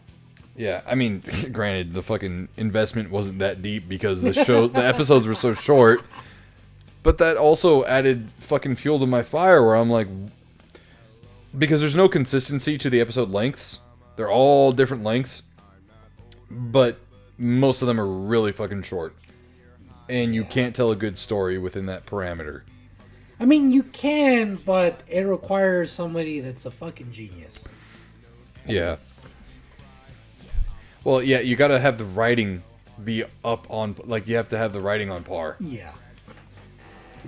Yeah, I mean, granted, the fucking investment wasn't that deep because the episodes were so short. But that also added fucking fuel to my fire where I'm like, because there's no consistency to the episode lengths. They're all different lengths. But most of them are really fucking short. And you can't tell a good story within that parameter. I mean, you can, but it requires somebody that's a fucking genius. Yeah. Well, yeah, you gotta have the writing be up on, like, you have to have the writing on par. Yeah.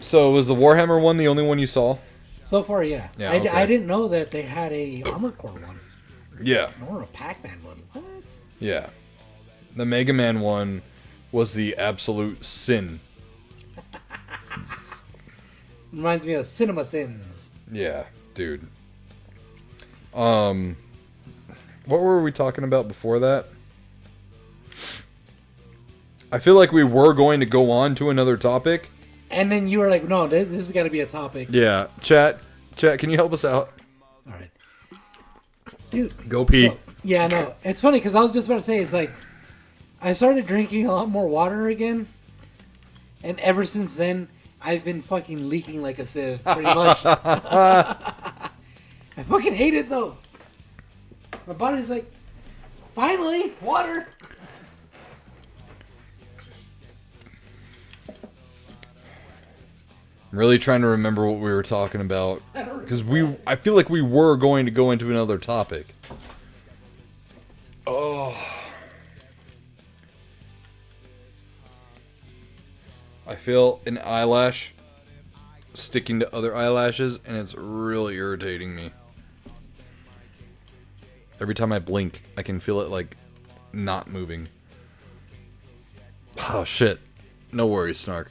So, was the Warhammer one the only one you saw? So far, yeah. Yeah, I, okay. I didn't know that they had a Armored Core one. Yeah. Nor a Pac-Man one. What? Yeah. The Mega Man one was the absolute sin. Reminds me of Cinema Sins. Yeah, dude. What were we talking about before that? I feel like we were going to go on to another topic. And then you were like, no, this has got to be a topic. Yeah. Chat, can you help us out? All right. Dude. Go pee. So, yeah, no. It's funny because I was just about to say, it's like, I started drinking a lot more water again. And ever since then, I've been fucking leaking like a sieve, pretty much. I fucking hate it, though. My body's like, finally, water. I'm really trying to remember what we were talking about. Because I feel like we were going to go into another topic. Oh. I feel an eyelash sticking to other eyelashes, and it's really irritating me. Every time I blink, I can feel it, like, not moving. Oh, shit. No worries, Snark.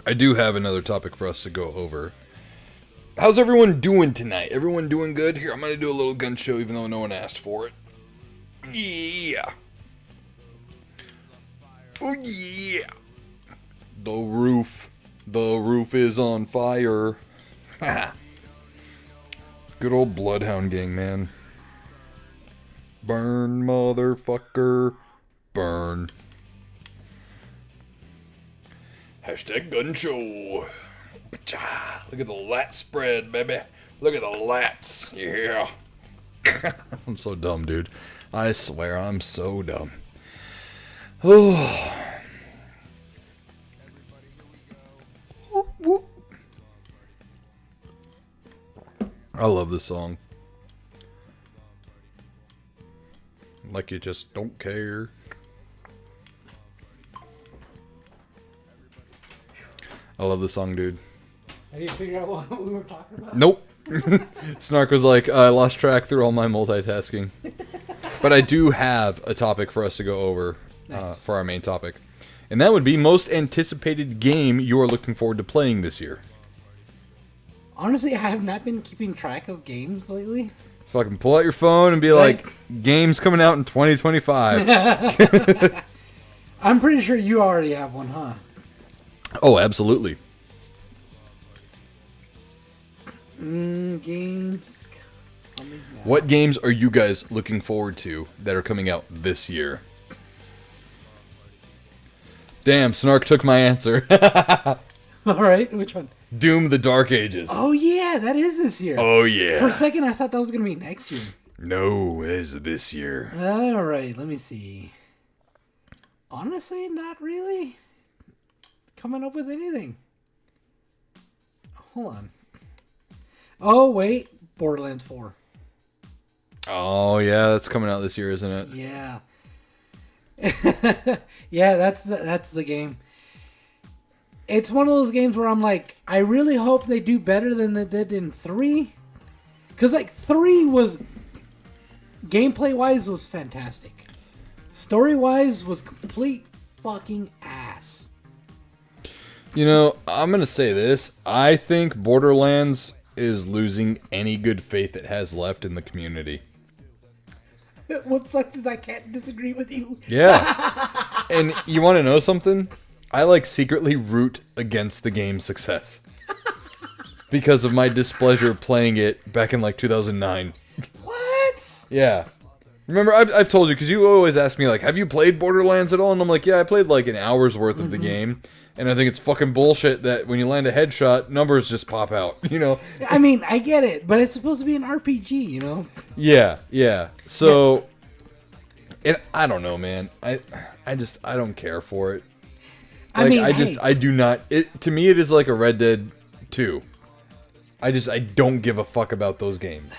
I do have another topic for us to go over. How's everyone doing tonight? Everyone doing good? Here, I'm going to do a little gun show even though no one asked for it. Yeah. Oh, yeah. The roof is on fire. Good old Bloodhound gang, man. Burn, motherfucker. Burn. Hashtag gun show. Look at the lat spread, baby. Look at the lats. Yeah. I'm so dumb, dude. I swear I'm so dumb. Oh. I love this song. Like you just don't care. I love this song, dude. Have you figured out what we were talking about? Nope. Snark was like, I lost track through all my multitasking. But I do have a topic for us to go over for our main topic. And that would be most anticipated game you are looking forward to playing this year. Honestly, I have not been keeping track of games lately. Fucking pull out your phone and be like games coming out in 2025. I'm pretty sure you already have one, huh? Oh, absolutely. Games. What games are you guys looking forward to that are coming out this year? Damn, Snark took my answer. All right, which one? Doom: The Dark Ages. Oh yeah, that is this year. Oh yeah. For a second, I thought that was gonna be next year. No, it is this year. All right, let me see. Honestly, not really coming up with anything. Hold on. Oh wait, Borderlands 4. Oh yeah, that's coming out this year, isn't it? Yeah. Yeah, that's the game. It's one of those games where I'm like, I really hope they do better than they did in 3. Because, like, 3 was, gameplay-wise, was fantastic. Story-wise, was complete fucking ass. You know, I'm going to say this. I think Borderlands is losing any good faith it has left in the community. What sucks is I can't disagree with you. Yeah. And you want to know something? I like secretly root against the game's success. Because of my displeasure playing it back in like 2009. What? Yeah. Remember, I've told you, because you always ask me, like, have you played Borderlands at all? And I'm like, yeah, I played like an hour's worth of the game. And I think it's fucking bullshit that when you land a headshot, numbers just pop out, you know? I mean, I get it, but it's supposed to be an RPG, you know? Yeah, yeah. So, and I don't know, man. I don't care for it. Like, I do not. To me, it is like a Red Dead 2. I don't give a fuck about those games.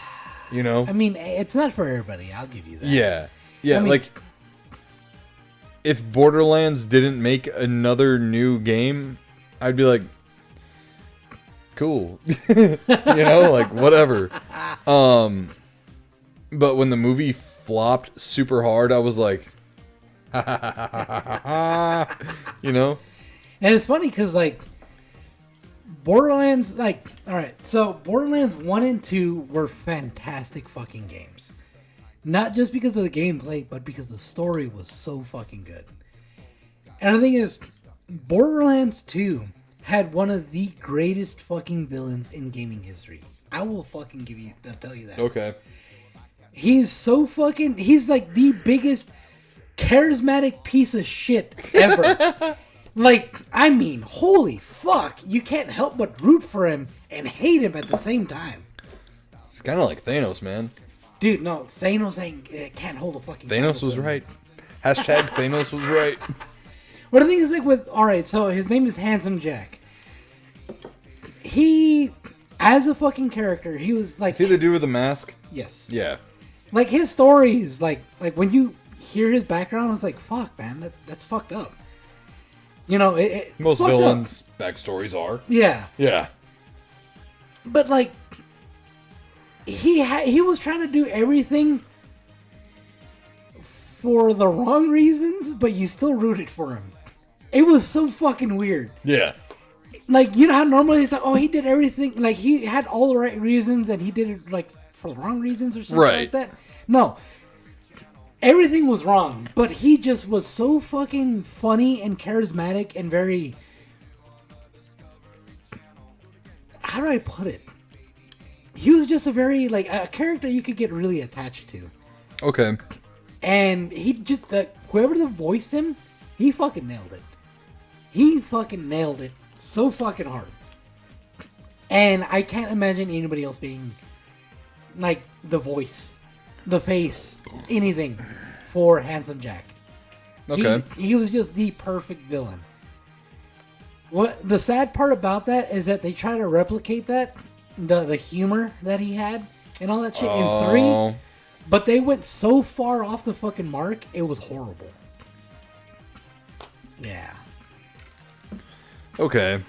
You know? I mean, it's not for everybody. I'll give you that. Yeah. Yeah, I mean, like, if Borderlands didn't make another new game, I'd be like, cool. You know? Like, whatever. But when the movie flopped super hard, I was like, you know? And it's funny because, like, Borderlands, like, alright, so Borderlands 1 and 2 were fantastic fucking games. Not just because of the gameplay, but because the story was so fucking good. And the thing is, Borderlands 2 had one of the greatest fucking villains in gaming history. I will fucking tell you that. Okay. He's like the biggest charismatic piece of shit ever. Like, I mean, holy fuck. You can't help but root for him and hate him at the same time. It's kind of like Thanos, man. Dude, no, Thanos can't hold a fucking Thanos was right. Hashtag Thanos was right. But the thing is, like, alright, so his name is Handsome Jack. He, as a fucking character, he was like... See the dude with the mask? Yes. Yeah. Like, his stories, like when you hear his background, it's like, fuck, man, that's fuced up. You know, Most villains' backstories are. Yeah. Yeah. But, like, he was trying to do everything for the wrong reasons, but you still rooted for him. It was so fucking weird. Yeah. Like, you know how normally it's like, oh, he did everything, like, he had all the right reasons, and he did it, like, for the wrong reasons or something like that. No. Everything was wrong, but he just was so fucking funny and charismatic and very... How do I put it? He was just a very, like, a character you could get really attached to. Okay. And he just, whoever voiced him, he fucking nailed it. He fucking nailed it so fucking hard. And I can't imagine anybody else being, like, the voice, the face, anything for Handsome Jack. Okay. He was just the perfect villain. What the sad part about that is that they try to replicate that, the humor that he had and all that shit in 3, but they went so far off the fucking mark, it was horrible. Yeah. Okay.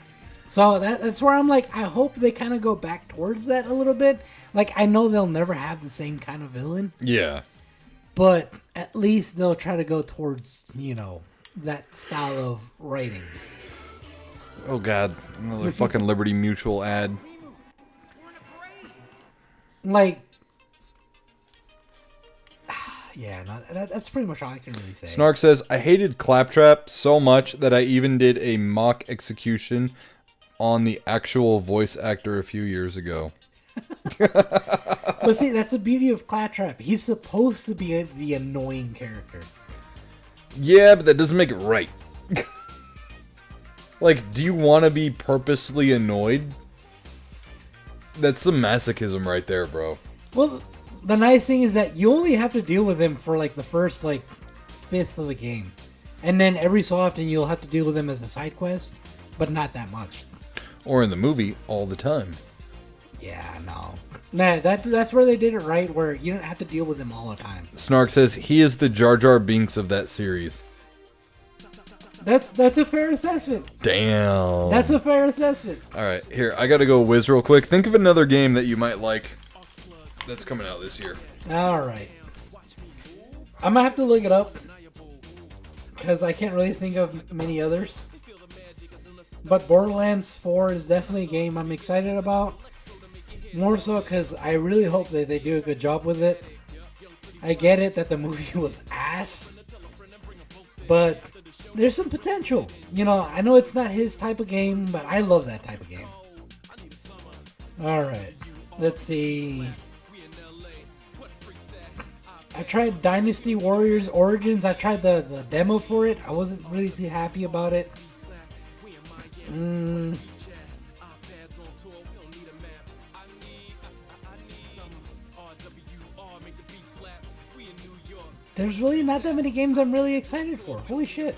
So that's where I'm like, I hope they kind of go back towards that a little bit. Like, I know they'll never have the same kind of villain. Yeah. But at least they'll try to go towards, you know, that style of writing. Oh, God. Another fucking Liberty Mutual ad. Like, yeah, no, that's pretty much all I can really say. Snark says, I hated Claptrap so much that I even did a mock execution on the actual voice actor a few years ago. But see, that's the beauty of Claptrap. He's supposed to be the annoying character. Yeah, but that doesn't make it right. Like, do you want to be purposely annoyed? That's some masochism right there, bro. Well, the nice thing is that you only have to deal with him for, like, the first, like, fifth of the game. And then every so often you'll have to deal with him as a side quest, but not that much. Or in the movie, all the time. Yeah, no. Nah, that's where they did it right, where you don't have to deal with him all the time. Snark says, he is the Jar Jar Binks of that series. That's a fair assessment. Damn. That's a fair assessment. Alright, here, I gotta go whiz real quick. Think of another game that you might like that's coming out this year. Alright. I'm gonna have to look it up, because I can't really think of many others. But Borderlands 4 is definitely a game I'm excited about. More so because I really hope that they do a good job with it. I get it that the movie was ass, but there's some potential. You know, I know it's not his type of game, but I love that type of game. Alright, let's see. I tried Dynasty Warriors Origins. I tried the demo for it. I wasn't really too happy about it. There's really not that many games I'm really excited for. Holy shit.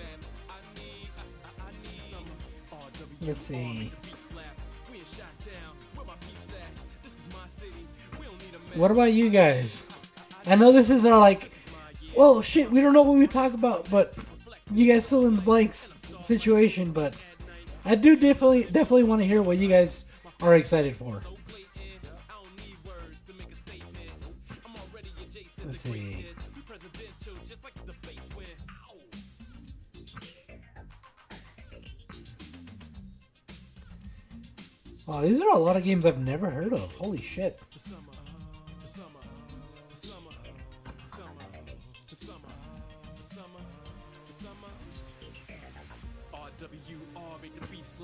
Let's see. What about you guys? I know this is our like, whoa shit, we don't know what we talk about, but you guys fill in the blanks situation, but I do definitely want to hear what you guys are excited for. Let's see. Wow, these are a lot of games I've never heard of. Holy shit.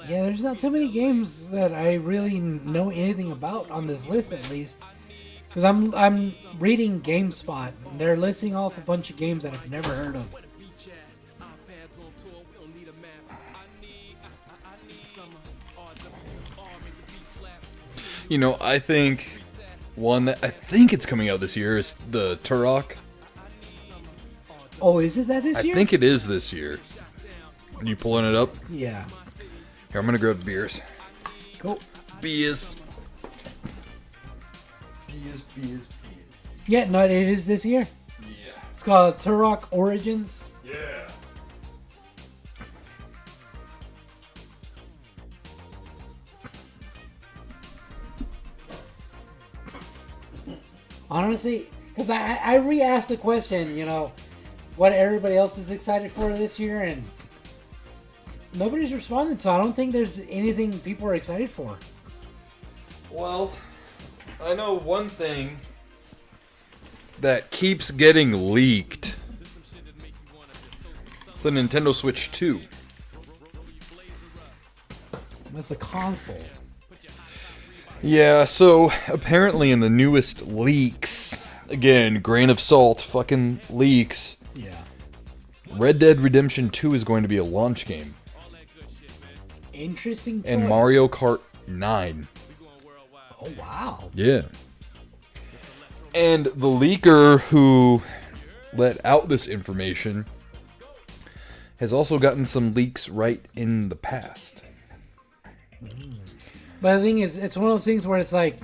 Yeah, there's not too many games that I really know anything about on this list, at least. Because I'm reading GameSpot, and they're listing off a bunch of games that I've never heard of. You know, I think one that I think it's coming out this year is the Turok. Oh, is it that this year? I think it is this year. You pulling it up? Yeah. Here, I'm gonna grab beers. Cool. Beers. Yeah, no, it is this year. Yeah. It's called Turok Origins. Yeah. Honestly, because I re-asked the question, you know, what everybody else is excited for this year, and nobody's responded, so I don't think there's anything people are excited for. Well, I know one thing that keeps getting leaked. It's a Nintendo Switch 2. That's a console. Yeah, so apparently in the newest leaks, again, grain of salt, fucking leaks, Yeah. Red Dead Redemption 2 is going to be a launch game. Interesting And choice. Mario Kart 9. Oh, wow. Yeah. And the leaker who let out this information has also gotten some leaks right in the past. But the thing is, it's one of those things where it's like,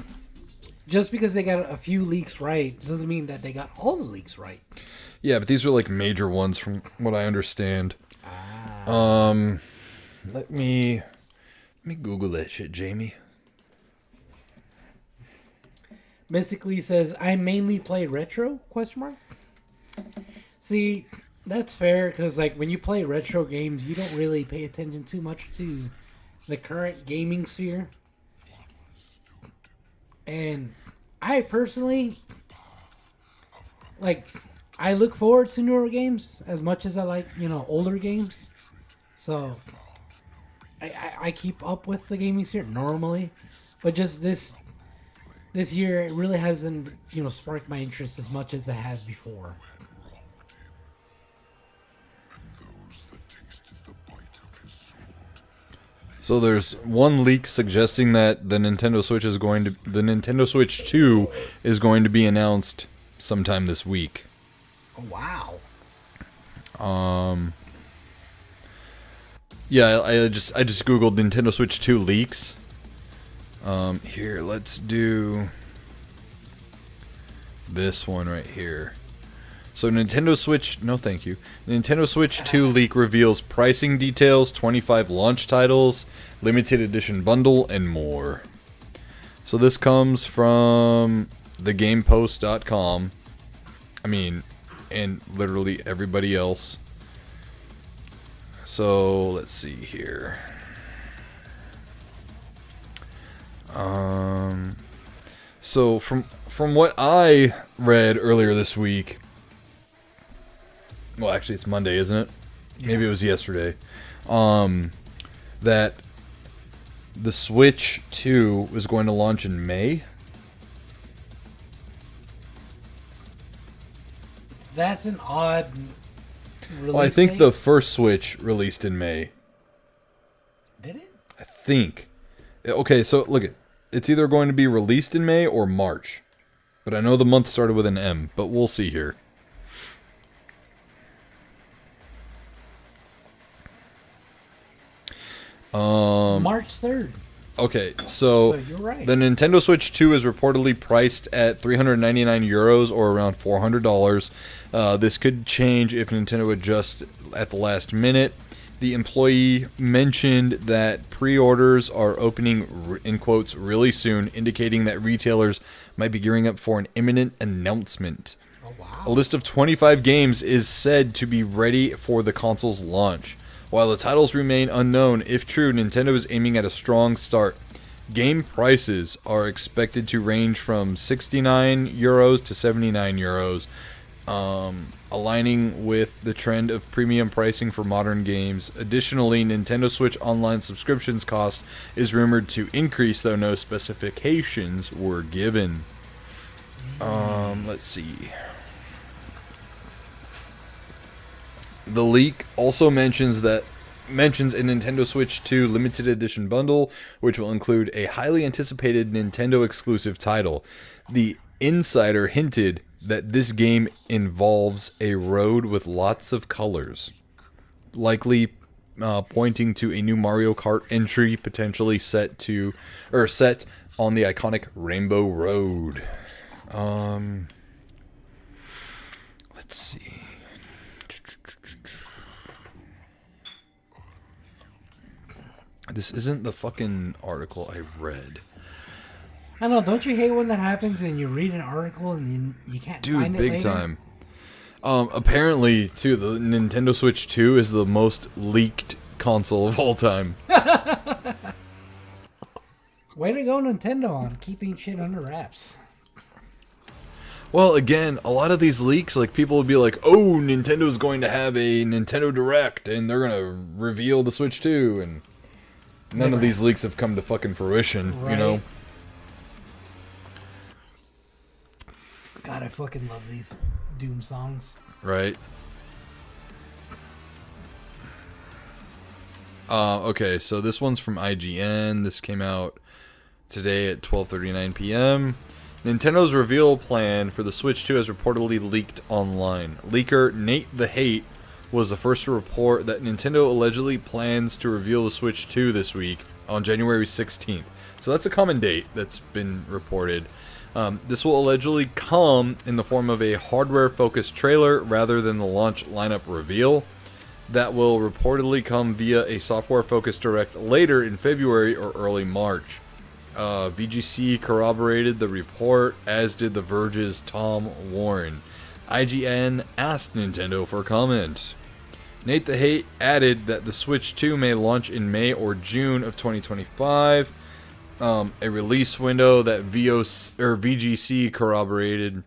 just because they got a few leaks right doesn't mean that they got all the leaks right. Yeah, but these are like major ones from what I understand. Let me Google that shit, Jamie. Mystically says, I mainly play retro, question mark? See, that's fair, because like when you play retro games, you don't really pay attention too much to the current gaming sphere. And I personally, like, I look forward to newer games as much as I like, you know, older games. So I keep up with the gaming sphere normally, but just this year it really hasn't, you know, sparked my interest as much as it has before. So there's one leak suggesting that the Nintendo Switch 2 is going to be announced sometime this week. Oh, wow. Yeah, I just googled Nintendo Switch 2 leaks. Here, let's do this one right here. So Nintendo Switch, no thank you. Nintendo Switch 2 leak reveals pricing details, 25 launch titles, limited edition bundle, and more. So this comes from thegamepost.com. I mean, and literally everybody else. So let's see here. So from what I read earlier this week, well, actually it's Monday, isn't it? Yeah. Maybe it was yesterday. That the Switch 2 was going to launch in May. That's an odd release Well, I think date. the first Switch released in May. Did it? I think. Okay, so look it. It's either going to be released in May or March. But I know the month started with an M, but we'll see here. March 3rd. Okay, so you're right. the Nintendo Switch 2 is reportedly priced at 399 euros or around $400. This could change if Nintendo adjusts at the last minute. The employee mentioned that pre-orders are opening, in quotes, really soon, indicating that retailers might be gearing up for an imminent announcement. Oh, wow. A list of 25 games is said to be ready for the console's launch. While the titles remain unknown, if true, Nintendo is aiming at a strong start. game prices are expected to range from 69 euros to 79 euros, aligning with the trend of premium pricing for modern games. Additionally, Nintendo Switch Online subscriptions cost is rumored to increase, though no specifications were given. Let's see. The leak also mentions a Nintendo Switch 2 limited edition bundle, which will include a highly anticipated Nintendo exclusive title. The insider hinted that this game involves a road with lots of colors, likely pointing to a new Mario Kart entry, potentially set on the iconic Rainbow Road. Let's see. This isn't the fucking article I read. I don't know. Don't you hate when that happens and you read an article and you can't find it Dude, big later? time. Apparently, too, the Nintendo Switch 2 is the most leaked console of all time. Way to go, Nintendo, on keeping shit under wraps. Well, again, a lot of these leaks, like, people will be like, oh, Nintendo's going to have a Nintendo Direct, and they're going to reveal the Switch 2, and none of these leaks have come to fucking fruition, Right. you know? God, I fucking love these Doom songs. Right. Okay, so this one's from IGN. This came out today at 12:39 p.m. Nintendo's reveal plan for the Switch 2 has reportedly leaked online. Leaker Nate the Hate was the first to report that Nintendo allegedly plans to reveal the Switch 2 this week on January 16th. So that's a common date that's been reported. This will allegedly come in the form of a hardware-focused trailer rather than the launch lineup reveal. That will reportedly come via a software-focused direct later in February or early March. VGC corroborated the report, as did The Verge's Tom Warren. IGN asked Nintendo for comment. Nate the Hate added that the Switch 2 may launch in May or June of 2025. A release window that VGC corroborated.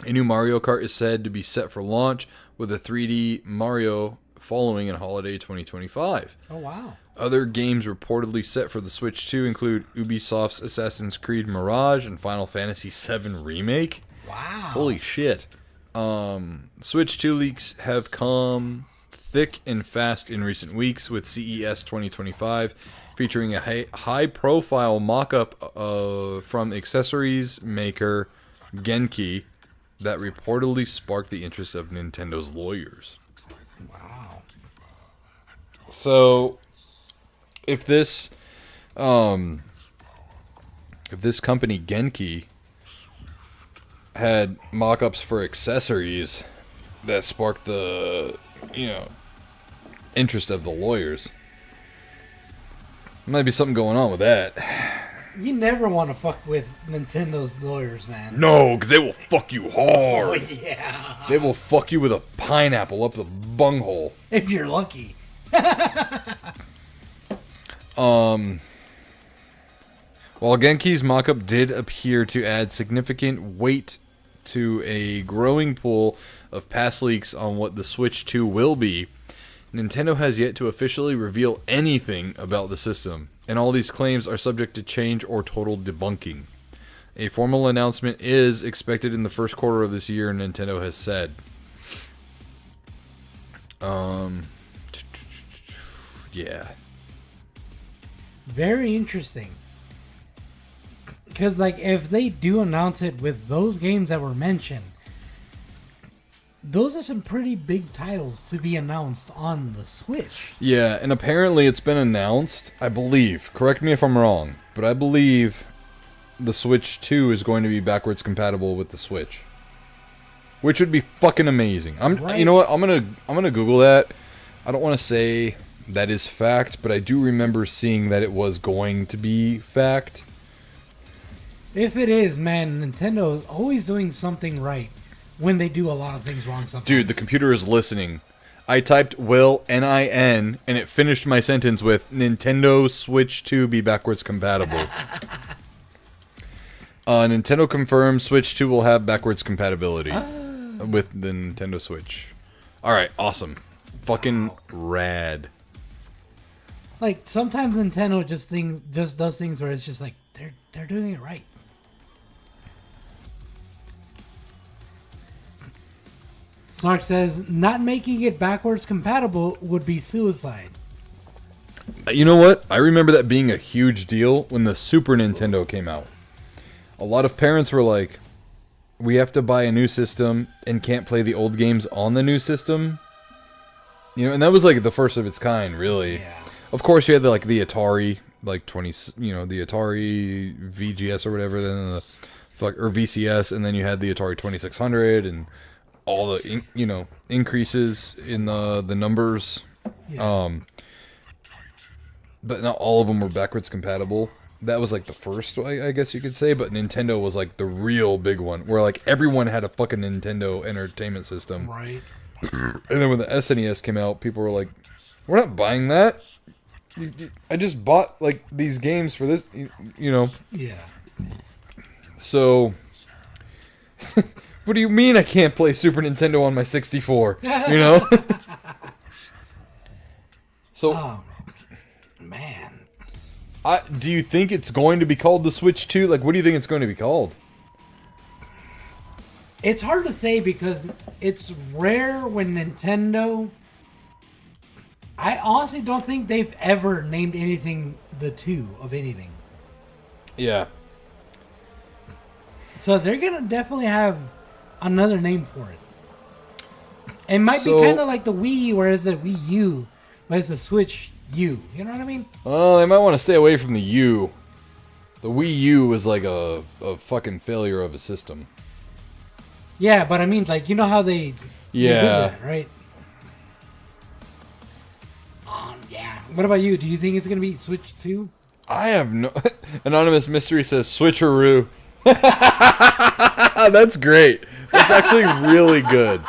A new Mario Kart is said to be set for launch, with a 3D Mario following in holiday 2025. Oh, wow. Other games reportedly set for the Switch 2 include Ubisoft's Assassin's Creed Mirage and Final Fantasy VII Remake. Wow. Holy Holy shit. Switch 2 leaks have come thick and fast in recent weeks, with CES 2025 featuring a high-profile mock-up from accessories maker Genki that reportedly sparked the interest of Nintendo's lawyers. Wow. So, if this company Genki had mock-ups for accessories that sparked the, interest of the lawyers, there might be something going on with that. You never want to fuck with Nintendo's lawyers, man. No, because they will fuck you hard. Oh, yeah. They will fuck you with a pineapple up the bunghole. If you're lucky. While Genki's mockup did appear to add significant weight to a growing pool of past leaks on what the Switch 2 will be, Nintendo has yet to officially reveal anything about the system, and all these claims are subject to change or total debunking. A formal announcement is expected in the first quarter of this year, Nintendo has said. Yeah. Very interesting. Because, if they do announce it with those games that were mentioned, those are some pretty big titles to be announced on the Switch. Yeah, and apparently it's been announced, I believe, correct me if I'm wrong, but I believe the Switch 2 is going to be backwards compatible with the Switch. Which would be fucking amazing. Right. You know what? I'm gonna Google that. I don't want to say that is fact, but I do remember seeing that it was going to be fact. If it is, man, Nintendo is always doing something right when they do a lot of things wrong sometimes. Dude, the computer is listening. I typed will N-I-N and it finished my sentence with Nintendo Switch 2 be backwards compatible. Nintendo confirms Switch 2 will have backwards compatibility with the Nintendo Switch. Alright, awesome. Fucking rad. Like, sometimes Nintendo just does things where it's just like, they're doing it right. Snark says, not making it backwards compatible would be suicide. You know what? I remember that being a huge deal when the Super Nintendo came out. A lot of parents were like, we have to buy a new system and can't play the old games on the new system. You know, and that was like the first of its kind, really. Yeah. Of course, you had the Atari, like the Atari VGS or whatever, then or VCS, and then you had the Atari 2600 and all the increases in the numbers. Yeah. But not all of them were backwards compatible. That was like the first, I guess you could say, but Nintendo was like the real big one, where like everyone had a fucking Nintendo Entertainment System. Right. And then when the SNES came out, people were like, we're not buying that. I just bought like these games for this, Yeah. So, what do you mean I can't play Super Nintendo on my 64? You know? So, Oh, man. do you think it's going to be called the Switch 2? Like, what do you think it's going to be called? It's hard to say because it's rare when Nintendo... I honestly don't think they've ever named anything the 2 of anything. Yeah. So they're going to definitely have another name for it. It might be So- kind of like the Wii, where it's a Wii U, but it's a Switch U. You know what I mean? Well, they might want to stay away from the U. The Wii U was like a fucking failure of a system. Yeah, but I mean, like, you know how they did Yeah. that, right? Yeah. What about you? Do you think it's going to be Switch 2? I have no... Anonymous Mystery says switcheroo. That's great. That's actually really good.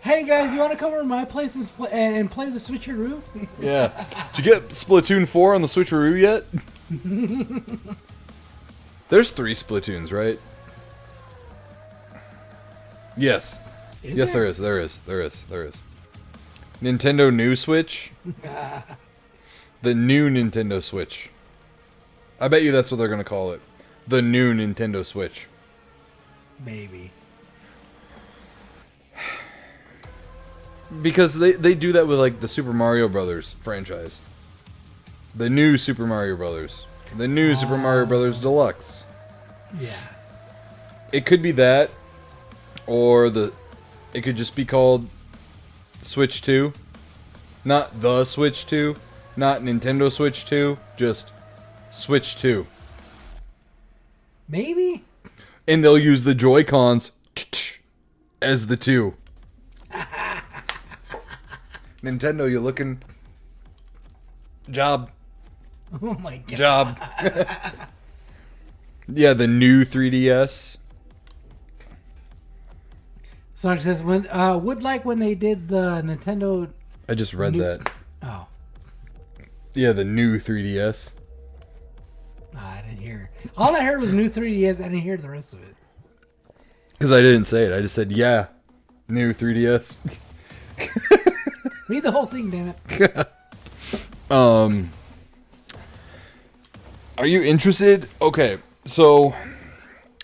Hey guys, you want to come over to my place and play the Switcheroo? Yeah. Did you get Splatoon 4 on the switcheroo yet? There's 3 Splatoons, right? Yes. Yes, there is. There is. Nintendo New Switch? The new Nintendo Switch. I bet you that's what they're going to call it. The new Nintendo Switch. Maybe. Because they do that with, like, the Super Mario Brothers franchise. The new Super Mario Brothers. The new Super Mario Brothers Deluxe. Yeah. It could be that, or it could just be called Switch 2. Not the Switch 2. Not Nintendo Switch 2. Just Switch 2. Maybe? And they'll use the Joy-Cons as the 2. Nintendo, you looking? Job. Oh my god. Job. Yeah, the new 3DS. So it says, would like when they did the Nintendo... I just read that. Oh. Yeah, the new 3DS. I didn't hear. All I heard was new 3DS. I didn't hear the rest of it. Because I didn't say it. I just said, yeah, new 3DS. Read the whole thing, damn it. Are you interested? Okay, so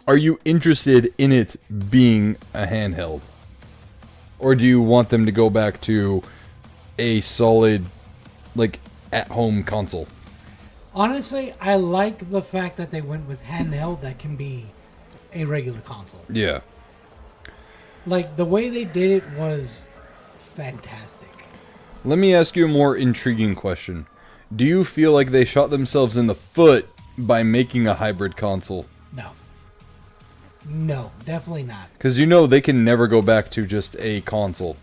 are you interested in it being a handheld? Or do you want them to go back to a solid, like, at-home console? Honestly, I like the fact that they went with handheld that can be a regular console. Yeah. Like, the way they did it was fantastic. Let me ask you a more intriguing question. Do you feel like they shot themselves in the foot by making a hybrid console? No. No, definitely not. Because you know they can never go back to just a console.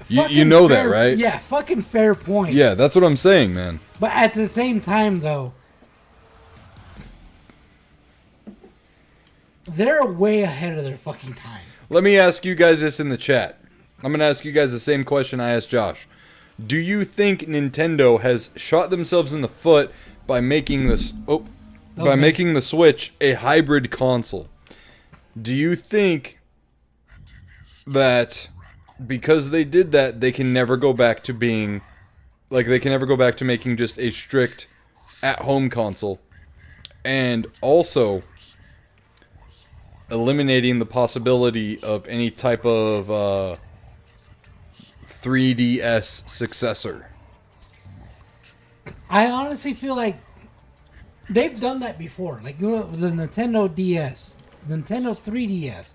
You know that, right? Yeah, fucking fair point. Yeah, that's what I'm saying, man. But at the same time, though, they're way ahead of their fucking time. Let me ask you guys this in the chat. I'm going to ask you guys the same question I asked Josh. Do you think Nintendo has shot themselves in the foot by making this making the Switch a hybrid console? Do you think that because they did that, they can never go back to being they can never go back to making just a strict at-home console, and also eliminating the possibility of any type of 3DS successor? I honestly feel like they've done that before. Like, you know, the Nintendo DS, Nintendo 3DS,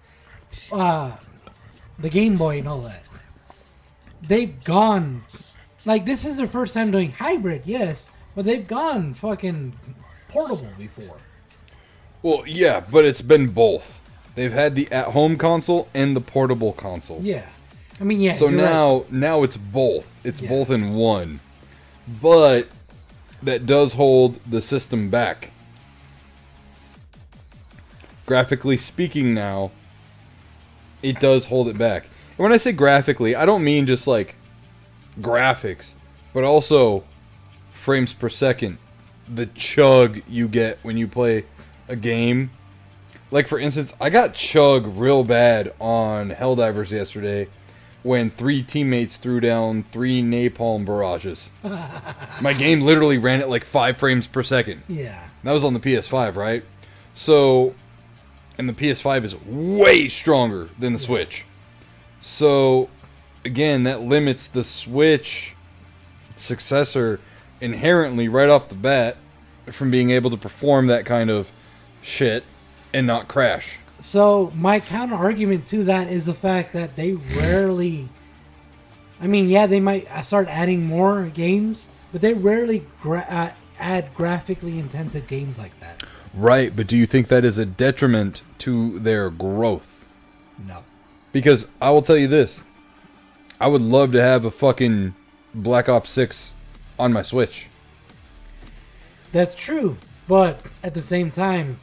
the Game Boy and all that. They've gone... Like, this is their first time doing hybrid, yes, but they've gone fucking portable before. Well, yeah, but it's been both. They've had the at-home console and the portable console. Yeah. I mean, yeah. So you're now it's both. It's both in one. But that does hold the system back. Graphically speaking now, it does hold it back. And when I say graphically, I don't mean just like graphics, but also frames per second. The chug you get when you play a game. Like, for instance, I got chug real bad on Helldivers yesterday when 3 teammates threw down 3 napalm barrages. My game literally ran at like 5 frames per second. Yeah. That was on the PS5, right? So, and the PS5 is way stronger than the Switch. So, again, that limits the Switch successor inherently right off the bat from being able to perform that kind of shit and not crash. So, my counter argument to that is the fact that they rarely... I mean, yeah, they might start adding more games, but they rarely add graphically intensive games like that. Right, but do you think that is a detriment to their growth? No. Because I will tell you this. I would love to have a fucking Black Ops 6 on my Switch. That's true, but at the same time,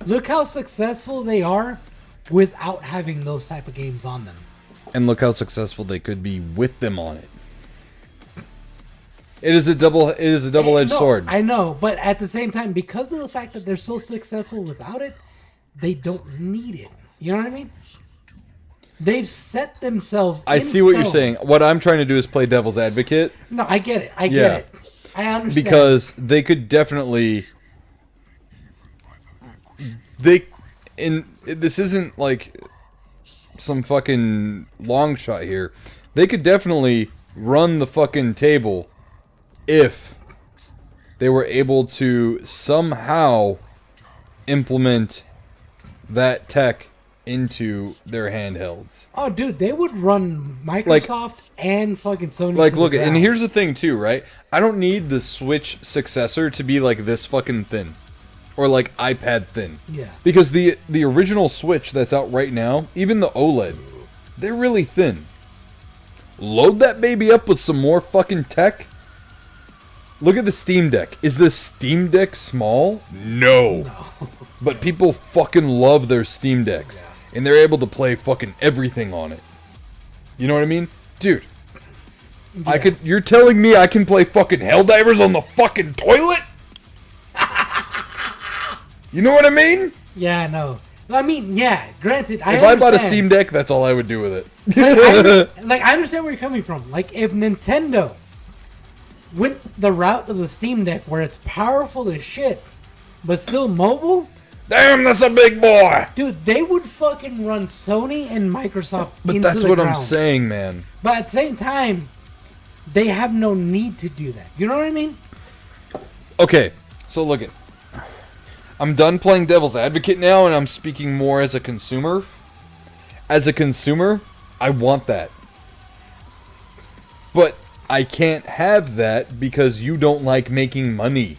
look how successful they are without having those type of games on them. And look how successful they could be with them on it. It is a double-edged sword. I know, but at the same time, because of the fact that they're so successful without it, they don't need it. You know what I mean? They've set themselves I see what you're saying. What I'm trying to do is play devil's advocate. No, I get it. I get it. I understand. Because they could definitely... This isn't like some fucking long shot here. They could definitely run the fucking table if they were able to somehow implement that tech into their handhelds. Oh, dude, they would run Microsoft and fucking Sony. Like, look, and here's the thing too, right? I don't need the Switch successor to be like this fucking thin. Or like iPad thin. Yeah. Because the original Switch that's out right now, even the OLED, they're really thin. Load that baby up with some more fucking tech. Look at the Steam Deck. Is the Steam Deck small? No. But people fucking love their Steam Decks. Yeah. And they're able to play fucking everything on it. You know what I mean? Dude. Yeah. You're telling me I can play fucking Helldivers on the fucking toilet? You know what I mean? Yeah, I know. I mean, yeah, granted, if I bought a Steam Deck, that's all I would do with it. I understand where you're coming from. Like, if Nintendo went the route of the Steam Deck where it's powerful as shit, but still mobile... Damn, that's a big boy! Dude, they would fucking run Sony and Microsoft but into that's the what ground. I'm saying, man. But at the same time, they have no need to do that. You know what I mean? Okay, so look at... I'm done playing devil's advocate now, and I'm speaking more as a consumer. As a consumer, I want that. But I can't have that because you don't like making money.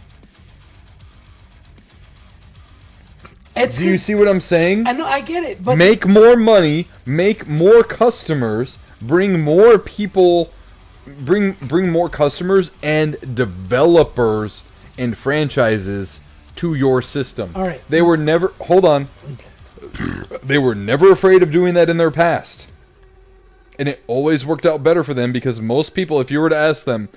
Do you see what I'm saying? I know, I get it, but... Make more money, make more customers, bring more people, bring more customers and developers and franchises to your system. All right. They were never... Hold on. They were never afraid of doing that in their past. And it always worked out better for them because most people, if you were to ask them,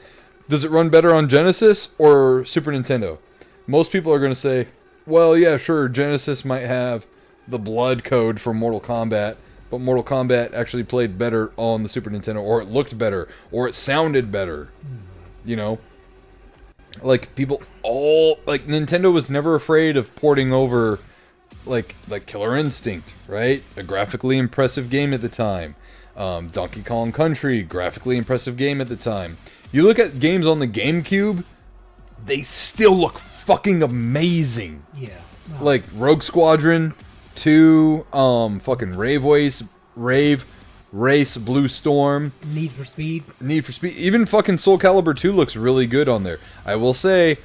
does it run better on Genesis or Super Nintendo? Most people are going to say, well, yeah, sure, Genesis might have the blood code for Mortal Kombat, but Mortal Kombat actually played better on the Super Nintendo, or it looked better, or it sounded better. You know? Like, people all... Like, Nintendo was never afraid of porting over, like Killer Instinct, right? A graphically impressive game at the time. Donkey Kong Country, graphically impressive game at the time. You look at games on the GameCube, they still look fucking amazing. Yeah. No. Like Rogue Squadron 2, fucking Rave Race, Blue Storm, Need for Speed. Even fucking Soul Calibur 2 looks really good on there. I will say,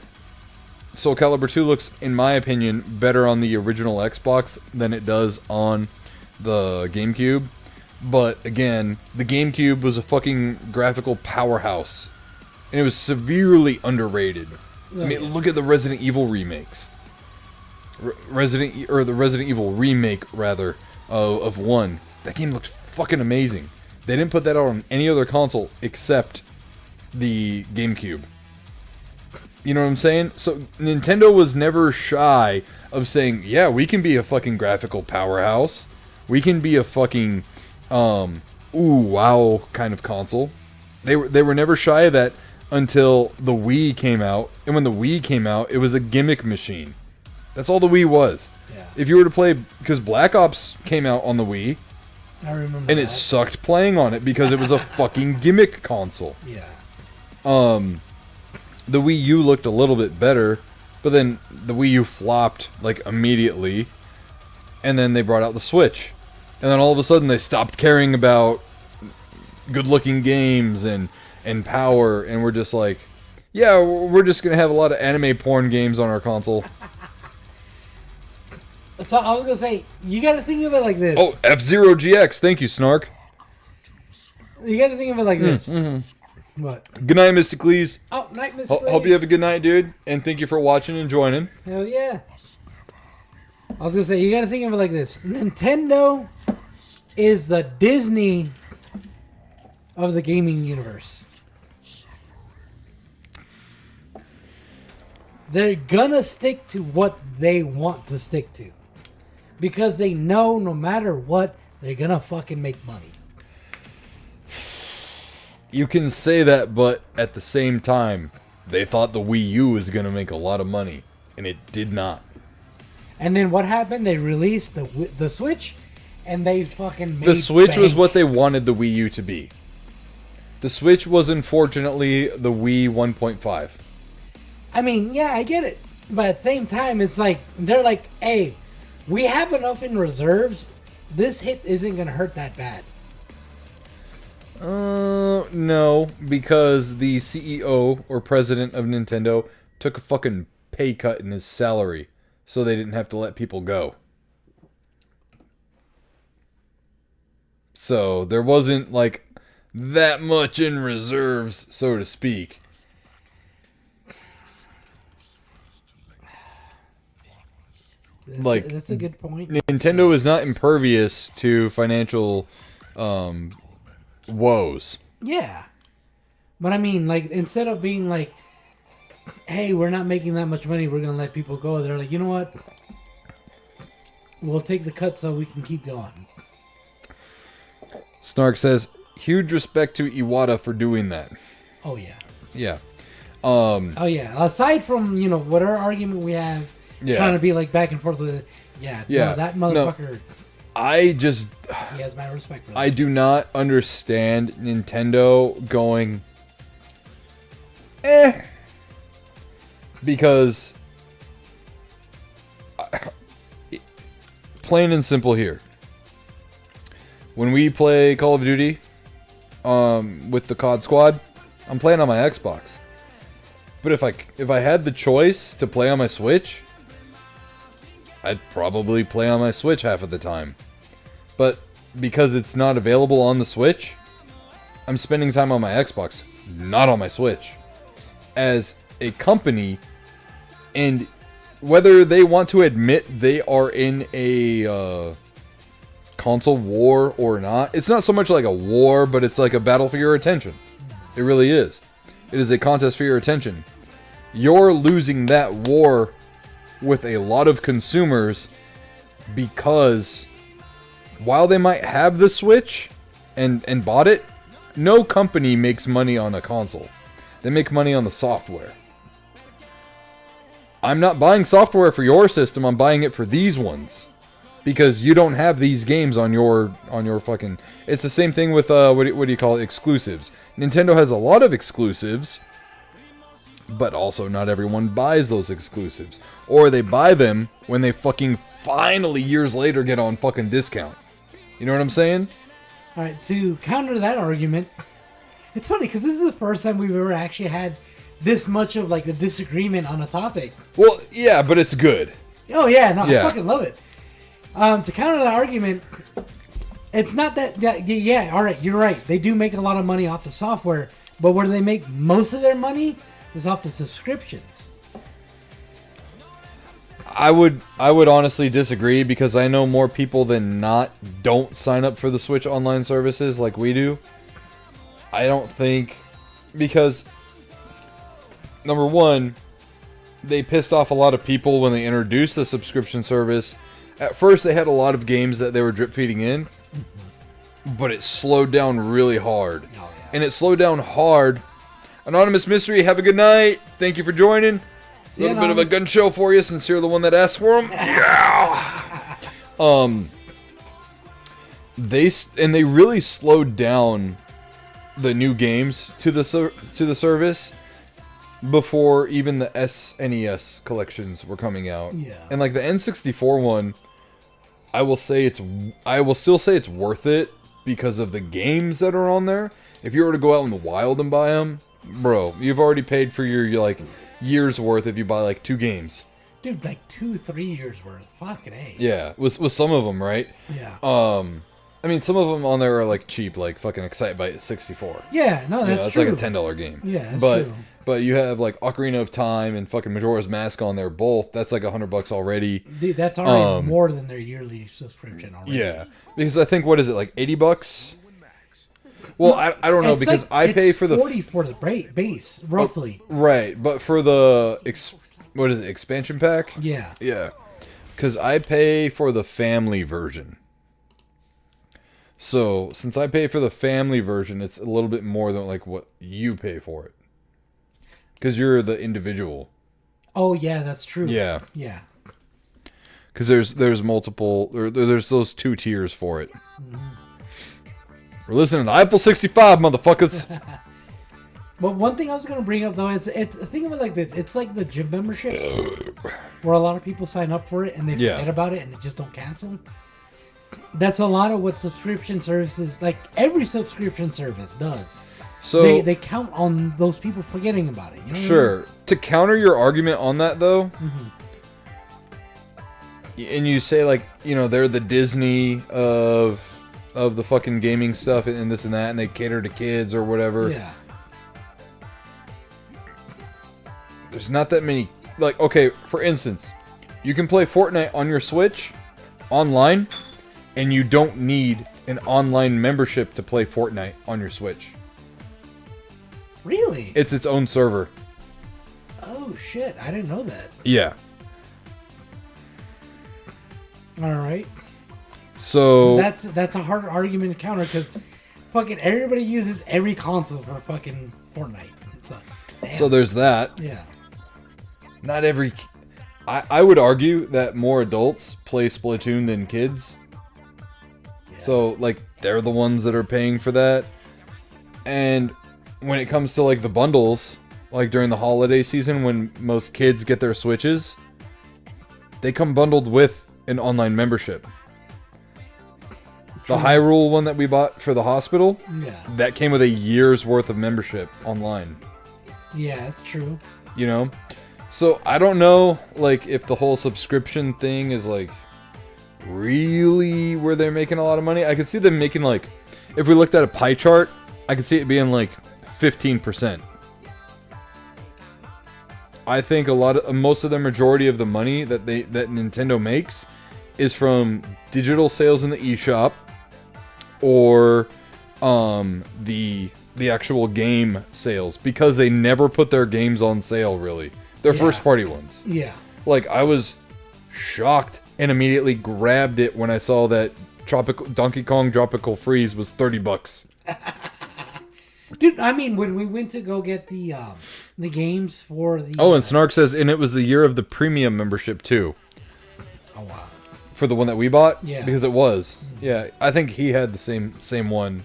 Soul Calibur 2 looks, in my opinion, better on the original Xbox than it does on the GameCube. But again, the GameCube was a fucking graphical powerhouse. And it was severely underrated. I mean, look at the Resident Evil remakes. The Resident Evil remake, rather, of 1. That game looked fucking amazing. They didn't put that out on any other console except the GameCube. You know what I'm saying? So, Nintendo was never shy of saying, yeah, we can be a fucking graphical powerhouse. We can be a fucking, ooh, wow kind of console. They were never shy of that until the Wii came out. And when the Wii came out, it was a gimmick machine. That's all the Wii was. Yeah. If you were to play... Because Black Ops came out on the Wii. I remember And that. it sucked playing on it because it was a fucking gimmick console. Yeah. The Wii U looked a little bit better, but then the Wii U flopped, like, immediately. And then they brought out the Switch. And then all of a sudden they stopped caring about good-looking games and power, and we're just like, yeah, we're just going to have a lot of anime porn games on our console. So I was going to say, you got to think of it like this. Oh, F-Zero GX, thank you, Snark. You got to think of it like this. What? Good night, Mysticles. Oh, night, Mr. Hope you have a good night, dude, and thank you for watching and joining. Hell yeah. I was going to say, you got to think of it like this. Nintendo is the Disney of the gaming universe. They're gonna stick to what they want to stick to. Because they know no matter what, they're gonna fucking make money. You can say that, but at the same time, they thought the Wii U was gonna make a lot of money, and it did not. And then what happened? They released the Switch, and they fucking made The Switch was bank. what they wanted the Wii U to be. The Switch was unfortunately the Wii 1.5. I mean, yeah, I get it. But at the same time, it's like, they're like, hey, we have enough in reserves. This hit isn't going to hurt that bad. No, because the CEO or president of Nintendo took a fucking pay cut in his salary, so they didn't have to let people go. So there wasn't, like, that much in reserves, so to speak. That's a good point. Nintendo is not impervious to financial woes. Yeah. But I mean, like, instead of being like, hey, we're not making that much money, we're going to let people go, they're like, you know what? We'll take the cut so we can keep going. Snark says, huge respect to Iwata for doing that. Oh, yeah. Yeah. Oh, yeah. Aside from, whatever argument we have, Yeah. trying to be, like, back and forth with it, Yeah. no, that motherfucker, he has my respect for that. I do not understand Nintendo going, because, plain and simple here. When we play Call of Duty, with the COD squad, I'm playing on my Xbox. But if I had the choice to play on my Switch, I'd probably play on my Switch half of the time. But because it's not available on the Switch, I'm spending time on my Xbox, not on my Switch. As a company, and whether they want to admit they are in a console war or not. It's not so much like a war, but it's like a battle for your attention. It really is. It is a contest for your attention. You're losing that war with a lot of consumers because while they might have the Switch and bought it, no company makes money on a console. They make money on the software. I'm not buying software for your system, I'm buying it for these ones. Because you don't have these games on your fucking... It's the same thing with, what do you call it, exclusives. Nintendo has a lot of exclusives, but also not everyone buys those exclusives. Or they buy them when they fucking finally, years later, get on fucking discount. You know what I'm saying? Alright, to counter that argument, it's funny, because this is the first time we've ever actually had this much of, like, a disagreement on a topic. Well, yeah, but it's good. Oh, yeah, no, Yeah. I fucking love it. To counter that argument, it's not that, yeah, alright, you're right. They do make a lot of money off the software, but where they make most of their money is off the subscriptions. I would honestly disagree because I know more people than not don't sign up for the Switch online services like we do. I don't think... Because, number one, they pissed off a lot of people when they introduced the subscription service. At first, they had a lot of games that they were drip feeding in, but it slowed down really hard. Oh, yeah. And it slowed down hard. Anonymous Mystery, have a good night. Thank you for joining. A little bit of a gun show for you since you're the one that asked for them. Yeah. They really slowed down the new games to the service before even the SNES collections were coming out. Yeah. And like the N64 one, I will still say it's worth it because of the games that are on there. If you were to go out in the wild and buy them, bro, you've already paid for your like year's worth if you buy like 2 games. Dude, like 2-3 years worth. Fucking A. Yeah, with some of them, right? Yeah. I mean, some of them on there are like cheap, like fucking Excitebike 64. Yeah, no, that's it's true. like a $10 game. Yeah, that's true. But you have like Ocarina of Time and fucking Majora's Mask on there both. That's like $100 already. Dude, that's already more than their yearly subscription already. Yeah, because I think, what is it, like $80? Well, I don't know It's because like, I pay it's for the 40 for the base, roughly. right, but for the what is it, expansion pack? Yeah. Yeah, because I pay for the family version. So since I pay for the family version, it's a little bit more than like what you pay for it. Because you're the individual. Oh yeah, that's true. Yeah. Yeah. Because there's multiple, or there's those 2 tiers for it. We're listening to Eiffel 65, motherfuckers. But one thing I was gonna bring up though, it's think of it like this. It's like the gym memberships, where a lot of people sign up for it and they forget about it and they just don't cancel. That's a lot of what subscription services, like every subscription service, does. So they count on those people forgetting about it. You know sure. what I mean? To counter your argument on that though, and you say like, you know, they're the Disney of the fucking gaming stuff and this and that, and they cater to kids or whatever. Yeah. There's not that many. Like, okay, for instance, you can play Fortnite on your Switch online, and you don't need an online membership to play Fortnite on your Switch. Really? It's its own server. Oh shit! I didn't know that. Yeah. All right. So That's a hard argument to counter because fucking everybody uses every console for fucking Fortnite. So there's that. Yeah. Not every... I would argue that more adults play Splatoon than kids. Yeah. So, like, they're the ones that are paying for that. And when it comes to, like, the bundles, like during the holiday season when most kids get their Switches, they come bundled with an online membership. The Hyrule one that we bought for the hospital, that came with a year's worth of membership online. Yeah, that's true. You know? So, I don't know, like, if the whole subscription thing is, like, really where they're making a lot of money. I could see them making, like, if we looked at a pie chart, I could see it being, like, 15%. I think most of the majority of the money that Nintendo makes is from digital sales in the eShop or the actual game sales, because they never put their games on sale, really. Their first party ones. Yeah. Like, I was shocked and immediately grabbed it when I saw that Donkey Kong Tropical Freeze was $30. Dude, I mean, when we went to go get the games for the... Oh, and Snark says, and it was the year of the premium membership, too. Oh, wow. For the one that we bought? Yeah. Because it was. Yeah, I think he had the same one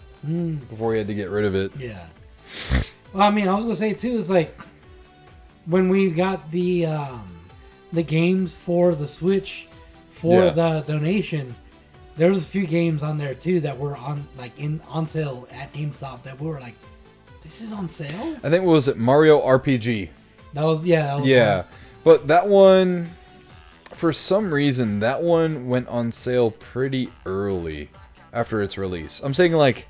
before he had to get rid of it. Yeah. Well, I mean, I was going to say, too, is like, when we got the games for the Switch for the donation, there was a few games on there, too, that were on sale at GameStop that we were like, this is on sale? I think, what was it, Mario RPG? That was yeah. one. But that one, for some reason, that one went on sale pretty early after its release. I'm saying, like,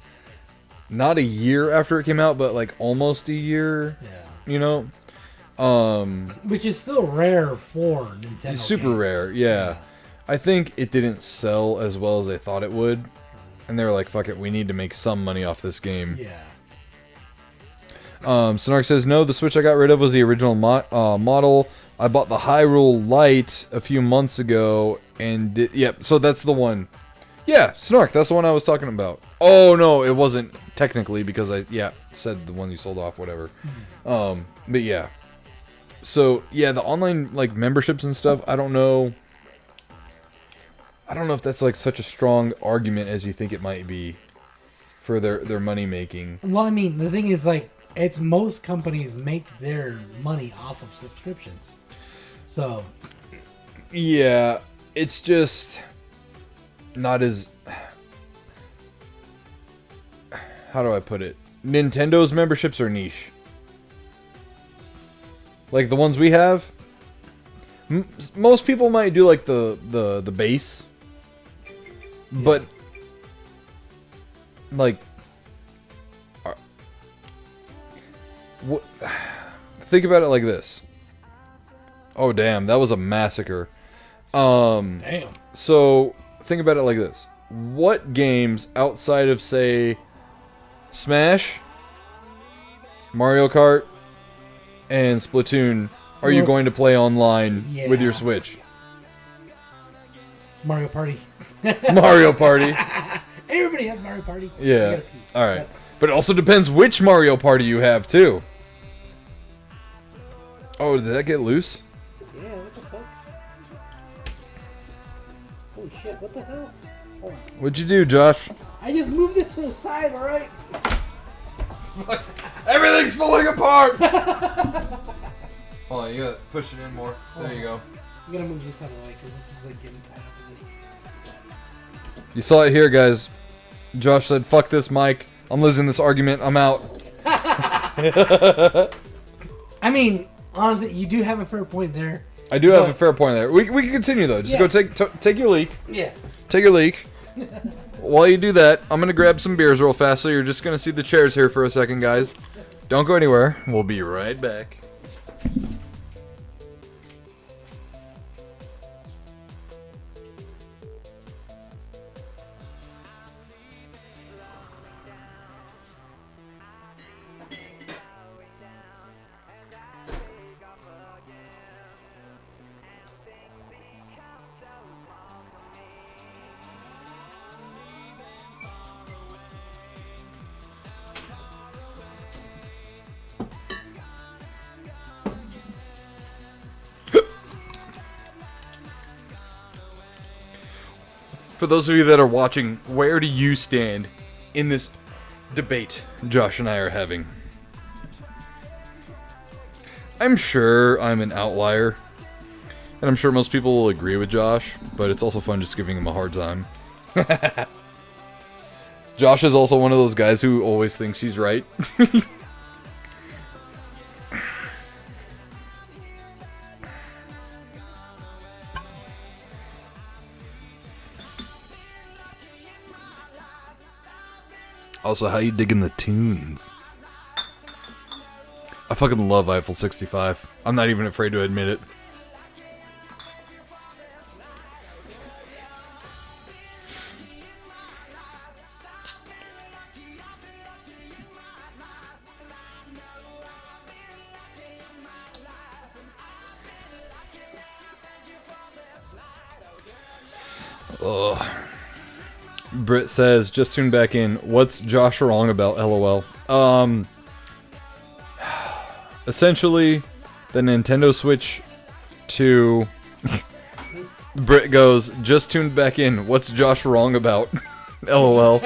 not a year after it came out, but, like, almost a year. Yeah. You know? Which is still rare for Nintendo It's super games. rare, yeah. I think it didn't sell as well as they thought it would. And they were like, fuck it, we need to make some money off this game. Yeah. Snark says, no, the Switch I got rid of was the original model. I bought the Hyrule Lite a few months ago, and yep, so that's the one. Yeah, Snark, that's the one I was talking about. Oh, no, it wasn't technically, because I said the one you sold off, whatever. But yeah. So, yeah, the online, like, memberships and stuff, I don't know if that's, like, such a strong argument as you think it might be for their money making. Well, I mean, the thing is, like, it's most companies make their money off of subscriptions. So, yeah, it's just not as... How do I put it? Nintendo's memberships are niche. Like the ones we have, most people might do like the base, but like, think about it like this. Oh damn, that was a massacre. damn. So think about it like this: what games outside of, say, Smash, Mario Kart, and Splatoon are you going to play online with your Switch? Mario Party. Mario Party. Everybody has Mario Party. Yeah. All right. But it also depends which Mario Party you have, too. Oh, did that get loose? Yeah, what the fuck? Holy shit, what the hell? Hold on. What'd you do, Josh? I just moved it to the side, alright? Everything's falling apart! Hold on, you gotta push it in more. There you go. I'm gonna move this out of the way because this is like getting tied up with it. You saw it here, guys. Josh said, fuck this mic. I'm losing this argument. I'm out. I mean, honestly, you do have a fair point there. I do have a fair point there. We can continue, though. Just go take your leak. Yeah. Take your leak. While you do that, I'm going to grab some beers real fast, so you're just going to see the chairs here for a second, guys. Don't go anywhere. We'll be right back. For those of you that are watching, where do you stand in this debate Josh and I are having? I'm sure I'm an outlier, and I'm sure most people will agree with Josh, but it's also fun just giving him a hard time. Josh is also one of those guys who always thinks he's right. Also, how you digging the tunes? I fucking love Eiffel 65. I'm not even afraid to admit it. Britt says, just tuned back in. What's Josh wrong about? LOL. Essentially, the Nintendo Switch 2. Britt goes, just tuned back in. What's Josh wrong about? LOL.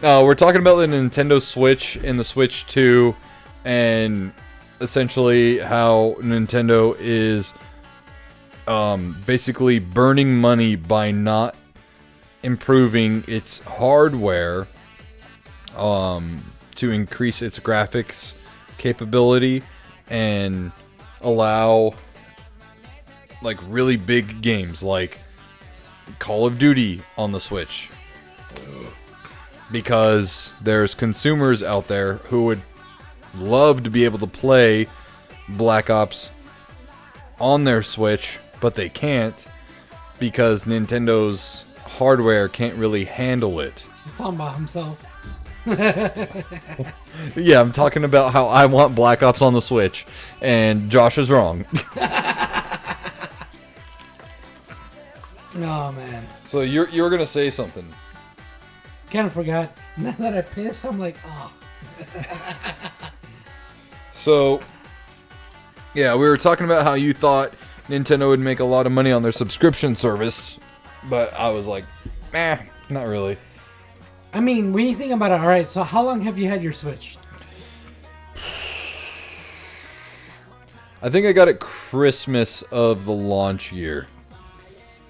We're talking about the Nintendo Switch and the Switch 2, and essentially how Nintendo is basically burning money by not improving its hardware to increase its graphics capability and allow like really big games like Call of Duty on the Switch, because there's consumers out there who would love to be able to play Black Ops on their Switch, but they can't because Nintendo's hardware can't really handle it. He's talking about himself. Yeah, I'm talking about how I want Black Ops on the Switch, and Josh is wrong. Oh man. So you're gonna say something. Kind of forgot. Now that I pissed, I'm like, oh. So, yeah, we were talking about how you thought Nintendo would make a lot of money on their subscription service, but I was like, not really. I mean, when you think about it, all right. So, how long have you had your Switch? I think I got it Christmas of the launch year.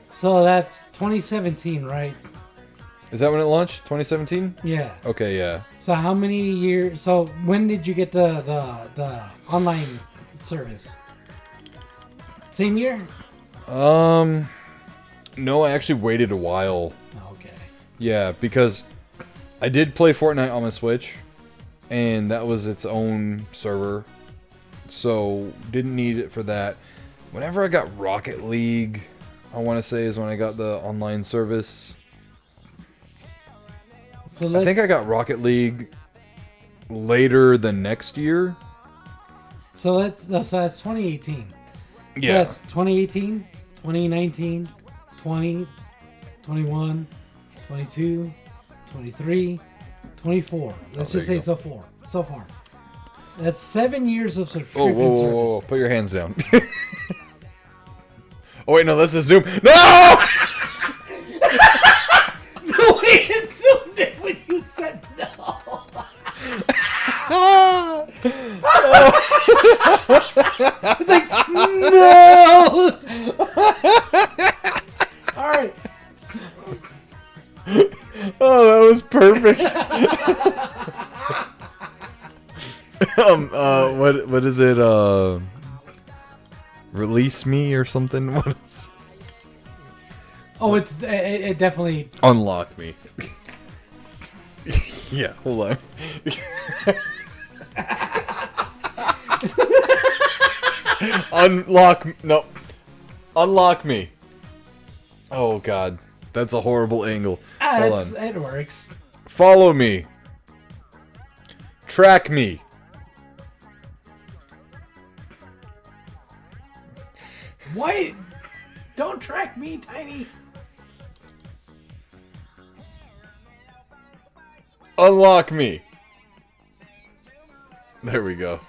So that's 2017, right? Is that when it launched? 2017? Yeah. Okay, yeah. So how many years? So when did you get the online service? Same year? No, I actually waited a while. Okay. Yeah, because I did play Fortnite on my Switch, and that was its own server, so didn't need it for that. Whenever I got Rocket League, I want to say is when I got the online service. So I think I got Rocket League later the next year. So that's 2018. Yeah. So that's 2018, 2019, 20, 21, 22, 23, 24. Let's just say so far. That's 7 years of subscription Whoa. service. Put your hands down. Oh, wait, no, that's a zoom. No! The way it zoomed in when you said no. It's like, no! Alright. Oh, that was perfect. What is it? Release me or something? What is... Oh, it definitely... Unlock me. Yeah, hold on. Unlock me. Oh god, that's a horrible angle. Hold on. It works. Follow me. Track me. Why? Don't track me, Tiny. Unlock me. There we go.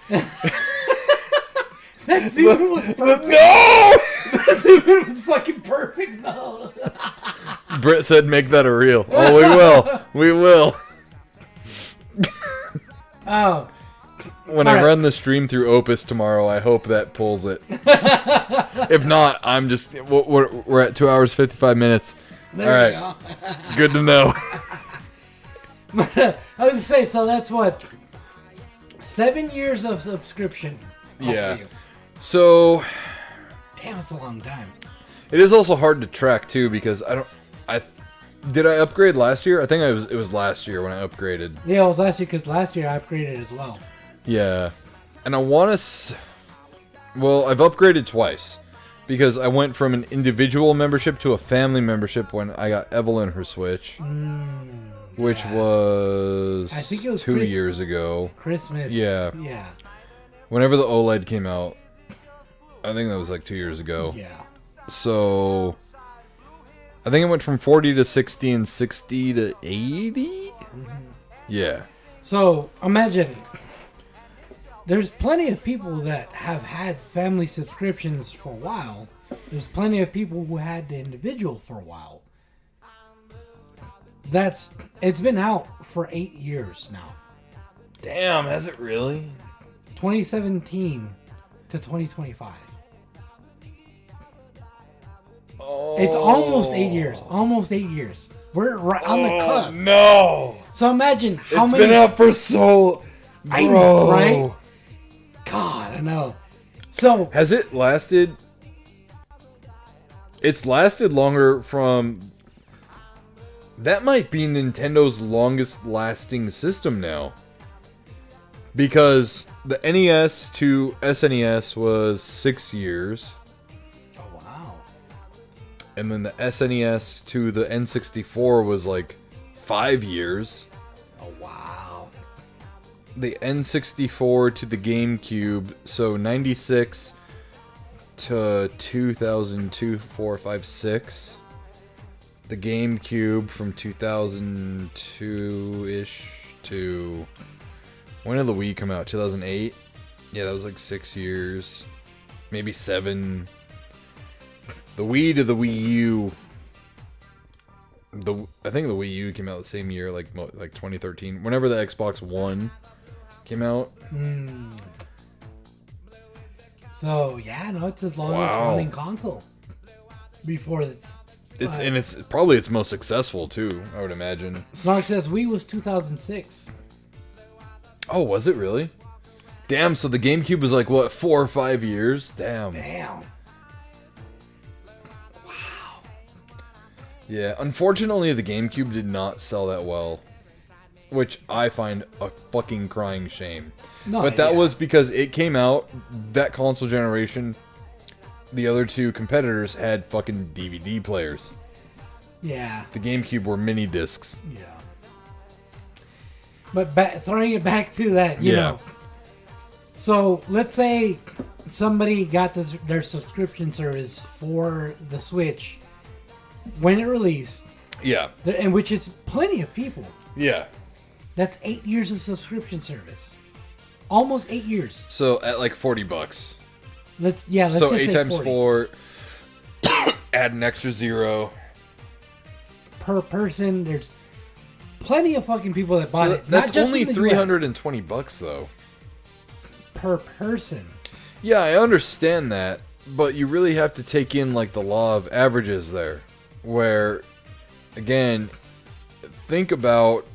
That zoom was perfect. No! That zoom was fucking perfect, though. Britt said make that a reel. Oh, we will. We will. Oh. When All I right. run the stream through Opus tomorrow, I hope that pulls it. If not, I'm just... We're at 2 hours, 55 minutes. There you All right. Good to know. I was gonna say, so that's what? 7 years of subscription. Yeah. So... Damn, it's a long time. It is also hard to track, too, because did I upgrade last year? I think it was last year when I upgraded. Yeah, it was last year, because last year I upgraded as well. Yeah. And I want to... Well, I've upgraded twice. Because I went from an individual membership to a family membership when I got Evelyn her Switch. Which was... I think it was 2 years ago. Christmas. Yeah. Yeah. Whenever the OLED came out. I think that was like 2 years ago. Yeah. So I think it went from 40 to 60 and 60 to 80. Yeah. So imagine there's plenty of people that have had family subscriptions for a while. There's plenty of people who had the individual for a while. It's been out for 8 years now. Damn, has it really? 2017 to 2025. Oh. It's almost 8 years. Almost 8 years. We're right on the cusp. No. So imagine how It's many. been out for so. I know, Bro. right? God, I know. So Has it lasted? It's lasted longer from. That might be Nintendo's longest lasting system now. Because the NES to SNES was 6 years. oh wow. And then the SNES to the N64 was like 5 years. Oh wow. The N64 to the GameCube, so 96 to 2002, 4, 5, 6. The GameCube from 2002-ish to... When did the Wii come out? 2008? Yeah, that was like 6 years. Maybe 7. The Wii to the Wii U... I think the Wii U came out the same year, like 2013. Whenever the Xbox One came out. So yeah, no, it's the longest Wow. running console. Before It's probably its most successful too, I would imagine. Snark says Wii was 2006. Oh, was it really? Damn, so the GameCube was like what, 4 or 5 years? Damn. Damn. Yeah, unfortunately the GameCube did not sell that well, which I find a fucking crying shame. No, But that yeah. was because it came out that console generation. The other two competitors had fucking DVD players. Yeah. The GameCube were mini discs. Yeah. But throwing it back to that, you Yeah. know. So let's say somebody got their subscription service for the Switch when it released, Yeah. and which is plenty of people. Yeah. That's 8 years of subscription service. Almost 8 years. So at like $40. Let's So just 8 say times 40. 4, add an extra 0. Per person. There's plenty of fucking people that bought So it. Not that's just only in the US. $320 though. Per person. Yeah, I understand that, but you really have to take in like the law of averages there, where again, think about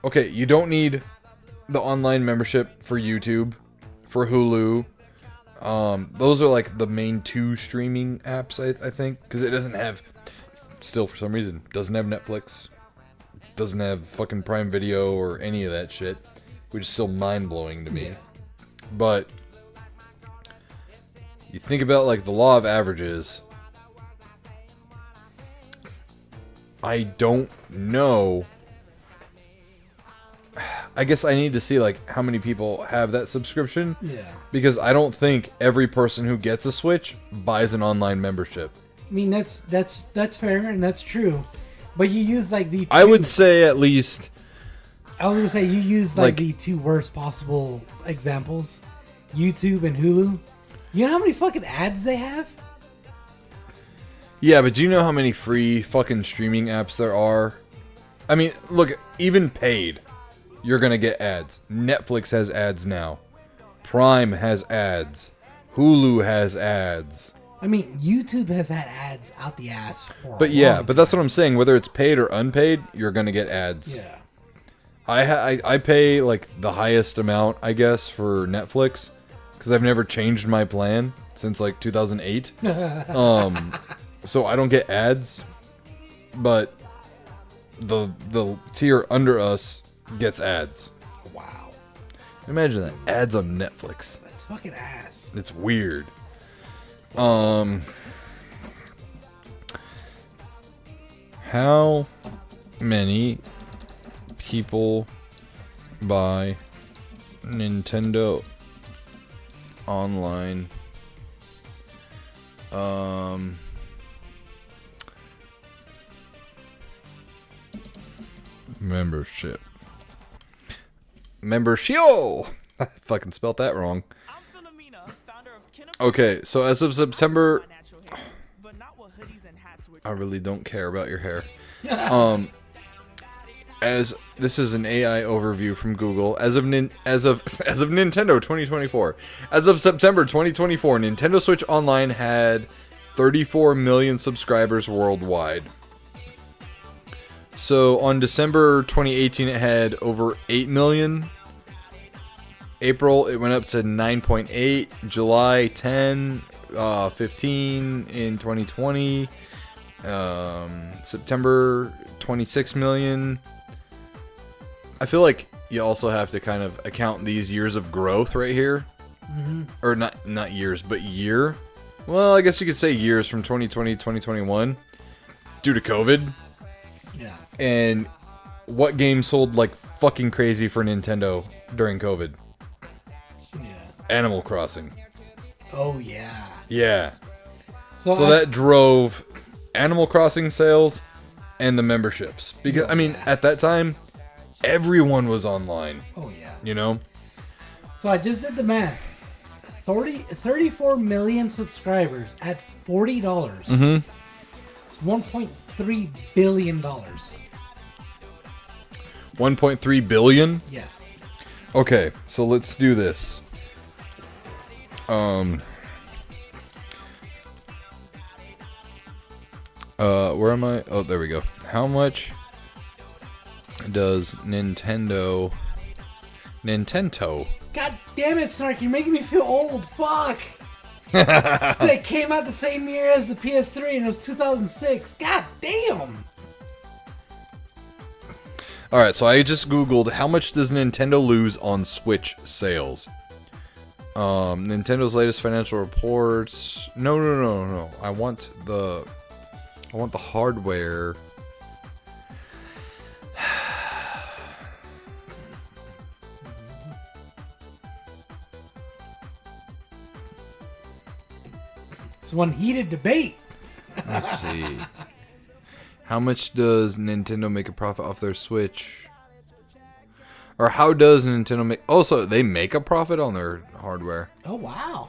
okay, you don't need the online membership for YouTube, for Hulu. Those are like the main 2 streaming apps, I think, because it doesn't have, still for some reason, doesn't have Netflix, doesn't have fucking Prime Video or any of that shit, which is still mind-blowing to me. Yeah. But you think about like the law of averages. I don't know. I guess I need to see like how many people have that subscription. Yeah. Because I don't think every person who gets a Switch buys an online membership. I mean that's fair and that's true, but you use like the. I would say at least. I was gonna say you use like Like- the 2 worst possible examples, YouTube and Hulu. You know how many fucking ads they have? Yeah, but do you know how many free fucking streaming apps there are? I mean, look, even paid, you're gonna get ads. Netflix has ads now. Prime has ads. Hulu has ads. I mean, YouTube has had ads out the ass for. But a yeah, long but that's what I'm saying. Whether it's paid or unpaid, you're gonna get ads. Yeah. I pay like the highest amount, I guess, for Netflix because I've never changed my plan since like 2008. So I don't get ads, but the tier under us gets ads. Wow. Imagine that, ads on Netflix. That's fucking ass. It's weird. How many people buy Nintendo online Membership. I fucking spelt that wrong. Okay, so as of September, I really don't care about your hair. As this is an AI overview from Google, as of Nintendo 2024, as of September 2024, Nintendo Switch Online had 34 million subscribers worldwide. So on December 2018, it had over 8 million. April, it went up to 9.8. July, 10. 15 in 2020. September, 26 million. I feel like you also have to kind of account these years of growth right here. Or not years, but year. Well, I guess you could say years from 2020 to 2021 due to COVID. Yeah. And what game sold like fucking crazy for Nintendo during COVID? Yeah. Animal Crossing. Oh, yeah. Yeah. So that drove Animal Crossing sales and the memberships. Because, I mean, at that time, everyone was online. Oh, yeah. You know? So I just did the math. 34 million subscribers at $40. Mm-hmm. It's $1.3 billion. 1.3 billion? Yes. Okay, so let's do this. Where am I? Oh, there we go. How much does Nintendo... God damn it, Snark, you're making me feel old. Fuck. It came out the same year as the PS3 and it was 2006. God damn. Alright, so I just googled how much does Nintendo lose on Switch sales. Nintendo's latest financial reports. No. I want the hardware. It's one heated debate. Let's see. How much does Nintendo make a profit off their Switch? Or how does Nintendo make... Oh, so they make a profit on their hardware. Oh, wow.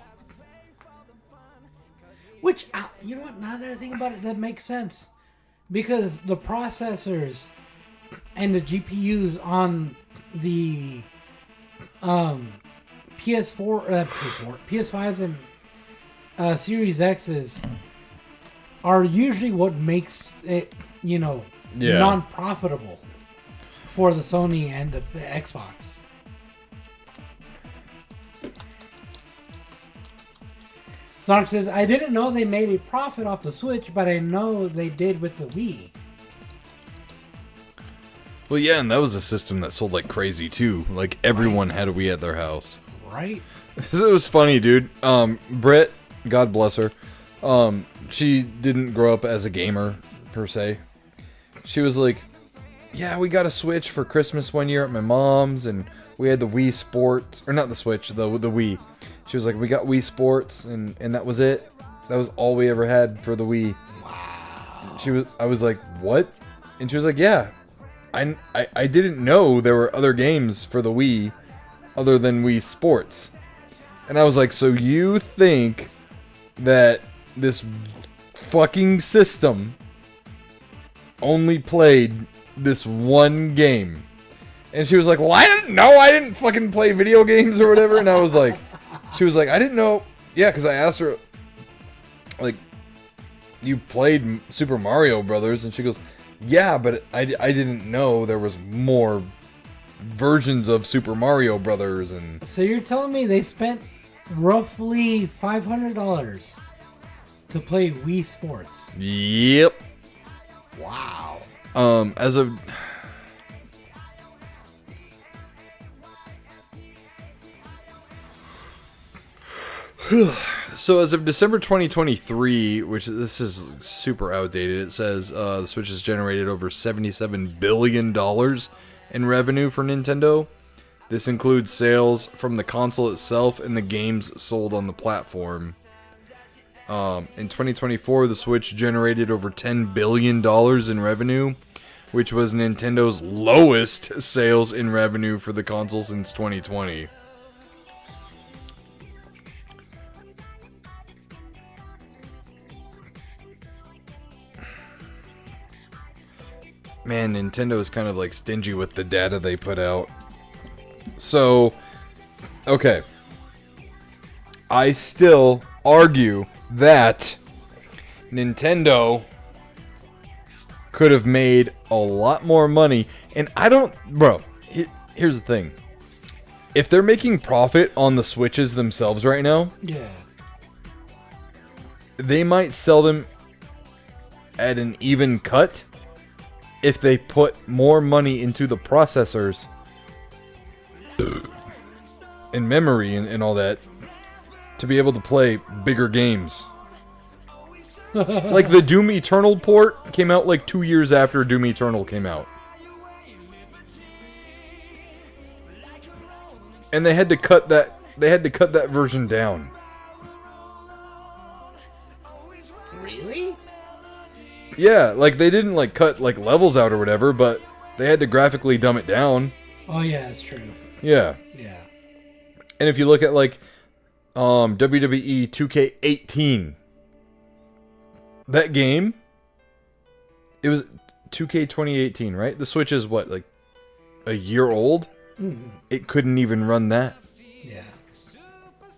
Which, you know what, now that I think about it, that makes sense. Because the processors and the GPUs on the PS5s and Series X's are usually what makes it, non-profitable for the Sony and the Xbox. Snark says, I didn't know they made a profit off the Switch, but I know they did with the Wii. Well, yeah, and that was a system that sold like crazy, too. Like, everyone had a Wii at their house. Right? It was funny, dude. Britt, God bless her, she didn't grow up as a gamer, per se. She was like, yeah, we got a Switch for Christmas one year at my mom's, and we had the Wii Sports, or not the Switch, the Wii. She was like, we got Wii Sports, and that was it. That was all we ever had for the Wii. Wow. I was like, what? And she was like, yeah, I didn't know there were other games for the Wii other than Wii Sports. And I was like, so you think that this fucking system only played this one game? And she was like, well, I didn't know. I didn't fucking play video games or whatever. And I was like, she was like, I didn't know. Yeah, because I asked her, like, you played Super Mario Brothers? And she goes, yeah, but I didn't know there was more versions of Super Mario Brothers. And so you're telling me they spent roughly $500 to play Wii Sports? Yep. Wow. As of... So as of December 2023, which this is super outdated, it says the Switch has generated over $77 billion in revenue for Nintendo. This includes sales from the console itself and the games sold on the platform. In 2024, the Switch generated over $10 billion in revenue, which was Nintendo's lowest sales in revenue for the console since 2020. Man, Nintendo is kind of like stingy with the data they put out. So, okay. I still argue that Nintendo could have made a lot more money. And I don't... Bro, here's the thing. If they're making profit on the Switches themselves right now... Yeah. They might sell them at an even cut if they put more money into the processors and memory and all that to be able to play bigger games. Like the Doom Eternal port came out like 2 years after Doom Eternal came out. And they had to cut that version down. Really? Yeah, like they didn't like cut like levels out or whatever, but they had to graphically dumb it down. Oh yeah, that's true. Yeah. Yeah. And if you look at like WWE 2K18, that game, it was 2K 2018, right? The Switch is what, like a year old? It couldn't even run that. Yeah.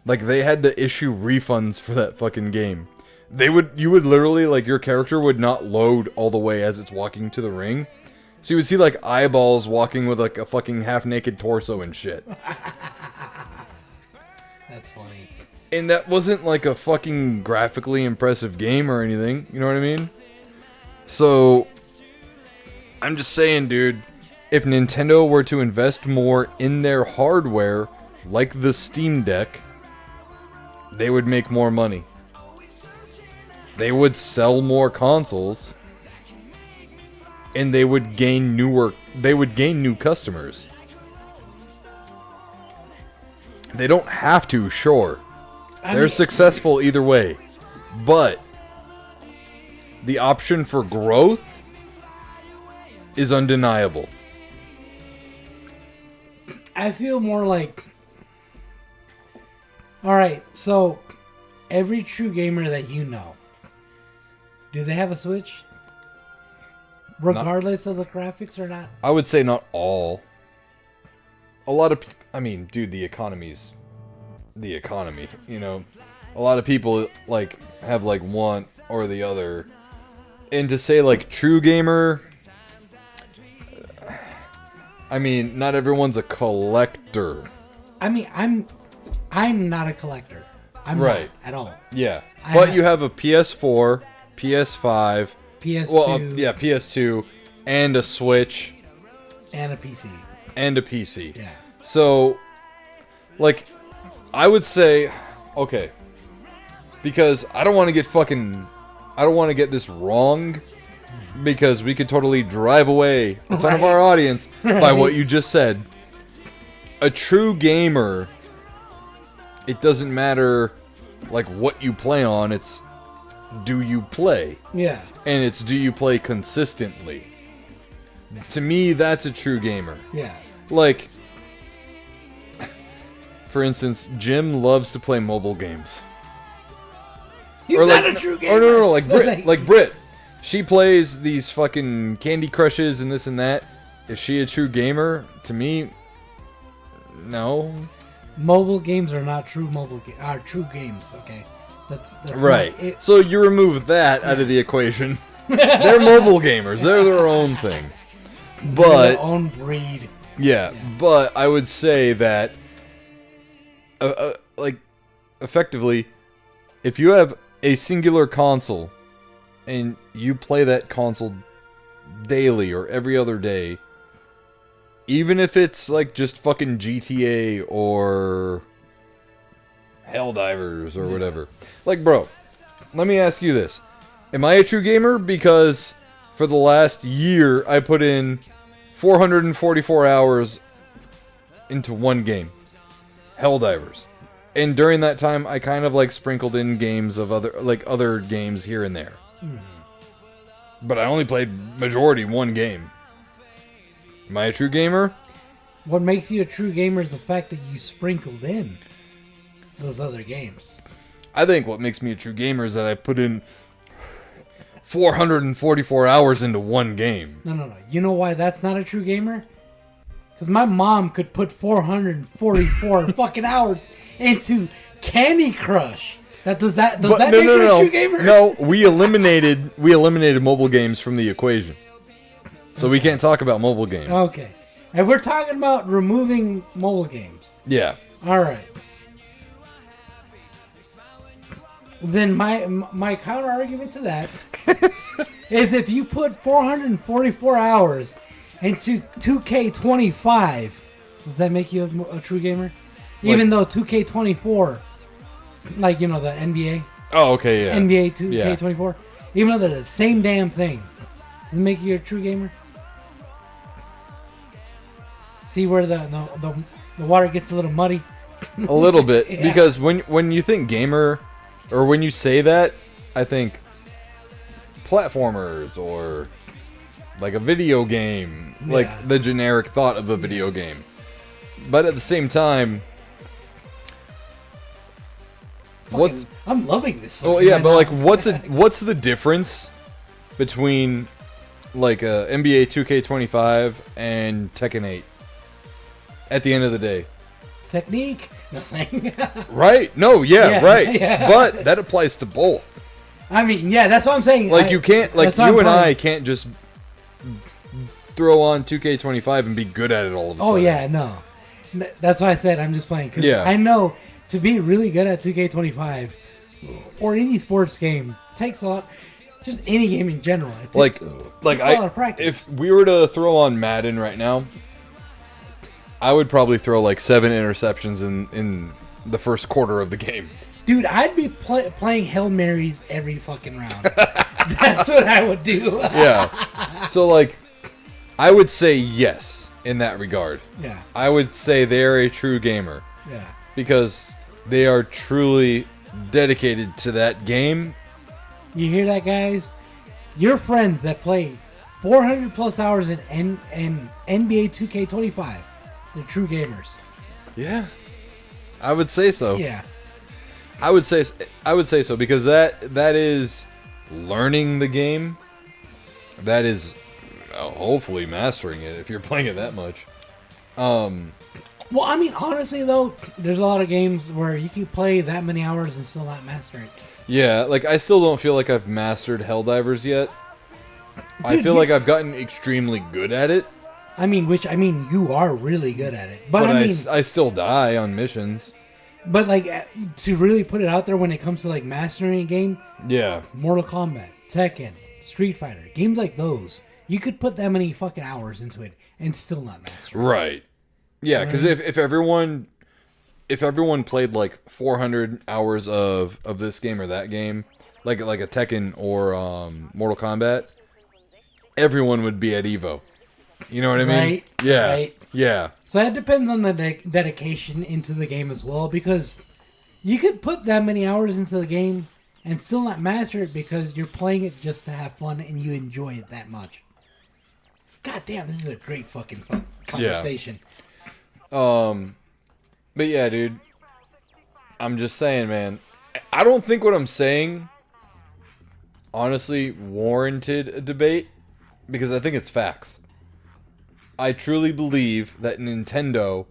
Like they had to issue refunds for that fucking game. You would literally, like, your character would not load all the way as it's walking to the ring. So you would see, like, eyeballs walking with, like, a fucking half-naked torso and shit. That's funny. And that wasn't, like, a fucking graphically impressive game or anything. You know what I mean? So, I'm just saying, dude, if Nintendo were to invest more in their hardware, like the Steam Deck, they would make more money. They would sell more consoles, and they would gain new customers. They don't have to, sure. They're successful either way. But the option for growth is undeniable. I feel more like... Alright, so every true gamer that you know, do they have a Switch? Regardless of the graphics or not? I would say not all. A lot of... I mean, dude, the economy's... the economy, you know? A lot of people, like, have, like, one or the other. And to say, like, true gamer... I mean, not everyone's a collector. I mean, I'm not a collector. I'm right. not at all. Yeah. But you have a PS4, PS5... PS2. Well, yeah, PS2, and a Switch. And a PC. And a PC. Yeah. So, like, I would say, okay, because I don't want to get this wrong, because we could totally drive away a ton of our audience by what you just said. A true gamer, it doesn't matter, like, what you play on, it's do you play? Yeah. And it's do you play consistently? To me, that's a true gamer. Yeah. Like, for instance, Jim loves to play mobile games. He's not a true gamer. Or no, like Brit. Like Brit. She plays these fucking Candy Crushes and this and that. Is she a true gamer? To me, no. Mobile games are not true true games, okay? That's right. So you remove that out of the equation. They're mobile gamers. They're their own thing. But their own breed. Yeah, but I would say that, like, effectively, if you have a singular console and you play that console daily or every other day, even if it's like just fucking GTA or Helldivers or whatever. Like, bro, let me ask you this. Am I a true gamer? Because for the last year, I put in 444 hours into one game. Helldivers. And during that time, I kind of like sprinkled in games of other games here and there. But I only played majority one game. Am I a true gamer? What makes you a true gamer is the fact that you sprinkled in those other games. I think what makes me a true gamer is that I put in 444 hours into one game. No. You know why that's not a true gamer? Because my mom could put 444 fucking hours into Candy Crush. Does that make her a true gamer? No, we eliminated mobile games from the equation. So we can't talk about mobile games. Okay. And we're talking about removing mobile games. Yeah. All right. Then my counter argument to that is if you put 444 hours into 2K25, does that make you a true gamer? Even though 2K24, like, you know, the NBA. Oh, okay, yeah. NBA 2K24. Even though they're the same damn thing. Does it make you a true gamer? See where the water gets a little muddy? A little bit. Yeah. Because when you think gamer, or when you say that, I think platformers or like a video game. Yeah. Like the generic thought of a video game. But at the same time, I'm loving this. Oh yeah, but like, what's the difference between like NBA 2K25 and Tekken 8? At the end of the day, Technique. Nothing. right? No, yeah, right. Yeah. But that applies to both. I mean, yeah, that's what I'm saying. Like you can't, like that's what you and I'm I can't just throw on 2K25 and be good at it all of a sudden. Oh yeah, no. That's why I said I'm just playing. Cause Yeah. I know to be really good at 2K25 or any sports game takes a lot. Just any game in general. It takes a lot of practice. If we were to throw on Madden right now, I would probably throw like 7 interceptions in the first quarter of the game. Dude, I'd be playing Hail Marys every fucking round. That's what I would do. Yeah. So like, I would say yes in that regard. Yeah. I would say they're a true gamer. Yeah. Because they are truly dedicated to that game. You hear that, guys? Your friends that play 400 plus hours in NBA 2K25, they're true gamers. Yeah. I would say so. Yeah. I would say so because that is learning the game. That is hopefully mastering it if you're playing it that much. Well, I mean, honestly, though, there's a lot of games where you can play that many hours and still not master it. Yeah, like, I still don't feel like I've mastered Helldivers yet. I feel like I've gotten extremely good at it. I mean, you are really good at it. But I still die on missions. But, like, to really put it out there when it comes to, like, mastering a game, Yeah. Mortal Kombat, Tekken, Street Fighter, games like those, you could put that many fucking hours into it and still not master it. Right. Yeah, because if everyone played like 400 hours of this game or that game, like a Tekken or Mortal Kombat, everyone would be at Evo. You know what I mean? Right. Yeah. Right. Yeah. So that depends on the dedication into the game as well, because you could put that many hours into the game and still not master it because you're playing it just to have fun and you enjoy it that much. God damn, this is a great fucking conversation. But yeah, dude, I'm just saying, man, I don't think what I'm saying honestly warranted a debate because I think it's facts. I truly believe that Nintendo,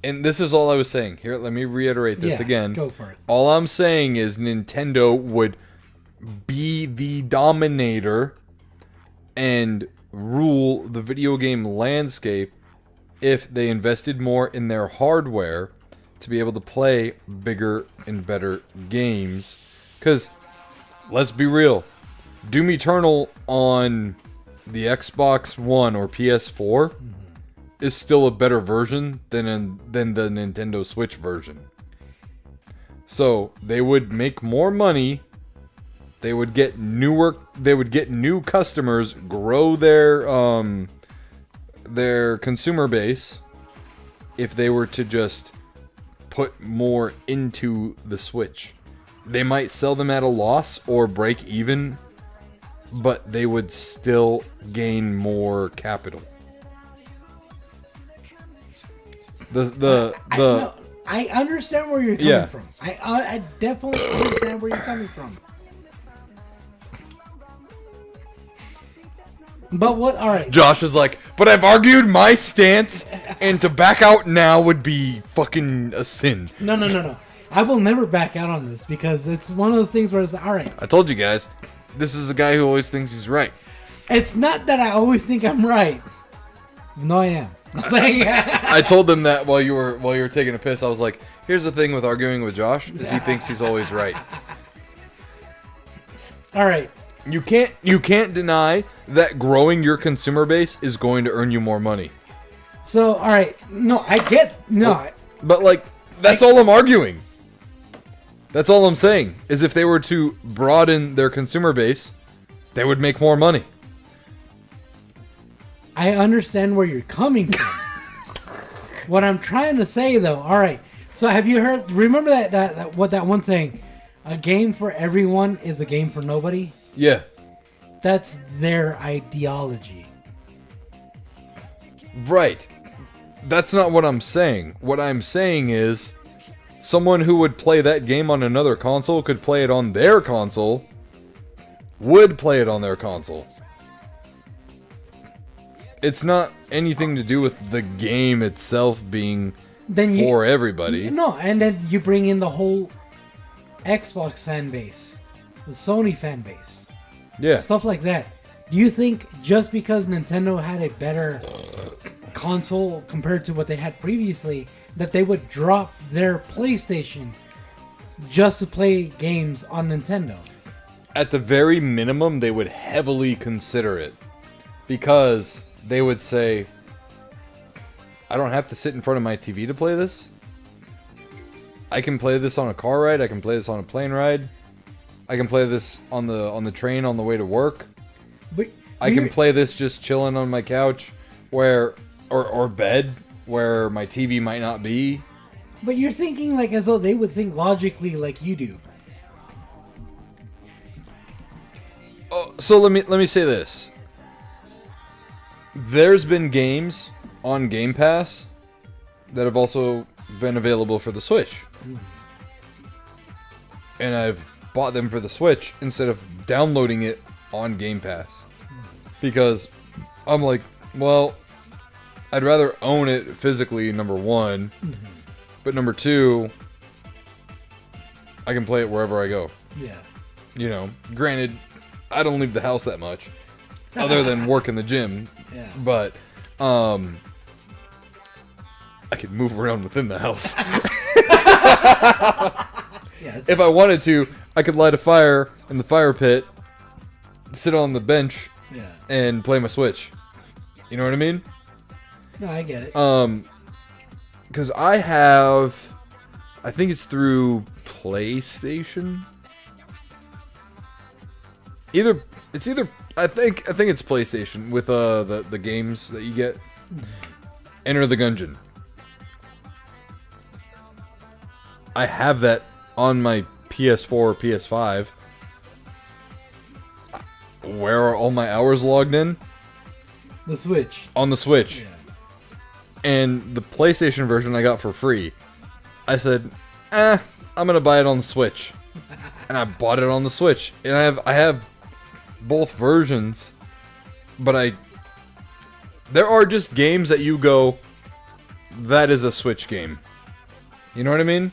and this is all I was saying. Here, let me reiterate this again. Go for it. All I'm saying is Nintendo would be the dominator and rule the video game landscape if they invested more in their hardware to be able to play bigger and better games. Because, let's be real, Doom Eternal on the Xbox One or PS4 is still a better version than the Nintendo Switch version. So they would make more money. They would get new customers, grow their consumer base if they were to just put more into the Switch. They might sell them at a loss or break even, but they would still gain more capital. I understand where you're coming from. I definitely understand where you're coming from. But what? All right. Josh is like, but I've argued my stance, and to back out now would be fucking a sin. No. I will never back out on this because it's one of those things where it's like, all right. I told you guys, this is a guy who always thinks he's right. It's not that I always think I'm right. No, I am. I told them that while you were taking a piss. I was like, here's the thing with arguing with Josh is he thinks he's always right. All right. You can't deny that growing your consumer base is going to earn you more money. So, all right. No, I get But like that's all I'm arguing. That's all I'm saying is if they were to broaden their consumer base, they would make more money. I understand where you're coming from. What I'm trying to say, though, all right. So have you heard? Remember that what that one saying? A game for everyone is a game for nobody. Yeah. That's their ideology. Right. That's not what I'm saying. What I'm saying is someone who would play that game on another console could play it on their console. Would play it on their console. It's not anything to do with the game itself being for everybody. No, and then you bring in the whole Xbox fan base, the Sony fan base. Yeah. Stuff like that. Do you think just because Nintendo had a better console compared to what they had previously, that they would drop their PlayStation just to play games on Nintendo? At the very minimum, they would heavily consider it. Because they would say, I don't have to sit in front of my TV to play this. I can play this on a car ride. I can play this on a plane ride. I can play this on the train on the way to work. But I can play this just chilling on my couch or bed where my TV might not be. But you're thinking like as though they would think logically like you do. Oh, so let me say this. There's been games on Game Pass that have also been available for the Switch. And I've bought them for the Switch instead of downloading it on Game Pass. Because I'm like, well, I'd rather own it physically, number one. But number two, I can play it wherever I go. Yeah. You know, granted, I don't leave the house that much. Other than work in the gym. Yeah. But, I could move around within the house. Yeah, if I wanted to, I could light a fire in the fire pit, sit on the bench, and play my Switch. You know what I mean? No, I get it. Because I have, I think it's through PlayStation. It's either I think it's PlayStation with the games that you get. Enter the Gungeon. I have that on my PS4 or PS5. Where are all my hours logged in? The Switch. On the Switch. Yeah. And the PlayStation version I got for free. I said, I'm gonna buy it on the Switch. And I bought it on the Switch. And I have both versions. But there are just games that you go, that is a Switch game. You know what I mean?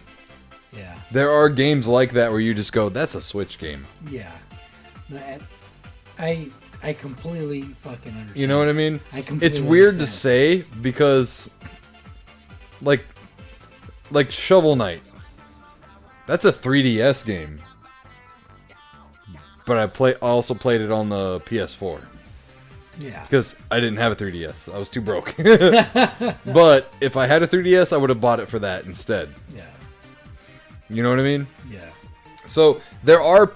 Yeah. There are games like that where you just go, that's a Switch game. Yeah. No, I completely fucking understand. You know what I mean? I completely It's weird understand. to say because like Shovel Knight. That's a 3DS game. But I also played it on the PS4. Yeah. Because I didn't have a 3DS. I was too broke. But if I had a 3DS, I would have bought it for that instead. Yeah. You know what I mean? Yeah. So there are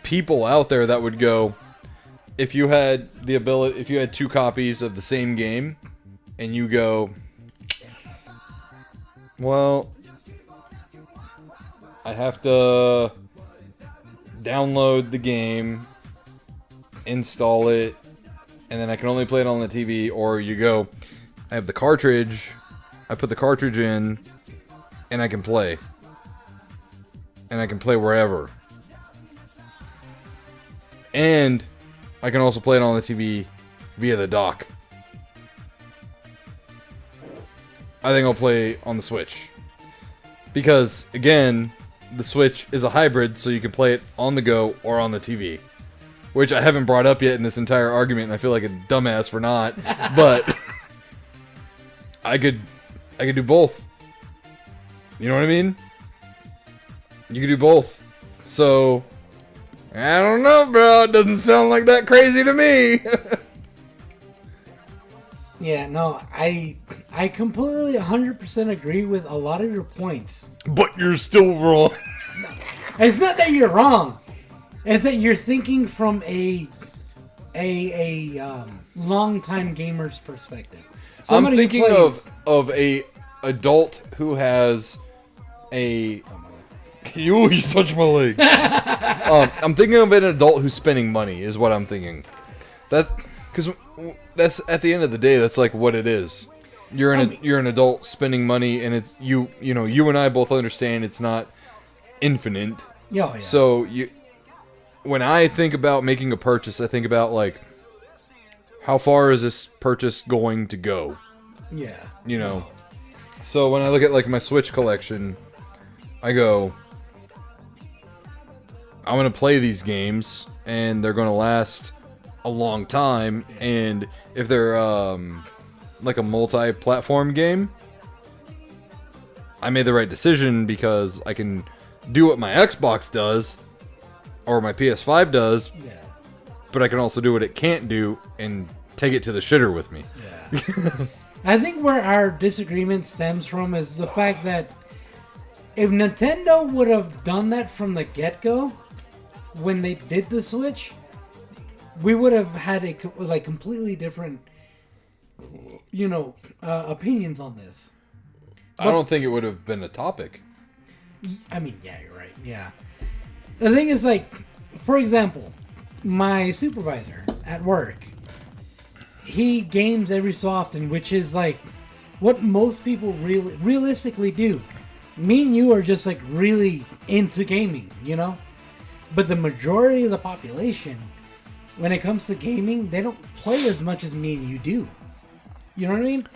people out there that would go, if you had two copies of the same game, and you go, Well, I have to download the game, install it, and then I can only play it on the TV. Or you go, I have the cartridge, I put the cartridge in, and I can play. And I can play wherever. And I can also play it on the TV via the dock. I think I'll play on the Switch. Because, again, the Switch is a hybrid, so you can play it on the go or on the TV. Which I haven't brought up yet in this entire argument, and I feel like a dumbass for not. But I could do both. You know what I mean? You could do both. So, I don't know, bro. It doesn't sound like that crazy to me. Yeah, no, I completely 100% agree with a lot of your points. But you're still wrong. It's not that you're wrong. It's that you're thinking from a long-time gamer's perspective. I'm Somebody who thinking plays- of a adult who has a... You touched my leg. I'm thinking of an adult who's spending money, is what I'm thinking. Because that's, at the end of the day, that's like what it is. You're an adult spending money, and it's you and I both understand it's not infinite. Yeah. So when I think about making a purchase, I think about like, how far is this purchase going to go? Yeah. You know. So when I look at like my Switch collection, I go, I'm gonna play these games, and they're gonna last a long time. And if they're like a multi-platform game, I made the right decision because I can do what my Xbox does or my PS5 does, but I can also do what it can't do and take it to the shitter with me. Yeah. I think where our disagreement stems from is the fact that if Nintendo would have done that from the get-go, when they did the Switch, we would have had a completely different, opinions on this. I don't think it would have been a topic. I mean, yeah, you're right. Yeah. The thing is, like, for example, my supervisor at work, he games every so often, which is like what most people realistically do. Me and you are just like really into gaming, But the majority of the population, when it comes to gaming, they don't play as much as me and you do. You know what I mean?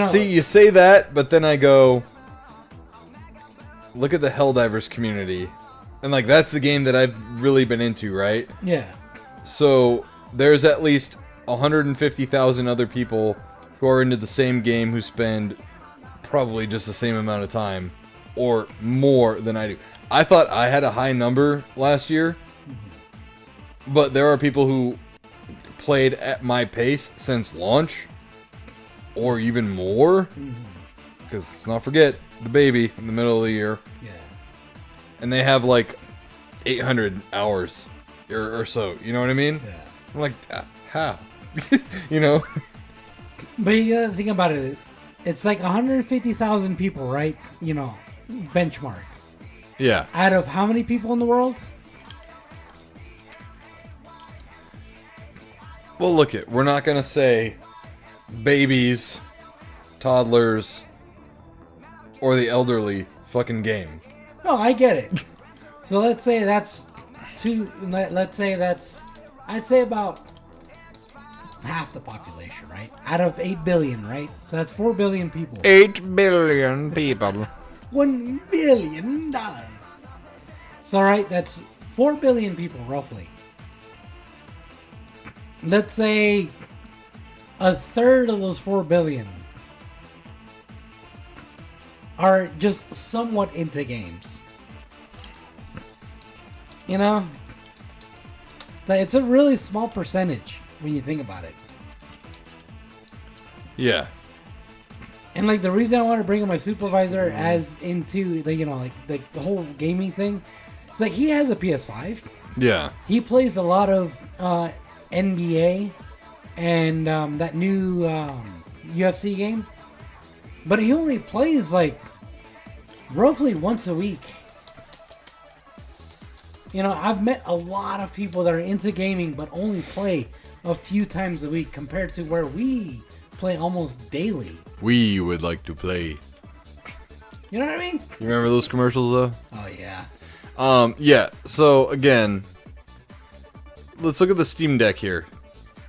See, you say that, but then I go, look at the Helldivers community. And, like, that's the game that I've really been into, right? Yeah. So, there's at least 150,000 other people who are into the same game who spend probably just the same amount of time. Or more than I do. I thought I had a high number last year. But there are people who played at my pace since launch. Or even more. Because let's not forget the baby in the middle of the year. Yeah. And they have like 800 hours or so. You know what I mean? Yeah. I'm like, how? But you gotta think about it. It's like 150,000 people, right? Benchmark. Yeah. Out of how many people in the world? Well, look it. We're not gonna say babies, toddlers, or the elderly fucking game. No, I get it. So let's say that's I'd say about half the population, right? Out of 8 billion, right? So that's 4 billion people. 8 billion people. $1 billion. So, right, that's 4 billion people, roughly. Let's say a third of those 4 billion are just somewhat into games. It's a really small percentage when you think about it. Yeah. And like the reason I want to bring up my supervisor as into the whole gaming thing, it's like he has a PS5. Yeah. He plays a lot of NBA and that new UFC game, but he only plays like roughly once a week. You know, I've met a lot of people that are into gaming but only play a few times a week compared to where we play almost daily. We would like to play. You know what I mean? You remember those commercials though? Oh yeah. Yeah. So again, let's look at the Steam Deck here.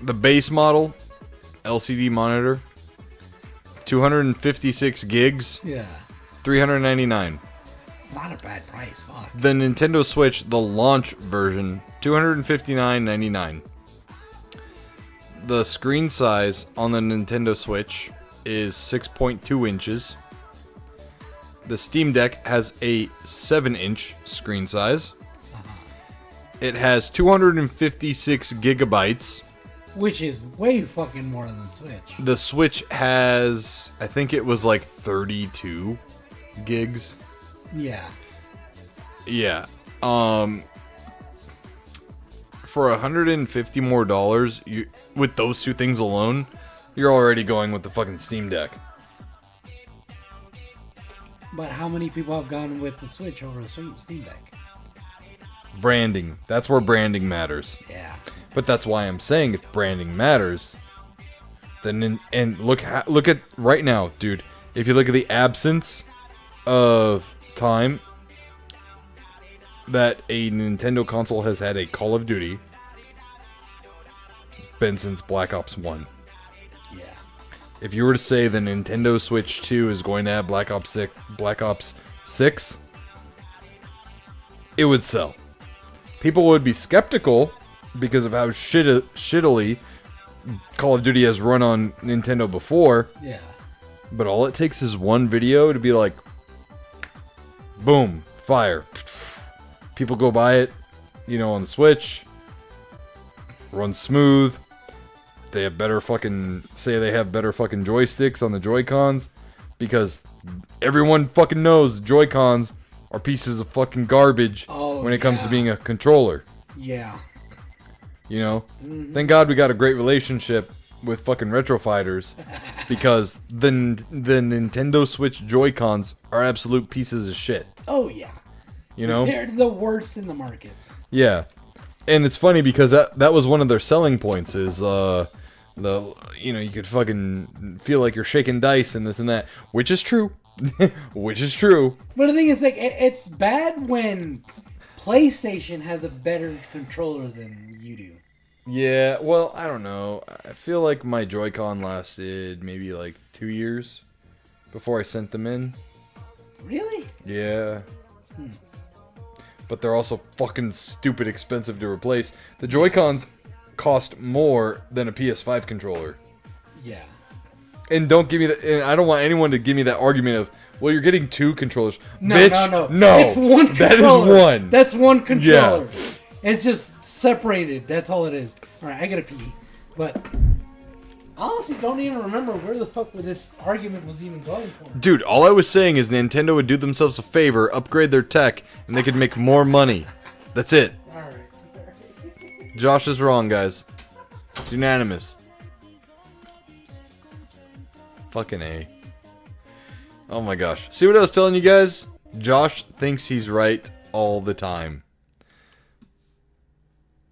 The base model, LCD monitor, 256 gigs, Yeah. $399. It's not a bad price. Fuck. The Nintendo Switch, the launch version, $259.99. The screen size on the Nintendo Switch is 6.2 inches. The Steam Deck has a 7-inch screen size. It has 256 gigabytes. Which is way fucking more than Switch. The Switch has, I think it was like 32 gigs. Yeah. Yeah. For $150 more, with those two things alone, you're already going with the fucking Steam Deck. But how many people have gone with the Switch over the Steam Deck? Branding. That's where branding matters. Yeah. But that's why I'm saying if branding matters, then and look at right now, dude. If you look at the absence of time that a Nintendo console has had a Call of Duty, been since Black Ops 1. Yeah. If you were to say the Nintendo Switch 2 is going to have Black Ops 6, it would sell. People would be skeptical because of how shittily Call of Duty has run on Nintendo before. Yeah. But all it takes is one video to be like, boom, fire. People go buy it, on the Switch. Runs smooth. They have better fucking joysticks on the Joy-Cons. Because everyone fucking knows Joy-Cons are pieces of fucking garbage when it comes to being a controller. Yeah. Thank God we got a great relationship with fucking retro fighters, because the Nintendo Switch Joy-Cons are absolute pieces of shit. Oh yeah. They're the worst in the market. Yeah, and it's funny because that was one of their selling points is you could fucking feel like you're shaking dice and this and that, which is true, which is true. But the thing is, like, it's bad when PlayStation has a better controller than you do. Yeah, well, I don't know. I feel like my Joy-Con lasted maybe like 2 years before I sent them in. Really? Yeah. But they're also fucking stupid expensive to replace. The Joy-Cons cost more than a PS5 controller. Yeah. And don't give me that. And I don't want anyone to give me that argument of, well, you're getting two controllers. No, Bitch, no. It's one controller. That is one. That's one controller. Yeah. It's just separated. That's all it is. All right, I gotta pee. But I honestly don't even remember where the fuck this argument was even going for. Dude, all I was saying is Nintendo would do themselves a favor, upgrade their tech, and they could make more money. That's it. All right. Josh is wrong, guys. It's unanimous. Fucking A. Oh my gosh. See what I was telling you guys? Josh thinks he's right all the time.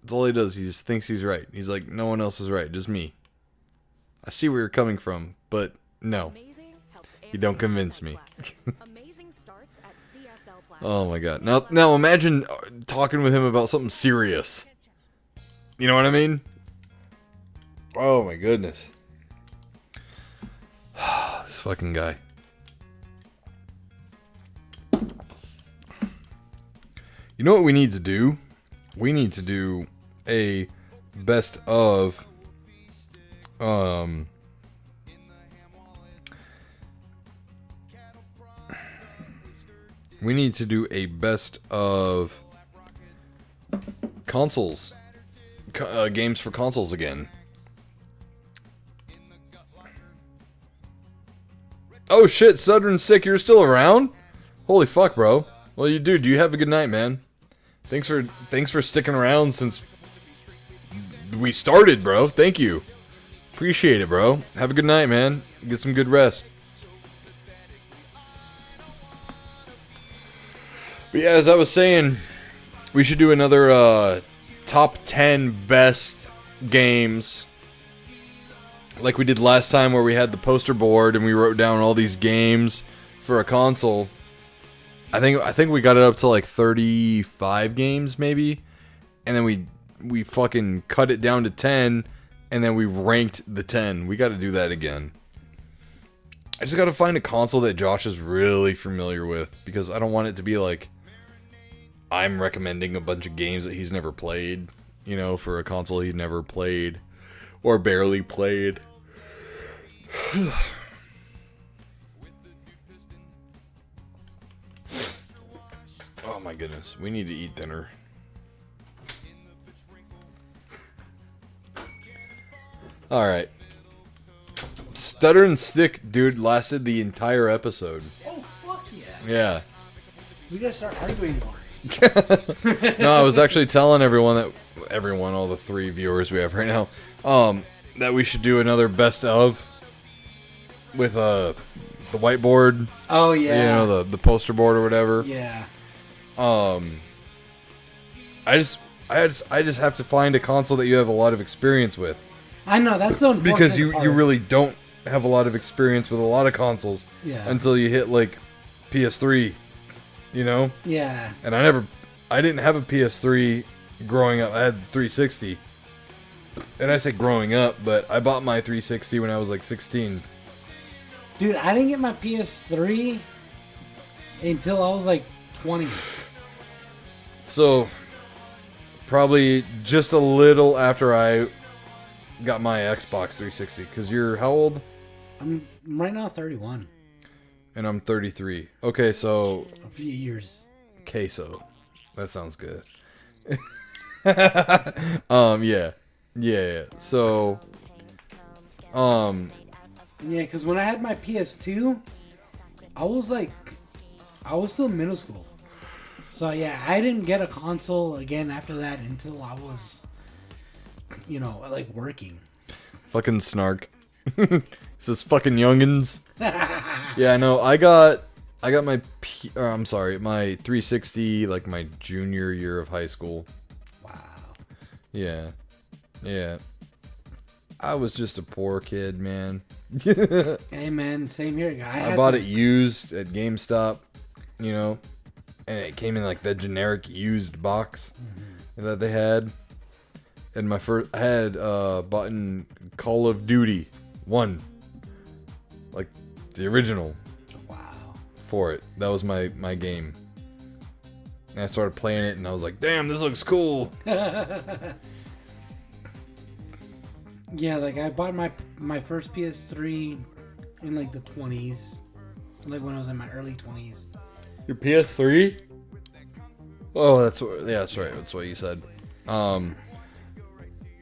That's all he does. He just thinks he's right. He's like, no one else is right, just me. I see where you're coming from, but no. You don't convince me. Oh my god. Now imagine talking with him about something serious. You know what I mean? Oh my goodness. This fucking guy. You know what we need to do? We need to do a best of we need to do a best of consoles, games for consoles again. Oh shit, Southern Sick, you're still around? Holy fuck, bro. Well, you have a good night, man. Thanks for sticking around since we started, bro. Thank you. Appreciate it, bro. Have a good night, man. Get some good rest. But yeah, as I was saying, we should do another top 10 best games like we did last time, where we had the poster board and we wrote down all these games for a console. I think we got it up to like 35 games maybe, and then we fucking cut it down to 10, and then we ranked the 10. We got to do that again. I just got to find a console that Josh is really familiar with, because I don't want it to be like I'm recommending a bunch of games that he's never played, you know, for a console he never played or barely played. Oh my goodness, we need to eat dinner. Alright. Stutter and Stick, dude, lasted the entire episode. Oh, fuck yeah. Yeah. We gotta start arguing more. No, I was actually telling everyone, all the 3 viewers we have right now, that we should do another best of with the whiteboard. Oh yeah. You know, the poster board or whatever. Yeah. I just have to find a console that you have a lot of experience with. I know, that's the unfortunate Because you part. really don't have a lot of experience with a lot of consoles until you hit like PS3, you know? Yeah. And I didn't have a PS3 growing up. I had 360. And I say growing up, but I bought my 360 when I was like 16. Dude, I didn't get my PS3 until I was like 20. So, probably just a little after I got my Xbox 360. Because you're how old? I'm right now 31. And I'm 33. Okay, so... A few years. Queso. That sounds good. Yeah. So, Yeah, because when I had my PS2, I was still in middle school. So yeah, I didn't get a console again after that until I was, you know, like working. fucking snark. This is fucking youngins. Yeah, I know. I got my my 360 like my junior year of high school. Wow. Yeah. I was just a poor kid, man. Hey man, same here. I bought it used at GameStop, you know, and it came in like the generic used box that they had. And I had bought in Call of Duty 1, like the original. Wow. For it. That was my game. And I started playing it, and I was like, "Damn, this looks cool." Yeah, like I bought my first PS3 in like the 20s, like when I was in my early 20s. Your PS3? Oh, that's right. That's what you said.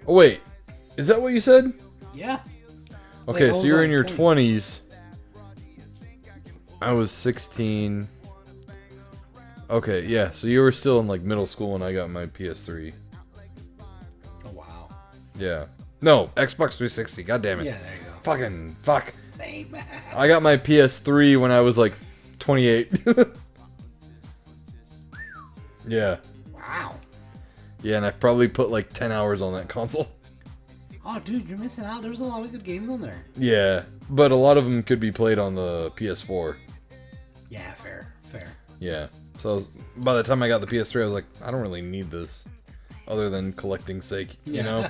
Oh wait, is that what you said? Yeah. Okay, Like, I so was you're like in your 20. 20s. I was 16. Okay, yeah, so you were still in like middle school when I got my PS3. Oh wow. Yeah. No, Xbox 360. God damn it. Yeah, there you go. Fucking fuck. Same. I got my PS3 when I was like 28. Yeah. Wow. Yeah, and I've probably put like 10 hours on that console. Oh, dude, you're missing out. There's a lot of good games on there. Yeah, but a lot of them could be played on the PS4. Yeah, fair. Yeah. So by the time I got the PS3, I was like, I don't really need this, other than collecting sake, you know.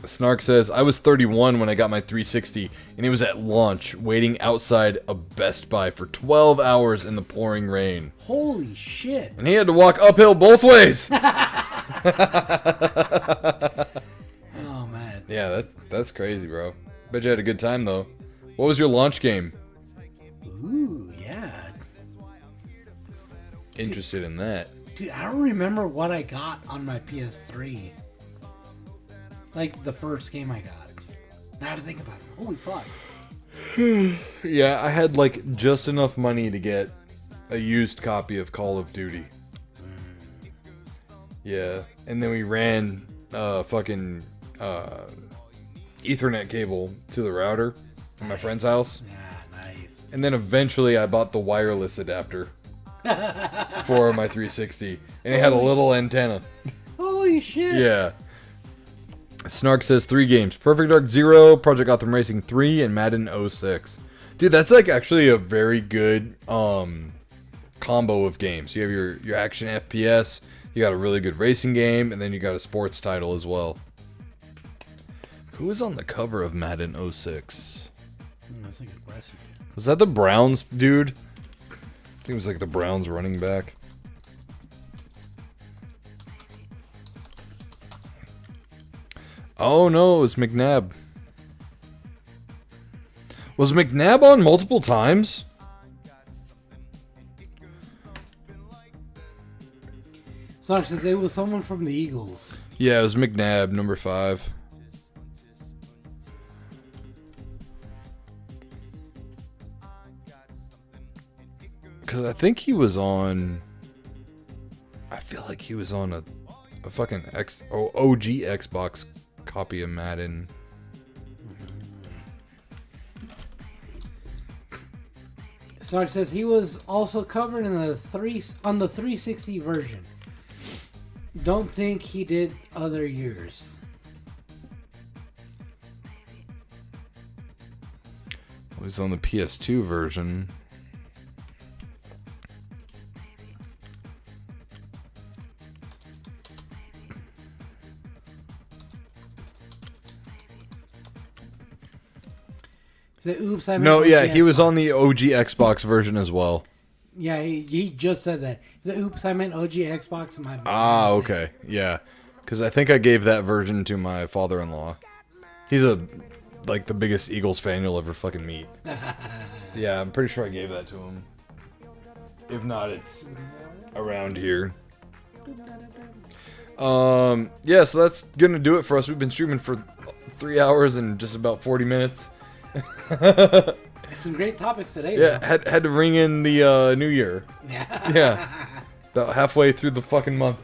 Snark says, I was 31 when I got my 360, and it was at launch, waiting outside a Best Buy for 12 hours in the pouring rain. Holy shit. And he had to walk uphill both ways. Oh, man. Yeah, that's crazy, bro. Bet you had a good time, though. What was your launch game? Ooh, yeah. Interested in that. Dude, I don't remember what I got on my PS3. Like, the first game I got. Now to think about it. Holy fuck. Yeah, I had like just enough money to get a used copy of Call of Duty. Yeah, and then we ran fucking Ethernet cable to the router in my friend's house. Yeah, nice. And then eventually I bought the wireless adapter for my 360. And it had a little antenna. Holy shit. Yeah. Snark says 3 games. Perfect Dark 0, Project Gotham Racing 3, and Madden 06. Dude, that's like actually a very good combo of games. You have your action FPS, you got a really good racing game, and then you got a sports title as well. Who is on the cover of Madden 06? That's a good question. Was that the Browns dude? I think it was like the Browns running back. Oh no, it was McNabb. Was McNabb on multiple times? Sonic says it was someone from the Eagles. Yeah, it was McNabb, number 5. Because I think he was on... I feel like he was on a fucking OG Xbox copy of Madden. Sarge says he was also covered in the 360 version. Don't think he did other years. He was on the PS2 version. Oops, I meant No, yeah, OG he was on Xbox. the OG Xbox version as well. Yeah, he just said that. Oops, I meant OG Xbox. My Ah, mistake. okay. Yeah. Because I think I gave that version to my father-in-law. He's like the biggest Eagles fan you'll ever fucking meet. Yeah, I'm pretty sure I gave that to him. If not, it's around here. Yeah, so that's gonna do it for us. We've been streaming for 3 hours and just about 40 minutes. Some great topics today. Yeah, though. had to ring in the new year. Yeah. About halfway through the fucking month.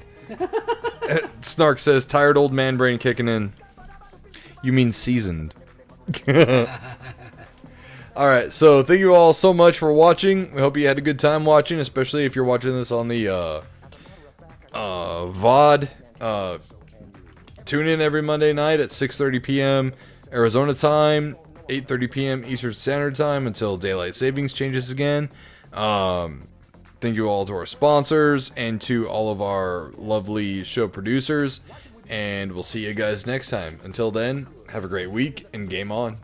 Snark says, tired old man brain kicking in. You mean seasoned. Alright, so thank you all so much for watching. We hope you had a good time watching, especially if you're watching this on the VOD. Tune in every Monday night at 6:30 p.m. Arizona time, 8:30 p.m. Eastern Standard Time until Daylight Savings changes again. Thank you all to our sponsors and to all of our lovely show producers. And we'll see you guys next time. Until then, have a great week and game on.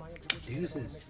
Deuces.